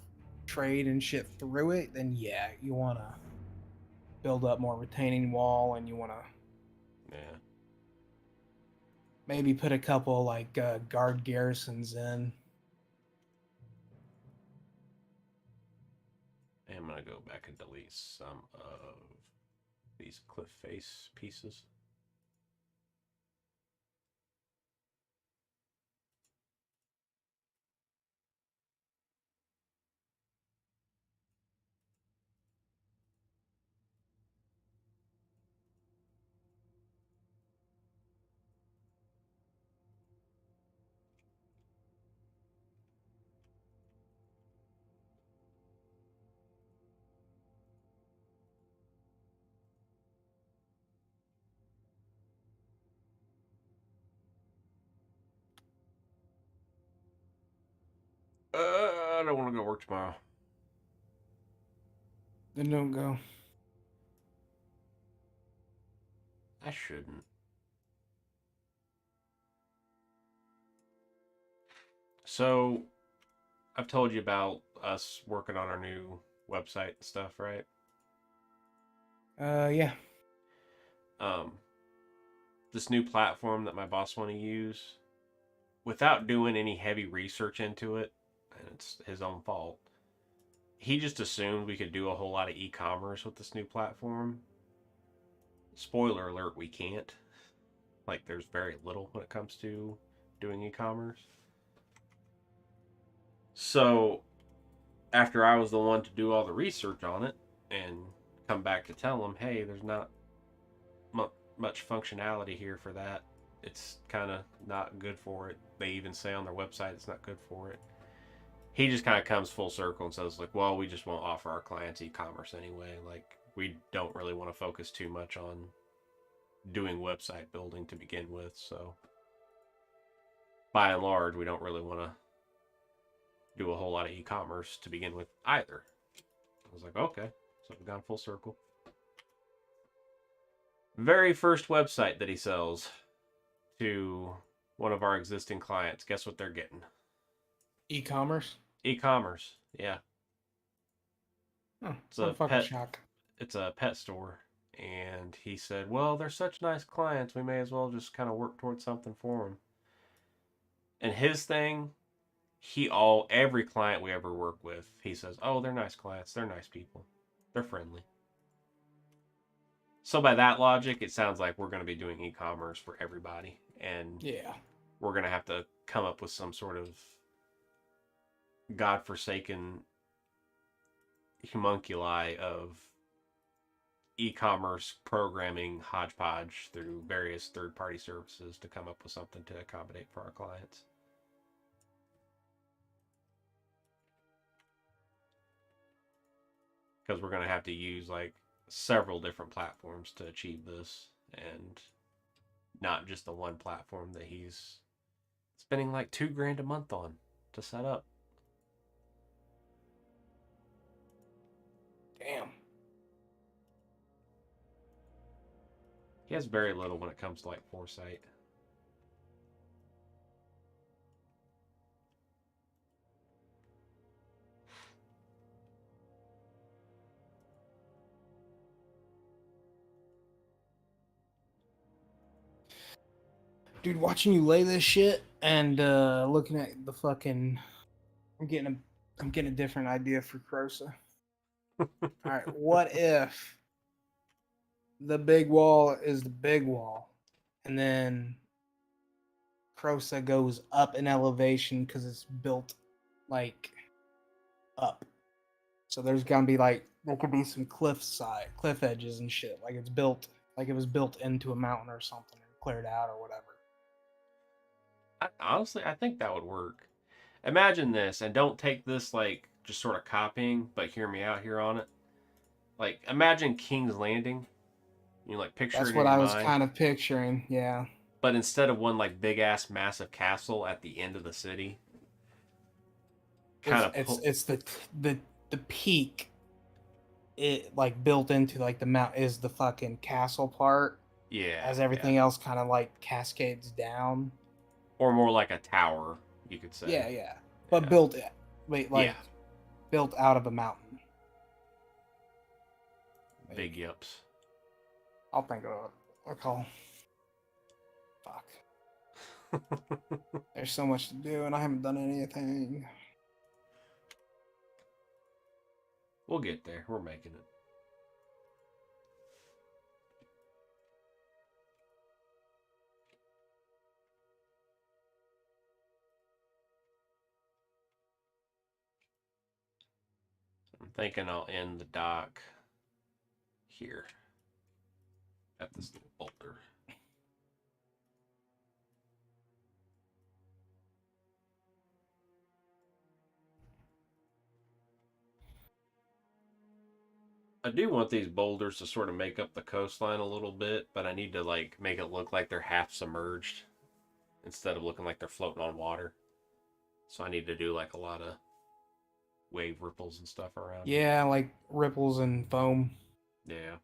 Speaker 10: trade and shit through it, then yeah, you want to build up more retaining wall, and you want to maybe put a couple like guard garrisons in.
Speaker 9: I'm gonna go back and delete some of these cliff face pieces. I don't want to go work tomorrow.
Speaker 10: Then don't go.
Speaker 9: I shouldn't. So, I've told you about us working on our new website and stuff, right?
Speaker 10: Yeah.
Speaker 9: This new platform that my boss want to use, without doing any heavy research into it, and it's his own fault, he just assumed we could do a whole lot of e-commerce with this new platform. Spoiler alert, we can't. Like, there's very little when it comes to doing e-commerce. So, after I was the one to do all the research on it and come back to tell him, hey, there's not much functionality here for that. It's kind of not good for it. They even say on their website it's not good for it. He just kind of comes full circle and says, like, well, we just won't offer our clients e-commerce anyway. Like, we don't really want to focus too much on doing website building to begin with. So, by and large, we don't really want to do a whole lot of e-commerce to begin with either. I was like, okay. So we've gone full circle. Very first website that he sells to one of our existing clients, guess what they're getting?
Speaker 10: E-commerce?
Speaker 9: E-commerce, yeah.
Speaker 10: Oh,
Speaker 9: it's a pet
Speaker 10: shock.
Speaker 9: It's a pet store. And he said, well, they're such nice clients, we may as well just kind of work towards something for them. And his thing, every client we ever work with, he says, oh, they're nice clients, they're nice people, they're friendly. So by that logic, it sounds like we're going to be doing e-commerce for everybody. And
Speaker 10: yeah,
Speaker 9: we're going to have to come up with some sort of godforsaken homunculi of e-commerce programming hodgepodge through various third-party services to come up with something to accommodate for our clients. Because we're going to have to use like several different platforms to achieve this, and not just the one platform that he's spending like $2,000 a month on to set up.
Speaker 10: Damn.
Speaker 9: He has very little when it comes to like foresight.
Speaker 10: Dude, watching you lay this shit and looking at the fucking, I'm getting a different idea for Crosa. All right, what if the big wall is the big wall, and then Crosa goes up in elevation because it's built like up. So there's gonna be like, there could be some cliff edges and shit. Like it's built, like it was built into a mountain or something, and cleared out or whatever.
Speaker 9: Honestly, I think that would work. Imagine this, and don't take this like just sort of copying, but hear me out here on it. Like, imagine King's Landing. You know, like picture
Speaker 10: That's
Speaker 9: it
Speaker 10: what
Speaker 9: in
Speaker 10: I
Speaker 9: your
Speaker 10: was
Speaker 9: mind.
Speaker 10: kind of picturing. Yeah.
Speaker 9: But instead of one like big ass massive castle at the end of the city, kind of
Speaker 10: It's the peak. It like built into like the mount is the fucking castle part.
Speaker 9: Yeah.
Speaker 10: As everything else kind of like cascades down.
Speaker 9: Or more like a tower, you could say.
Speaker 10: Yeah. But built built out of a mountain.
Speaker 9: Big yips.
Speaker 10: I'll think of a call. Fuck. There's so much to do, and I haven't done anything.
Speaker 9: We'll get there. We're making it. I'm thinking I'll end the dock here at this little boulder. I do want these boulders to sort of make up the coastline a little bit, but I need to like make it look like they're half submerged instead of looking like they're floating on water. So I need to do like a lot of wave ripples and stuff around.
Speaker 10: Yeah, like ripples and foam.
Speaker 9: Yeah.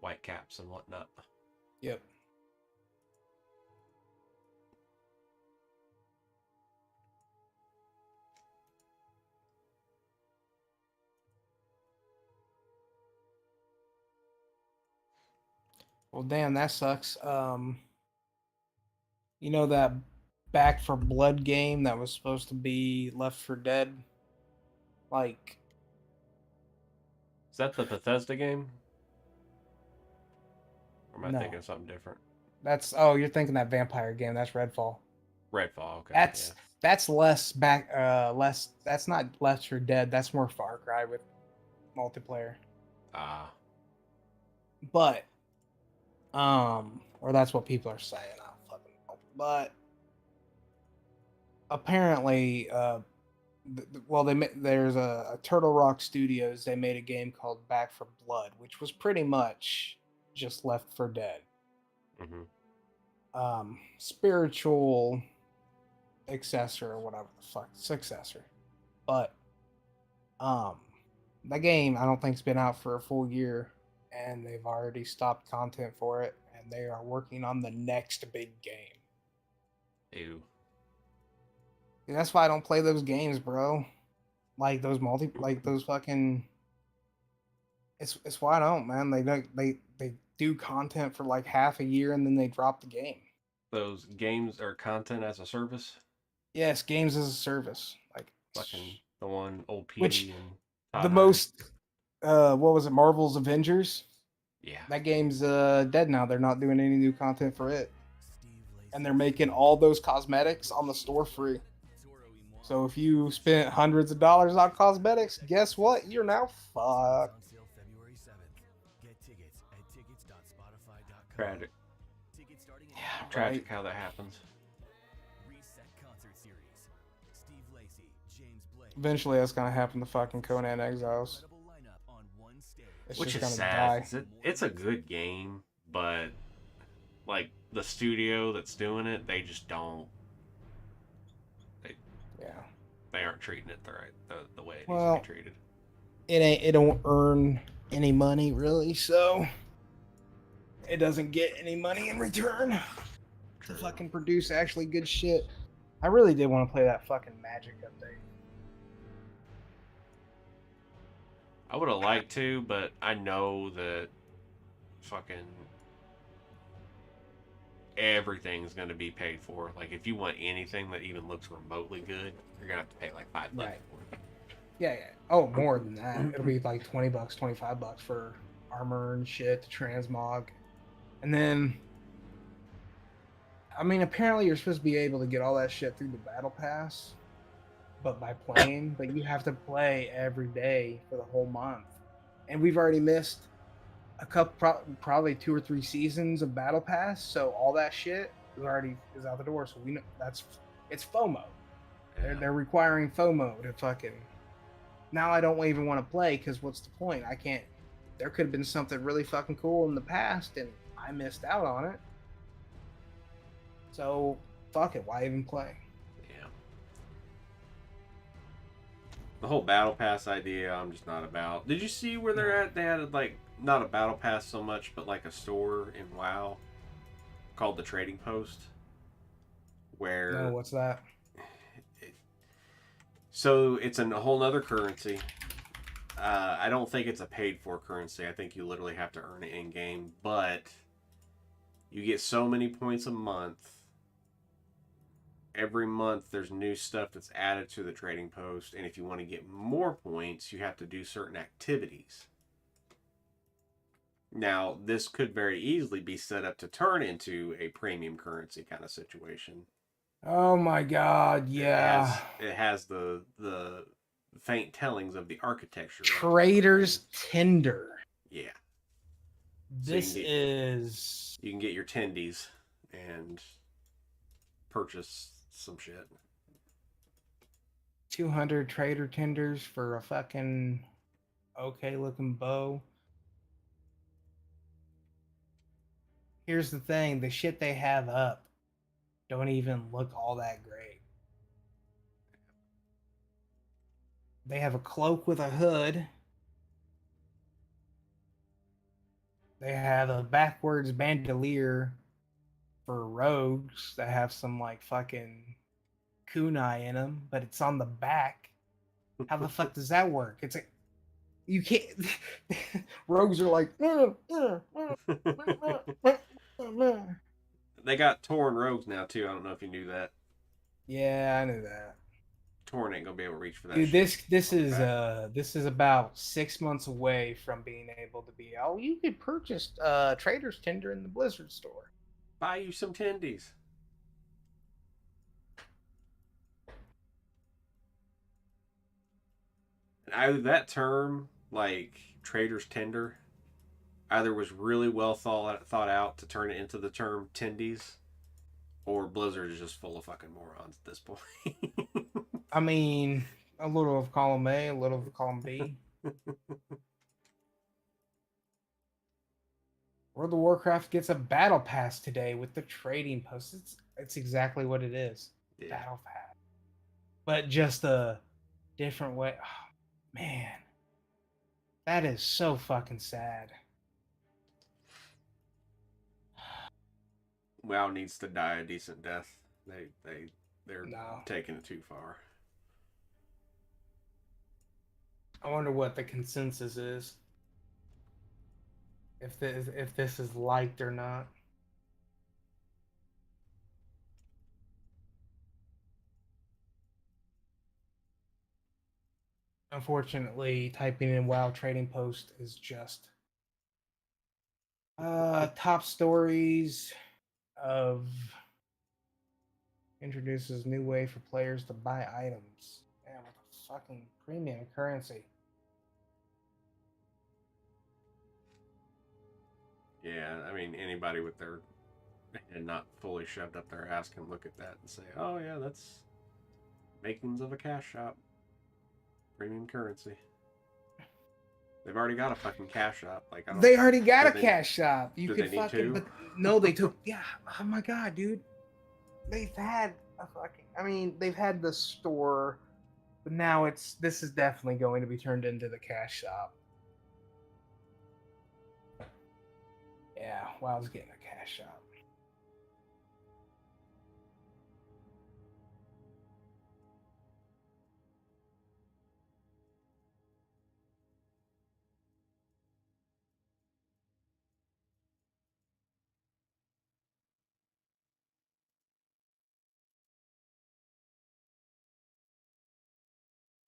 Speaker 9: White caps and whatnot.
Speaker 10: Yep. Well, damn, that sucks. You know that Back for Blood game that was supposed to be Left 4 Dead? Like,
Speaker 9: is that the Bethesda game? Or am I
Speaker 10: No.
Speaker 9: thinking something different?
Speaker 10: you're thinking that vampire game. That's Redfall.
Speaker 9: Redfall, okay.
Speaker 10: That's less that's not Left 4 Dead. That's more Far Cry with multiplayer.
Speaker 9: Ah.
Speaker 10: But or that's what people are saying. I don't fucking know. But apparently there's a Turtle Rock Studios. They made a game called Back for Blood, which was pretty much just Left 4 Dead. Spiritual successor or whatever the fuck, successor. But that game I don't think's been out for a full year, and they've already stopped content for it, and they are working on the next big game.
Speaker 9: Ew.
Speaker 10: And that's why I don't play those games, bro. Like those fucking. It's why I don't, man. They do content for like half a year and then they drop the game.
Speaker 9: Those games are content as a service?
Speaker 10: Yes, games as a service. Like
Speaker 9: fucking the one old PD
Speaker 10: which
Speaker 9: and
Speaker 10: the most what was it, Marvel's Avengers?
Speaker 9: Yeah.
Speaker 10: That game's dead now. They're not doing any new content for it. And they're making all those cosmetics on the store free. So if you spent hundreds of dollars on cosmetics, guess what? You're now fucked.
Speaker 9: Tragic.
Speaker 10: Yeah,
Speaker 9: Tragic how that happens.
Speaker 10: Eventually that's gonna happen to fucking Conan Exiles. It's
Speaker 9: Which
Speaker 10: just
Speaker 9: is
Speaker 10: gonna
Speaker 9: sad.
Speaker 10: die.
Speaker 9: It's a good game, but like the studio that's doing it, they just don't. They aren't treating it the way it needs to be treated.
Speaker 10: It don't earn any money really, so it doesn't get any money in return to fucking produce actually good shit. I really did want to play that fucking Magic update.
Speaker 9: I would have liked to, but I know that fucking everything's going to be paid for. Like, if you want anything that even looks remotely good, you're going to have to pay like $5 for it.
Speaker 10: Yeah. Oh, more than that. It'll be like $20, $25 for armor and shit, transmog. And then, I mean, apparently you're supposed to be able to get all that shit through the battle pass, but by playing, but you have to play every day for the whole month. And we've already missed a couple, probably 2 or 3 seasons of battle pass, so all that shit is out the door. So we know it's FOMO. They're requiring FOMO to fucking now I don't even want to play because what's the point? I can't. There could have been something really fucking cool in the past, and I missed out on it. So fuck it. Why even play?
Speaker 9: Yeah. The whole battle pass idea, I'm just not about. Did you see where they're at? They added like not a battle pass so much, but like a store in WoW called the Trading Post. Where?
Speaker 10: No, what's that?
Speaker 9: So it's a whole nother currency. I don't think it's a paid for currency. I think you literally have to earn it in game, but you get so many points a month. Every month there's new stuff that's added to the Trading Post, and if you want to get more points, you have to do certain activities. Now, this could very easily be set up to turn into a premium currency kind of situation.
Speaker 10: Oh my god, yeah.
Speaker 9: It has the faint tellings of the architecture.
Speaker 10: Trader's Tinder.
Speaker 9: Yeah.
Speaker 10: This is...
Speaker 9: You can get your tendies and purchase some shit.
Speaker 10: 200 Trader Tinders for a fucking okay looking bow. Here's the thing, the shit they have up don't even look all that great. They have a cloak with a hood. They have a backwards bandolier for rogues that have some like fucking kunai in them, but it's on the back. How the fuck does that work? It's like you can't. Rogues are like.
Speaker 9: They got Torn rogues now too. I don't know if you knew that.
Speaker 10: Yeah, I knew that.
Speaker 9: Torn ain't gonna be able to reach for that.
Speaker 10: Dude,
Speaker 9: shit.
Speaker 10: this is about 6 months away from being able to be. Oh, you could purchase Trader's Tinder in the Blizzard store.
Speaker 9: Buy you some tendies. Either that term, like Trader's Tinder, either was really well thought out to turn it into the term tendies, or Blizzard is just full of fucking morons at this point.
Speaker 10: I mean, a little of column A, a little of column B. World of Warcraft gets a battle pass today with the Trading Post. It's exactly what it is. Yeah. Battle pass. But just a different way. Oh, man. That is so fucking sad.
Speaker 9: WoW needs to die a decent death. They're taking it too far.
Speaker 10: I wonder what the consensus is. If this is liked or not. Unfortunately, typing in WoW Trading Post is just top stories of introduces new way for players to buy items. Damn, what the fucking premium currency.
Speaker 9: Yeah, I mean, anybody with their head not fully shoved up their ass can look at that and say, oh yeah, that's makings of a cash shop. Premium currency. They've already got a fucking cash shop. Like
Speaker 10: they already got a cash shop. You could
Speaker 9: fucking. Need
Speaker 10: but no, they took. Yeah. Oh my god, dude. They've had a fucking. I mean, they've had the store, but now this is definitely going to be turned into the cash shop. Yeah, WoW's getting a cash shop.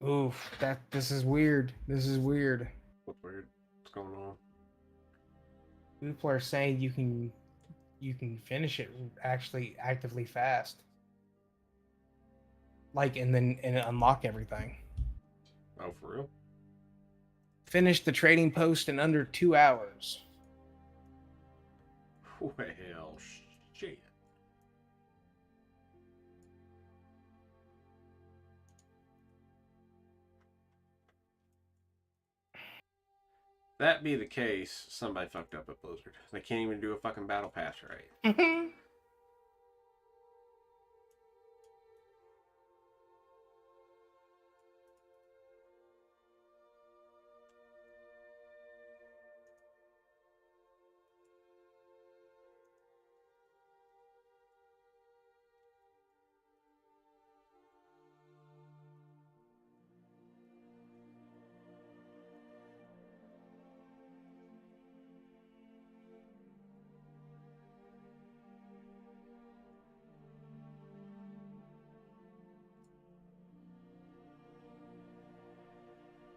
Speaker 10: Oof, this is weird. This is weird.
Speaker 9: What's weird? What's going on?
Speaker 10: People are saying you can finish it actually actively fast. Like and unlock everything.
Speaker 9: Oh, for real?
Speaker 10: Finish the Trading Post in under 2 hours.
Speaker 9: Well, shit. that be the case, somebody fucked up at Blizzard. They can't even do a fucking battle pass right.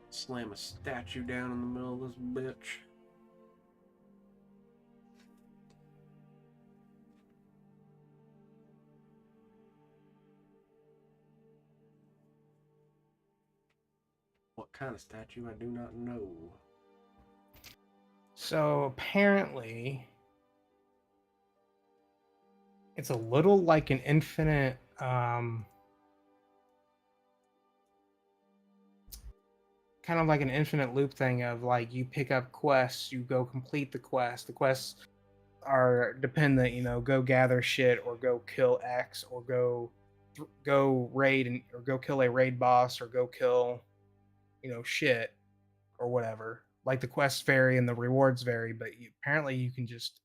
Speaker 9: Slam a statue down in the middle of this bitch. What kind of statue? I do not know.
Speaker 10: So apparently, it's a little like an infinite. Kind of like an infinite loop thing of like you pick up quests, you go complete the quest. The quests are dependent, you know, go gather shit or go kill X or go raid or go kill a raid boss or go kill, you know, shit or whatever. Like the quests vary and the rewards vary, but apparently you can just,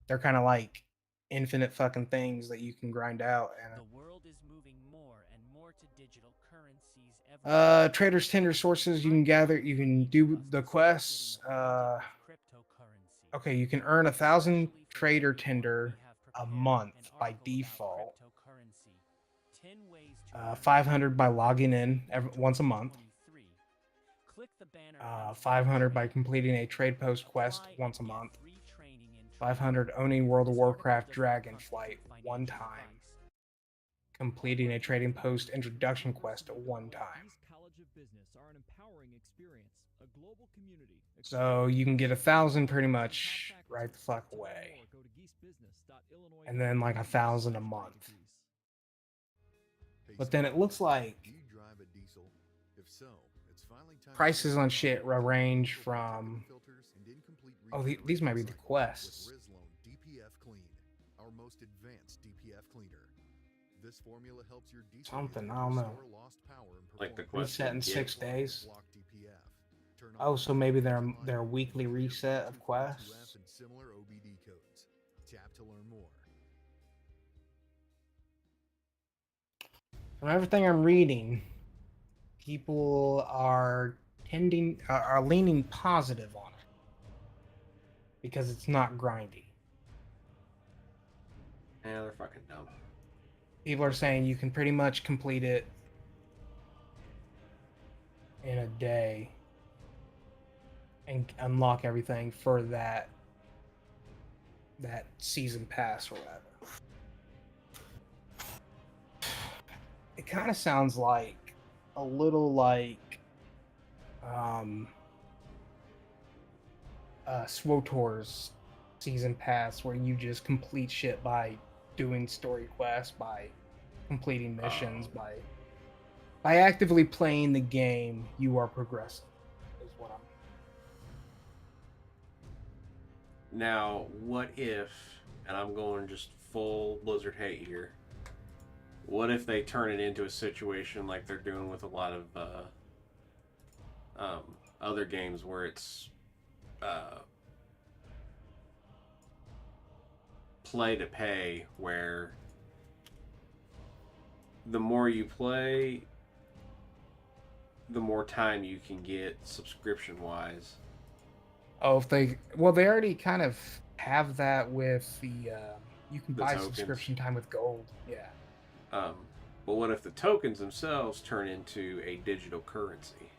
Speaker 10: they're kind of like infinite fucking things that you can grind out. And
Speaker 3: the world is moving more and more to digital currencies.
Speaker 10: Traders tender sources, you can gather, you can do the quests. Okay, you can earn 1,000 trader tender a month by default. 500 by logging in once a month. 500 by completing a trade post quest once a month. 500 owning World of Warcraft Dragonflight one time. Completing a trading post introduction quest at one time. So you can get 1,000 pretty much right the fuck away. And then like 1,000 a month. But then it looks like prices on shit range from, oh, these might be the quests.
Speaker 14: This formula helps your
Speaker 10: something, I don't know.
Speaker 9: Like the quest
Speaker 10: reset in 6 days. Oh, so maybe they're weekly reset of quests.
Speaker 14: And similar OBD codes. Tap to learn more.
Speaker 10: From everything I'm reading, people are leaning positive on it because it's not grindy.
Speaker 9: Yeah, they're fucking dumb.
Speaker 10: People are saying you can pretty much complete it in a day and unlock everything for that season pass or whatever. It kind of sounds like a little like SWTOR's season pass, where you just complete shit by doing story quests, by completing missions, by actively playing the game. You are progressing, is what I'm.
Speaker 9: Now, what if, and I'm going just full Blizzard hate here, what if they turn it into a situation like they're doing with a lot of other games where it's play to pay, where the more you play, the more time you can get subscription wise.
Speaker 10: Oh, if they already kind of have that with the you can buy
Speaker 9: tokens.
Speaker 10: Subscription time with gold. Yeah.
Speaker 9: But what if the tokens themselves turn into a digital currency?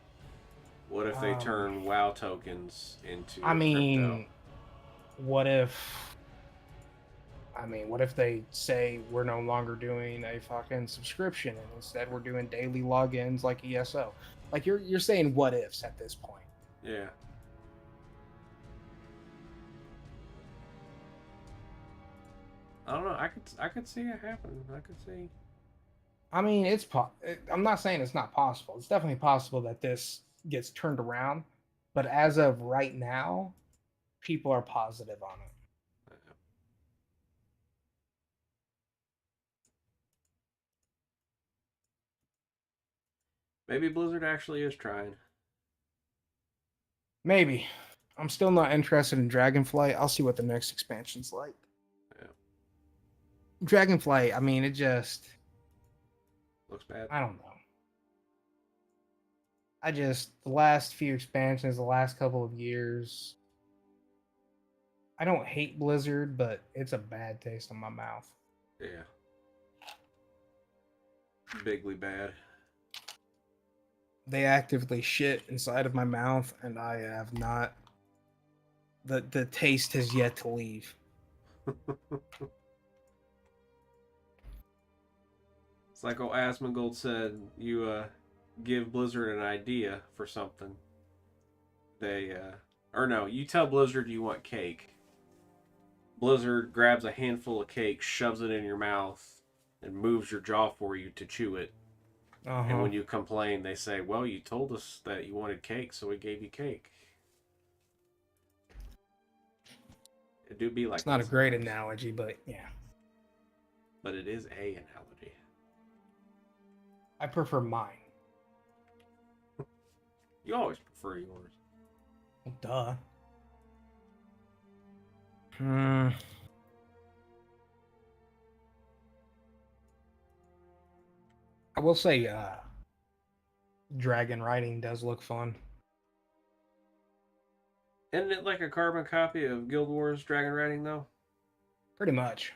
Speaker 9: What if they turn WoW tokens into crypto?
Speaker 10: What if they say we're no longer doing a fucking subscription and instead we're doing daily logins like ESO? Like you're saying what ifs at this point.
Speaker 9: Yeah. I don't know. I could see it happen. I could see.
Speaker 10: I mean, I'm not saying it's not possible. It's definitely possible that this gets turned around. But as of right now, people are positive on it.
Speaker 9: Maybe Blizzard actually is trying.
Speaker 10: Maybe. I'm still not interested in Dragonflight. I'll see what the next expansion's like.
Speaker 9: Yeah.
Speaker 10: Dragonflight, I mean, it just
Speaker 9: looks bad.
Speaker 10: I don't know. The last few expansions, the last couple of years, I don't hate Blizzard, but it's a bad taste in my mouth.
Speaker 9: Yeah. Bigly bad.
Speaker 10: They actively shit inside of my mouth, and I have not. The taste has yet to leave.
Speaker 9: It's like old Asmongold said, you give Blizzard an idea for something. You tell Blizzard you want cake. Blizzard grabs a handful of cake, shoves it in your mouth, and moves your jaw for you to chew it. And when you complain, they say, well, you told us that you wanted cake, so we gave you cake. It do be like
Speaker 10: it's not a great analogy, but yeah.
Speaker 9: But it is a analogy.
Speaker 10: I prefer mine.
Speaker 9: You always prefer yours.
Speaker 10: Duh. I will say, dragon riding does look fun.
Speaker 9: Isn't it like a carbon copy of Guild Wars Dragon Riding, though?
Speaker 10: Pretty much.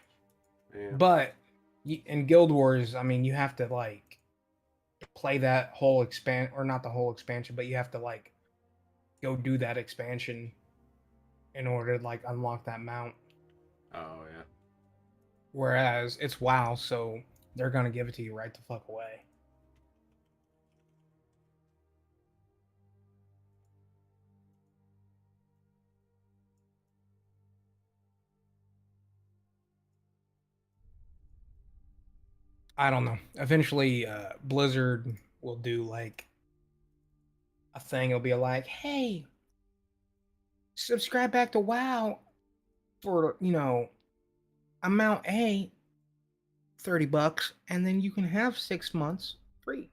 Speaker 9: Yeah.
Speaker 10: But in Guild Wars, I mean, you have to, like, play that whole or not the whole expansion, but you have to, like, go do that expansion in order to, like, unlock that mount.
Speaker 9: Oh, yeah.
Speaker 10: Whereas it's WoW, so they're going to give it to you right the fuck away. I don't know. Eventually, Blizzard will do, like, a thing. It'll be like, hey, subscribe back to WoW for, amount A, $30, and then you can have 6 months free.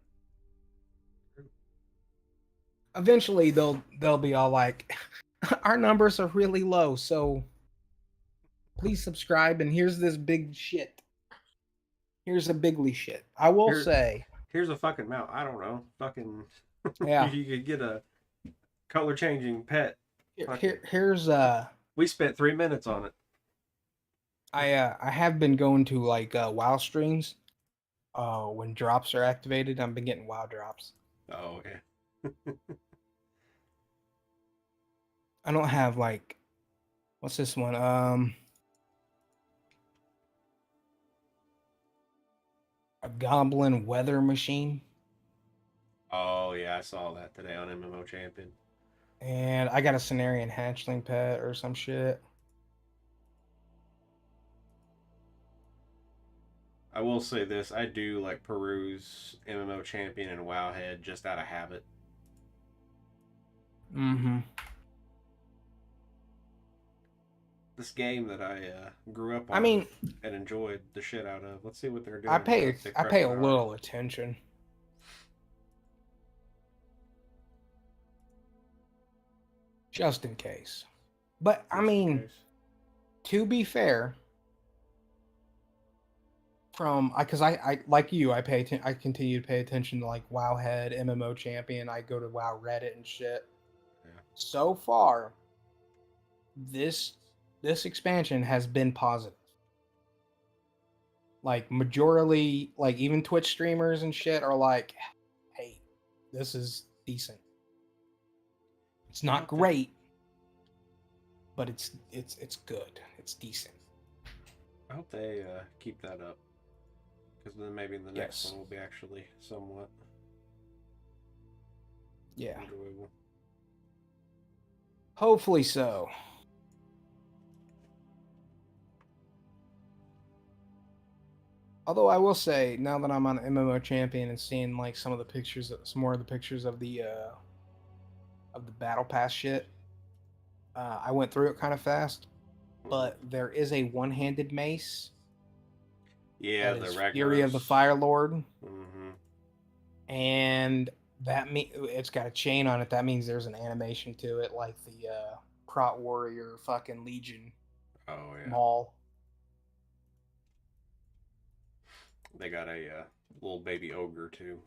Speaker 10: Eventually, they'll be all like, our numbers are really low, so please subscribe, and here's this big shit. Here's a bigly shit. I will say.
Speaker 9: Here's a fucking mount. I don't know. Fucking.
Speaker 10: Yeah.
Speaker 9: You could get a color changing pet.
Speaker 10: Here's
Speaker 9: We spent 3 minutes on it.
Speaker 10: I have been going to like WoW streams. When drops are activated, I've been getting WoW drops.
Speaker 9: Oh yeah.
Speaker 10: I don't have like, what's this one? A goblin weather machine.
Speaker 9: Oh yeah, I saw that today on MMO Champion.
Speaker 10: And I got a Cenarian hatchling pet or some shit.
Speaker 9: I will say this, I do like peruse MMO Champion and Wowhead just out of habit.
Speaker 10: Mm-hmm.
Speaker 9: This game that I grew up on,
Speaker 10: I mean,
Speaker 9: and enjoyed the shit out of. Let's see what they're doing.
Speaker 10: I pay a little attention. Just in case. But I mean, to be fair, because I like you, I continue to pay attention to like Wowhead, MMO Champion. I go to WoW Reddit and shit.
Speaker 9: Yeah.
Speaker 10: So far, this expansion has been positive. Like majorly, like even Twitch streamers and shit are like, "Hey, this is decent. It's not great, but it's good. It's decent."
Speaker 9: I hope they keep that up, because then maybe the next one will be actually somewhat enjoyable.
Speaker 10: Hopefully so. Although I will say, now that I'm on MMO Champion and seeing like some more of the pictures of the of the battle pass shit. I went through it kind of fast, but there is a one-handed mace.
Speaker 9: Yeah,
Speaker 10: that
Speaker 9: the
Speaker 10: is
Speaker 9: Ragnaros.
Speaker 10: Fury of the Fire Lord,
Speaker 9: Mm-hmm.
Speaker 10: and it's got a chain on it. That means there's an animation to it, like the Prot Warrior fucking Legion.
Speaker 9: Oh yeah.
Speaker 10: Maul.
Speaker 9: They got a little baby ogre too.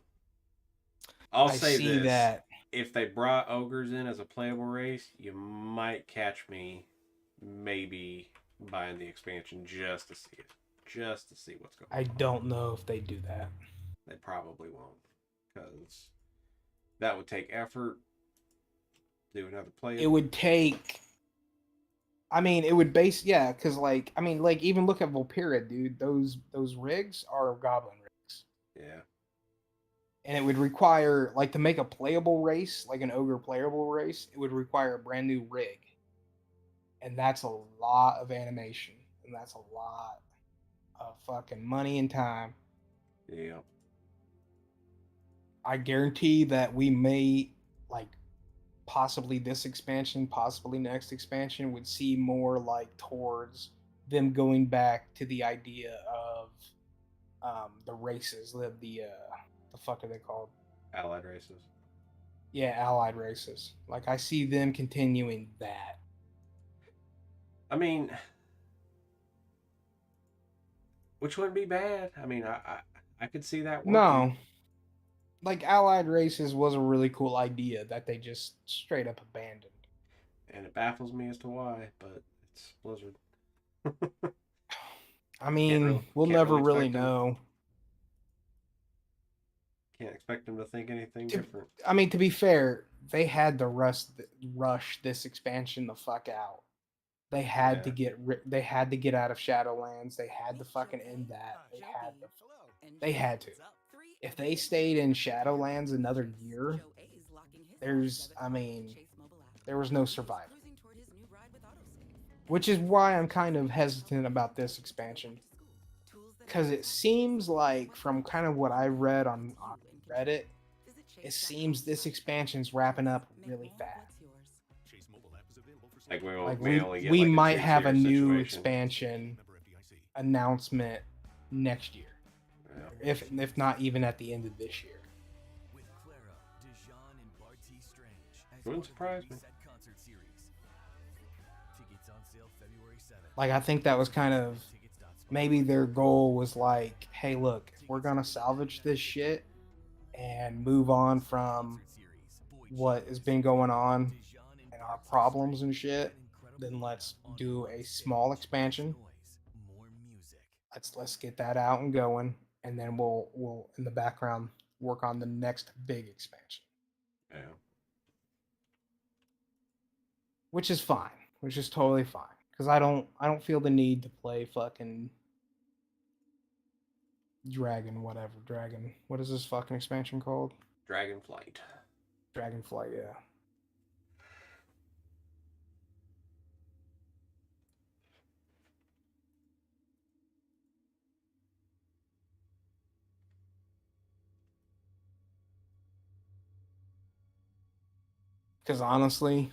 Speaker 9: I'll
Speaker 10: I
Speaker 9: say
Speaker 10: see
Speaker 9: this:
Speaker 10: that.
Speaker 9: if they brought ogres in as a playable race, you might catch me maybe buying the expansion just to see it, just to see what's going on.
Speaker 10: I don't know if they do that.
Speaker 9: They probably won't, because that would take effort. Do another play.
Speaker 10: It would take. I mean, it would because even look at Volpira, dude. Those rigs are goblin rigs.
Speaker 9: Yeah.
Speaker 10: And it would require, like, to make a playable race, like an ogre playable race, it would require a brand new rig. And that's a lot of animation. And that's a lot of fucking money and time.
Speaker 9: Yeah.
Speaker 10: I guarantee that we may, like, possibly this expansion, possibly next expansion, would see more, like, towards them going back to the idea of the races, the fuck are they called?
Speaker 9: Allied races.
Speaker 10: Yeah, allied races. Like, I see them continuing that.
Speaker 9: I mean, which wouldn't be bad. I mean, I could see that working.
Speaker 10: No. Like, allied races was a really cool idea that they just straight up abandoned.
Speaker 9: And it baffles me as to why, but it's Blizzard.
Speaker 10: I mean, we'll never really know.
Speaker 9: Can't expect them to think anything different.
Speaker 10: I mean, to be fair, they had to rush this expansion the fuck out. They had to get out of Shadowlands. They had to fucking end that. They had to. If they stayed in Shadowlands another year, there was no survivor. Which is why I'm kind of hesitant about this expansion. Because it seems like, from kind of what I read on Reddit, it seems this expansion's wrapping up really fast.
Speaker 9: Like
Speaker 10: we might have a new expansion announcement next year, if not even at the end of this year.
Speaker 9: Wouldn't surprise me.
Speaker 10: Like, I think that was kind of maybe their goal was like, hey, look, if we're gonna salvage this shit and move on from what has been going on and our problems and shit, then let's do a small expansion. Let's get that out and going, and then we'll in the background work on the next big expansion.
Speaker 9: Yeah.
Speaker 10: Which is fine. Which is totally fine. Because I don't feel the need to play fucking Dragon. What is this fucking expansion called?
Speaker 9: Dragonflight,
Speaker 10: yeah. Because honestly,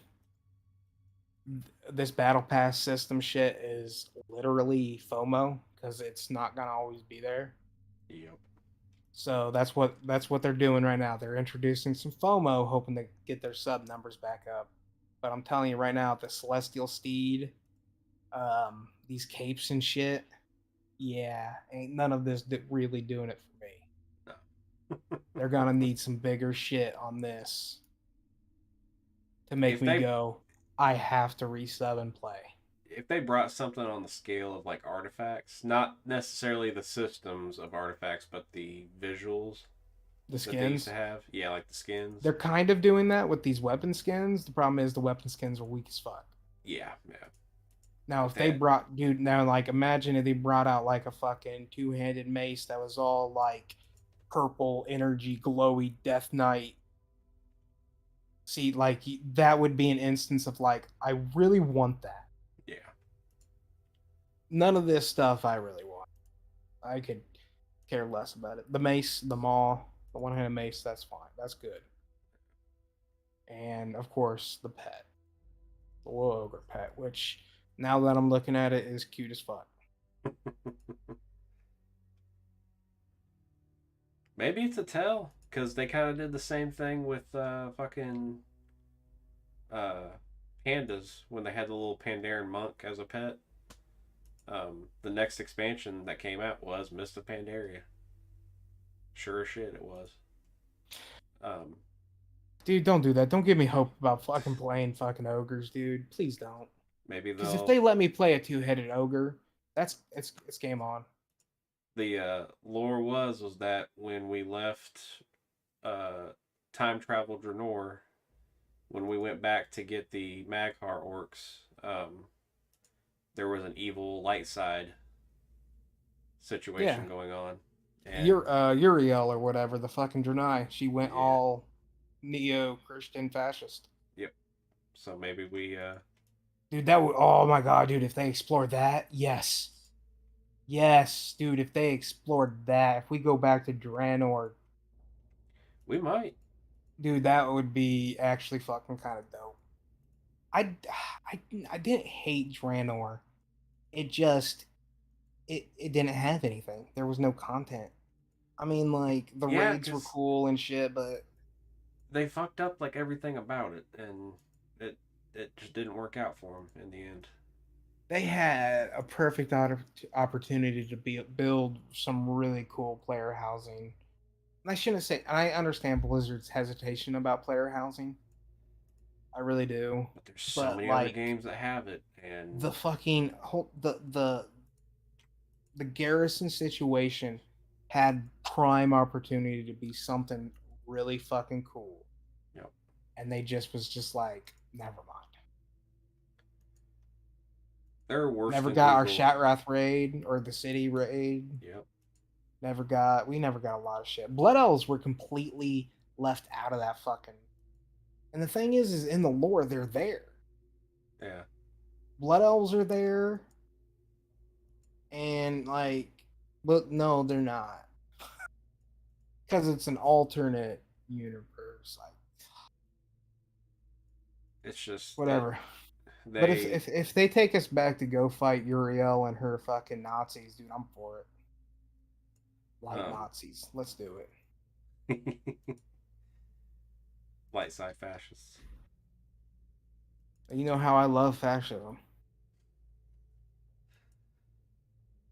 Speaker 10: this battle pass system shit is literally FOMO, because it's not gonna always be there.
Speaker 9: Yep.
Speaker 10: So that's what they're doing right now. They're introducing some FOMO, hoping to get their sub numbers back up. But I'm telling you right now, the Celestial Steed, these capes and shit, yeah, ain't none of this really doing it for me. No. They're gonna need some bigger shit on this to make me go, I have to resub and play.
Speaker 9: If they brought something on the scale of like artifacts, not necessarily the systems of artifacts, but the visuals,
Speaker 10: the skins
Speaker 9: they used to have, yeah, like the skins.
Speaker 10: They're kind of doing that with these weapon skins. The problem is the weapon skins are weak as fuck.
Speaker 9: Yeah.
Speaker 10: Now, if they brought, dude, now like imagine if they brought out like a fucking two-handed mace that was all like purple energy, glowy Death Knight. See, like, that would be an instance of like, I really want that.
Speaker 9: Yeah.
Speaker 10: None of this stuff I really want. I could care less about it. The mace, the maul, the one-handed mace, that's fine. That's good. and of course the pet, the little ogre pet, which now that I'm looking at it is cute as fuck.
Speaker 9: Maybe it's a tell, because they kind of did the same thing with fucking pandas when they had the little Pandaren monk as a pet. The next expansion that came out was Mist of Pandaria. Sure as shit it was.
Speaker 10: Dude, don't do that. Don't give me hope about fucking playing fucking ogres, dude. Please don't.
Speaker 9: Maybe
Speaker 10: Because
Speaker 9: they'll...
Speaker 10: if they let me play a two-headed ogre, it's game on.
Speaker 9: The lore was that when we left time travel Draenor, when we went back to get the Maghar orcs, there was an evil light side situation going on. And
Speaker 10: Uriel or whatever, the fucking Draenei, she went all neo-Christian fascist.
Speaker 9: Yep. So maybe we...
Speaker 10: Dude, that would... Oh my god, dude, if they explored that, yes. Yes, dude, if they explored that, if we go back to Draenor...
Speaker 9: We might.
Speaker 10: Dude, that would be actually fucking kind of dope. I didn't hate Draenor. It just... It didn't have anything. There was no content. I mean, like, the raids were cool and shit, but...
Speaker 9: They fucked up, like, everything about it, and it just didn't work out for them in the end.
Speaker 10: They had a perfect opportunity to build some really cool player housing. And I shouldn't say... I understand Blizzard's hesitation about player housing. I really do.
Speaker 9: But there's so many other games that have it, and...
Speaker 10: The fucking... The garrison situation had prime opportunity to be something really fucking cool.
Speaker 9: Yep.
Speaker 10: And they was just like, never mind.
Speaker 9: They're worse.
Speaker 10: Never got our Shatrath raid or the city raid.
Speaker 9: Yep.
Speaker 10: We never got a lot of shit. Blood Elves were completely left out of that fucking... And the thing is in the lore, they're there.
Speaker 9: Yeah.
Speaker 10: Blood Elves are there. And, like, but no, they're not. Because it's an alternate universe. Like,
Speaker 9: it's just...
Speaker 10: Whatever. But if they take us back to go fight Uriel and her fucking Nazis, dude, I'm for it. Like Nazis. Let's do it.
Speaker 9: Light side fascists.
Speaker 10: You know how I love fascism.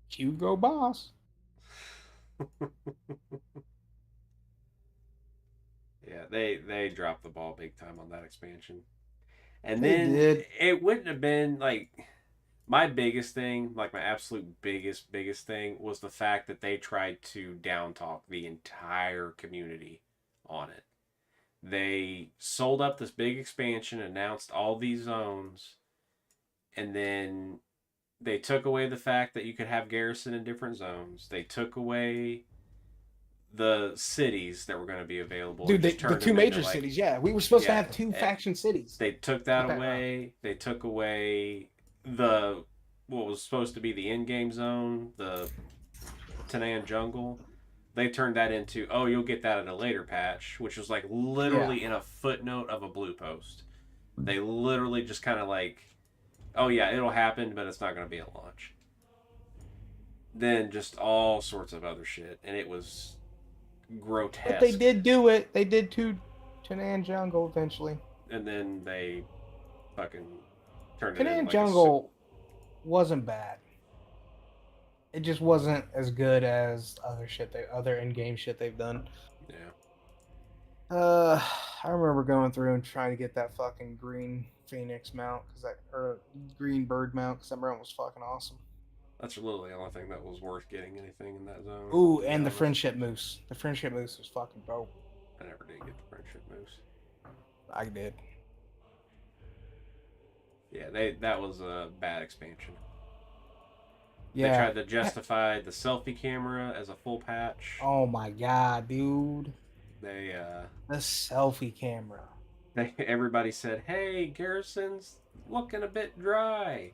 Speaker 10: Hugo Boss.
Speaker 9: Yeah, they dropped the ball big time on that expansion. And then it wouldn't have been like my biggest thing, like my absolute biggest thing was the fact that they tried to down talk the entire community on it. They sold up this big expansion, announced all these zones, and then they took away the fact that you could have garrison in different zones. They took away the cities that were going to be available.
Speaker 10: Dude, the two major cities, yeah. We were supposed to have two faction cities.
Speaker 9: They took that away. They took away what was supposed to be the in-game zone, the Tanan jungle. They turned that into, oh, you'll get that at a later patch, which was like literally in a footnote of a blue post. They literally just kind of like, oh yeah, it'll happen, but it's not going to be at launch. Then just all sorts of other shit, and it was grotesque.
Speaker 10: But they did do it. They did Tanan Jungle eventually.
Speaker 9: And then they fucking turned it into
Speaker 10: Tanan Jungle wasn't bad. It just wasn't as good as other in-game shit they've done.
Speaker 9: Yeah.
Speaker 10: I remember going through and trying to get that fucking green Phoenix mount or green bird mount because that mount was fucking awesome.
Speaker 9: That's literally the only thing that was worth getting anything in that zone.
Speaker 10: Ooh, and the Friendship Moose. The Friendship Moose was fucking dope.
Speaker 9: I never did get the Friendship Moose.
Speaker 10: I did.
Speaker 9: Yeah, that was a bad expansion.
Speaker 10: Yeah.
Speaker 9: They tried to justify the selfie camera as a full patch.
Speaker 10: Oh my god, dude.
Speaker 9: The
Speaker 10: selfie camera.
Speaker 9: Everybody said, hey, Garrison's looking a bit dry.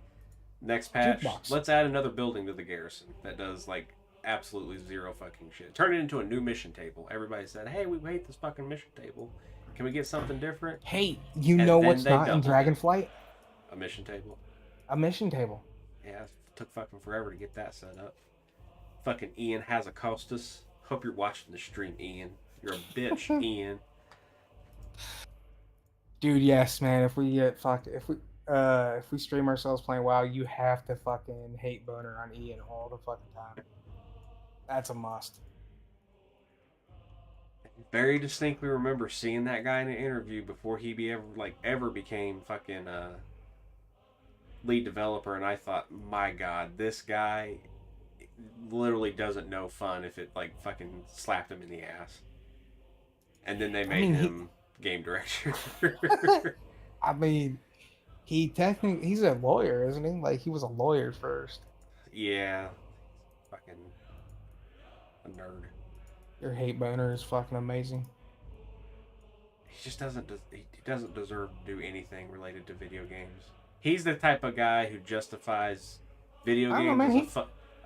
Speaker 9: Next patch, let's add another building to the garrison that does like absolutely zero fucking shit. Turn it into a new mission table. Everybody said, hey, we hate this fucking mission table. Can we get something different?
Speaker 10: Hey, you
Speaker 9: And
Speaker 10: know
Speaker 9: then
Speaker 10: what's
Speaker 9: they
Speaker 10: not in
Speaker 9: doubled it.
Speaker 10: Dragonflight?
Speaker 9: A mission table.
Speaker 10: A mission table.
Speaker 9: Yeah, it took fucking forever to get that set up. Fucking Ian has a Costas. Hope you're watching the stream, Ian. You're a bitch, Ian.
Speaker 10: Dude, yes, man. If we stream ourselves playing WoW, you have to fucking hate boner on Ian all the fucking time. That's a must.
Speaker 9: Very distinctly remember seeing that guy in an interview before he ever became fucking lead developer, and I thought, my God, this guy literally doesn't know fun if it like fucking slapped him in the ass. And then they made him game director.
Speaker 10: I mean, he's a lawyer, isn't he? Like, he was a lawyer first.
Speaker 9: Yeah. Fucking a nerd.
Speaker 10: Your hate boner is fucking amazing.
Speaker 9: He just doesn't deserve to do anything related to video games. He's the type of guy who justifies video games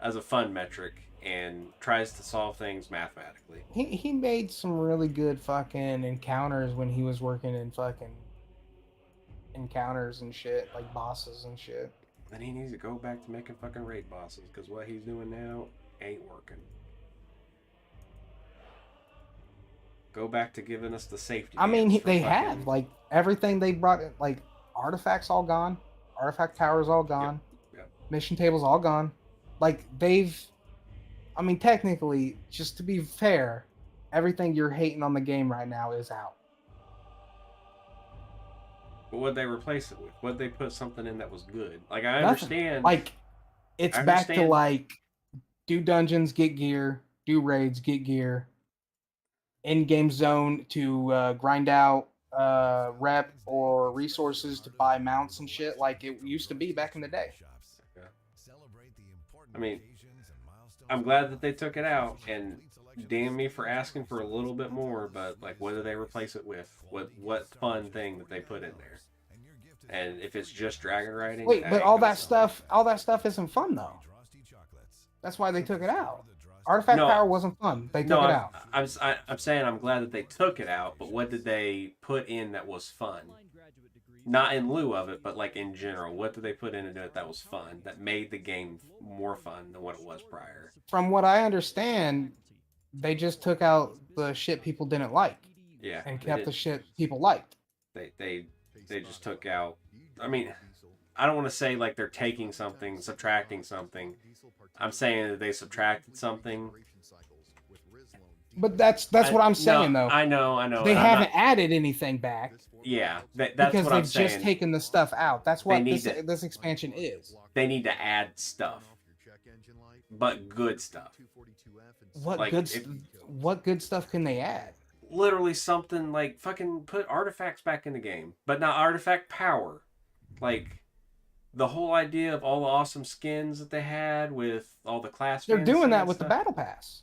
Speaker 9: as a fun metric and tries to solve things mathematically.
Speaker 10: He made some really good fucking encounters when he was working in fucking encounters and shit, like bosses and shit.
Speaker 9: Then he needs to go back to making fucking raid bosses, because what he's doing now ain't working. Go back to giving us the safety.
Speaker 10: I mean, they
Speaker 9: fucking...
Speaker 10: have like everything they brought, like artifacts all gone, artifact towers all gone,
Speaker 9: Yep.
Speaker 10: mission tables all gone. Like I mean, technically, just to be fair, everything you're hating on the game right now is out.
Speaker 9: But what'd they replace it with? What'd they put something in that was good? Like, I
Speaker 10: Nothing.
Speaker 9: understand.
Speaker 10: Like, it's back to like, do dungeons, get gear, do raids, get gear. In-game zone to grind out rep or resources to buy mounts and shit like it used to be back in the day.
Speaker 9: I mean, I'm glad that they took it out, and damn me for asking for a little bit more, but like, what do they replace it with? What fun thing that they put in there? And if it's just dragon riding,
Speaker 10: Wait, but all that stuff isn't fun though. That's why they took it out. Artifact power wasn't fun. They took it out.
Speaker 9: I'm saying I'm glad that they took it out, but what did they put in that was fun? Not in lieu of it, but like in general, what did they put in it that was fun, that made the game more fun than what it was prior?
Speaker 10: From what I understand, they just took out the shit people didn't like.
Speaker 9: Yeah.
Speaker 10: And kept the shit people liked.
Speaker 9: They just took out. I mean, I don't want to say like they're taking something, subtracting something. I'm saying that they subtracted something.
Speaker 10: But that's what I'm saying, though.
Speaker 9: I know.
Speaker 10: They haven't added anything back.
Speaker 9: Yeah, that's
Speaker 10: because
Speaker 9: what I'm
Speaker 10: they've
Speaker 9: saying.
Speaker 10: just taken the stuff out. That's what this expansion is.
Speaker 9: They need to add stuff, but good stuff.
Speaker 10: What good stuff can they add?
Speaker 9: Literally something like fucking put artifacts back in the game, but not artifact power. Like the whole idea of all the awesome skins that they had with all the class.
Speaker 10: They're doing that with the battle pass.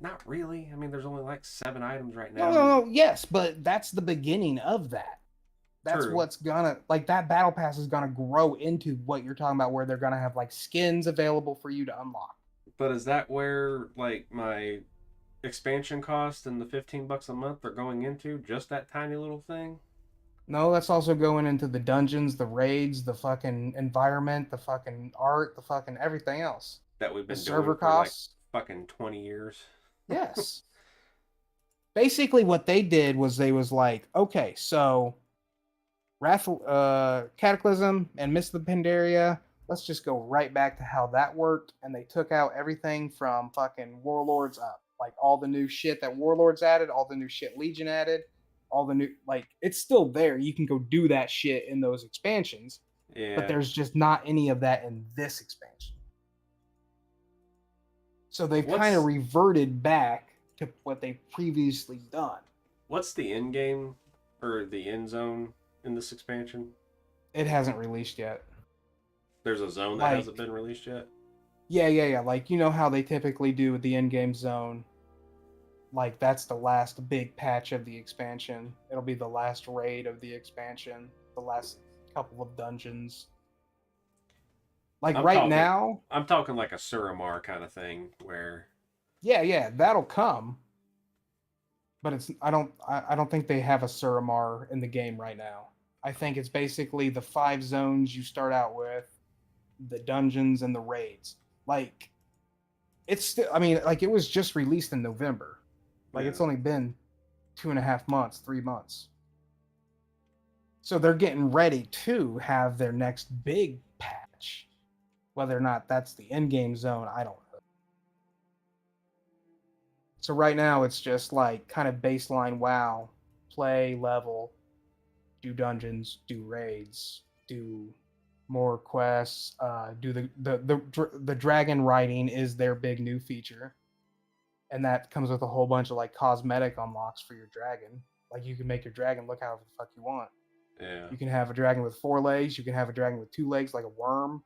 Speaker 9: Not really. I mean, there's only like 7 items right now.
Speaker 10: No. Yes, but that's the beginning of that. That's
Speaker 9: True.
Speaker 10: What's gonna like that battle pass is gonna grow into what you're talking about, where they're gonna have like skins available for you to unlock.
Speaker 9: But is that where like my expansion cost and the $15 a month are going into? Just that tiny little thing?
Speaker 10: No, that's also going into the dungeons, the raids, the fucking environment, the fucking art, the fucking everything else.
Speaker 9: That we've been
Speaker 10: the
Speaker 9: doing
Speaker 10: server
Speaker 9: for
Speaker 10: costs.
Speaker 9: Like fucking 20 years.
Speaker 10: Yes. Basically, what they did was they was like, okay, so Cataclysm and Mist of the Pandaria, let's just go right back to how that worked, and they took out everything from fucking Warlords up. Like all the new shit that Warlords added, all the new shit Legion added, all the new, like, it's still there. You can go do that shit in those expansions.
Speaker 9: Yeah.
Speaker 10: But there's just not any of that in this expansion. So they've kind of reverted back to what they've previously done.
Speaker 9: What's the end game or the end zone in this expansion?
Speaker 10: It hasn't released yet.
Speaker 9: There's a zone that hasn't been released yet?
Speaker 10: Yeah. Like, you know how they typically do with the end game zone. Like, that's the last big patch of the expansion. It'll be the last raid of the expansion. The last couple of dungeons. Like, now...
Speaker 9: I'm talking like a Suramar kind of thing, where...
Speaker 10: Yeah, that'll come. but I don't think they have a Suramar in the game right now. I think it's basically the 5 zones you start out with, the dungeons and the raids. Like it's still, I mean, like it was just released in November. Like it's only been 2.5 months, 3 months. So they're getting ready to have their next big patch. Whether or not that's the in-game zone, I don't know. So right now it's just like kind of baseline WoW, play, level, do dungeons, do raids, do more quests, do the dragon riding is their big new feature. And that comes with a whole bunch of like cosmetic unlocks for your dragon. Like you can make your dragon look however the fuck you want.
Speaker 9: Yeah.
Speaker 10: You can have a dragon with 4 legs, you can have a dragon with 2 legs like a worm.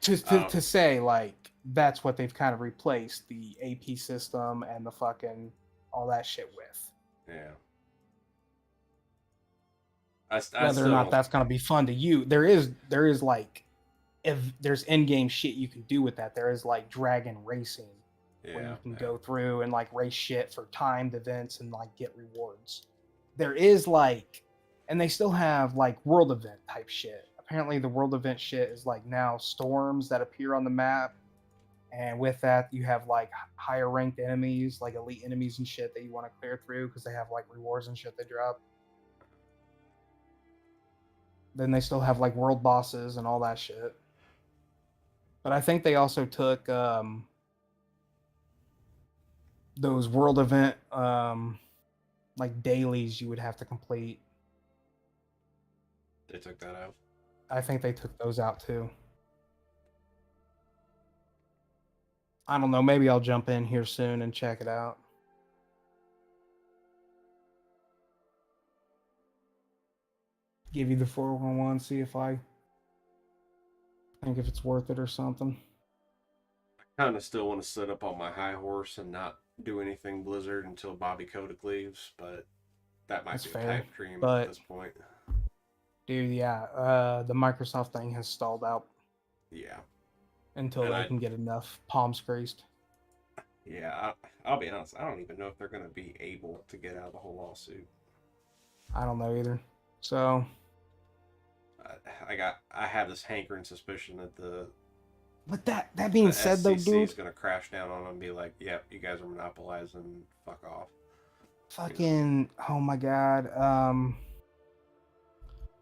Speaker 10: To say like that's what they've kind of replaced the AP system and the fucking all that shit with.
Speaker 9: Yeah.
Speaker 10: Whether or not that's gonna be fun to you, there is like, if there's in-game shit you can do with that. There is like dragon racing, where you can go through and like race shit for timed events and like get rewards. There is like, and they still have like world event type shit. Apparently the world event shit is like now storms that appear on the map, and with that you have like higher ranked enemies, like elite enemies and shit that you want to clear through because they have like rewards and shit they drop. Then they still have like world bosses and all that shit. But I think they also took those world event like dailies you would have to complete.
Speaker 9: They took that out.
Speaker 10: I think they took those out too. I don't know, maybe I'll jump in here soon and check it out. Give you the 411, see if I think if it's worth it or something.
Speaker 9: I kind of still want to sit up on my high horse and not do anything Blizzard until Bobby Kotick leaves, but that might
Speaker 10: That's
Speaker 9: be
Speaker 10: fair,
Speaker 9: a pipe dream
Speaker 10: but
Speaker 9: at this point.
Speaker 10: Dude, yeah, the Microsoft thing has stalled out.
Speaker 9: Yeah.
Speaker 10: Until
Speaker 9: And
Speaker 10: they can get enough palms greased.
Speaker 9: Yeah, I'll be honest. I don't even know if they're going to be able to get out of the whole lawsuit.
Speaker 10: I don't know either. So,
Speaker 9: I have this hankering suspicion that
Speaker 10: but that being said, though,
Speaker 9: SEC
Speaker 10: dude,
Speaker 9: is going to crash down on them and be like, "Yep, you guys are monopolizing. Fuck off."
Speaker 10: fucking, oh my god,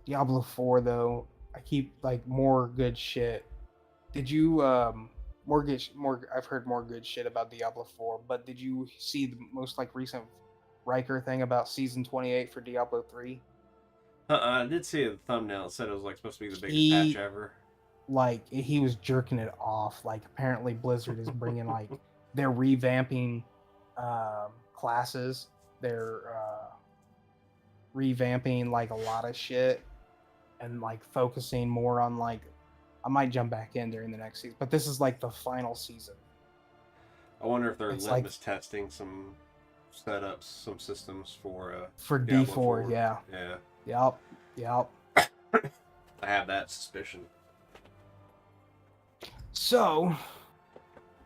Speaker 10: Diablo 4 though. I keep like more good shit. Did you I've heard more good shit about Diablo 4, but did you see the most like recent Riker thing about season 28 for Diablo 3?
Speaker 9: I did see a thumbnail. It said it was like supposed to be the biggest patch ever.
Speaker 10: Like he was jerking it off. Like apparently Blizzard is bringing like they're revamping classes. They're revamping like a lot of shit and like focusing more on like, I might jump back in during the next season, but this is like the final season.
Speaker 9: I wonder if they're
Speaker 10: It's
Speaker 9: litmus testing some setups, some systems for
Speaker 10: D4,
Speaker 9: 4.
Speaker 10: yeah.
Speaker 9: Yeah.
Speaker 10: Yep.
Speaker 9: I have that suspicion.
Speaker 10: So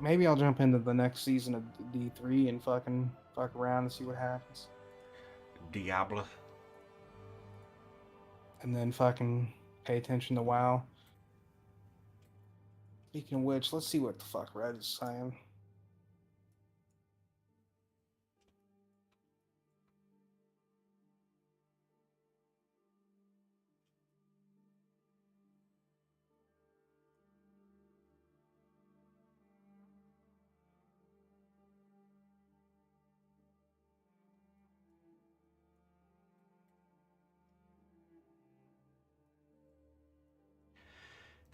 Speaker 10: maybe I'll jump into the next season of D3 and fucking fuck around and see what happens.
Speaker 9: Diablo.
Speaker 10: And then fucking pay attention to WoW. Speaking of which, let's see what the fuck Red is saying.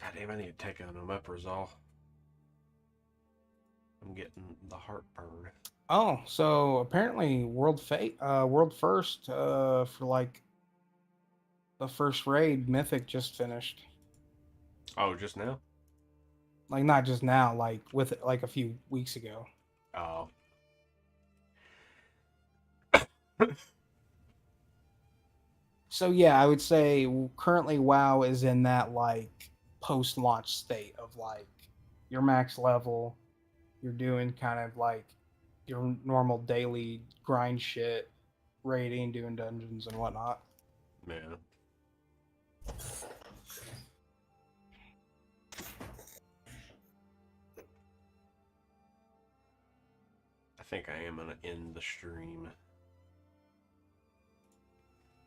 Speaker 9: God damn, I need to take an omeprazole. I'm getting the heartburn.
Speaker 10: Oh, so apparently world first for like the first raid, Mythic just finished.
Speaker 9: Oh, just now?
Speaker 10: Like not just now, like with like a few weeks ago.
Speaker 9: Oh.
Speaker 10: So yeah, I would say currently WoW is in that like post-launch state of like your max level, you're doing kind of like your normal daily grind shit, raiding, doing dungeons and whatnot.
Speaker 9: Man. I think I am gonna end the stream.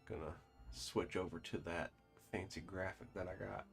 Speaker 9: Gonna switch over to that fancy graphic that I got.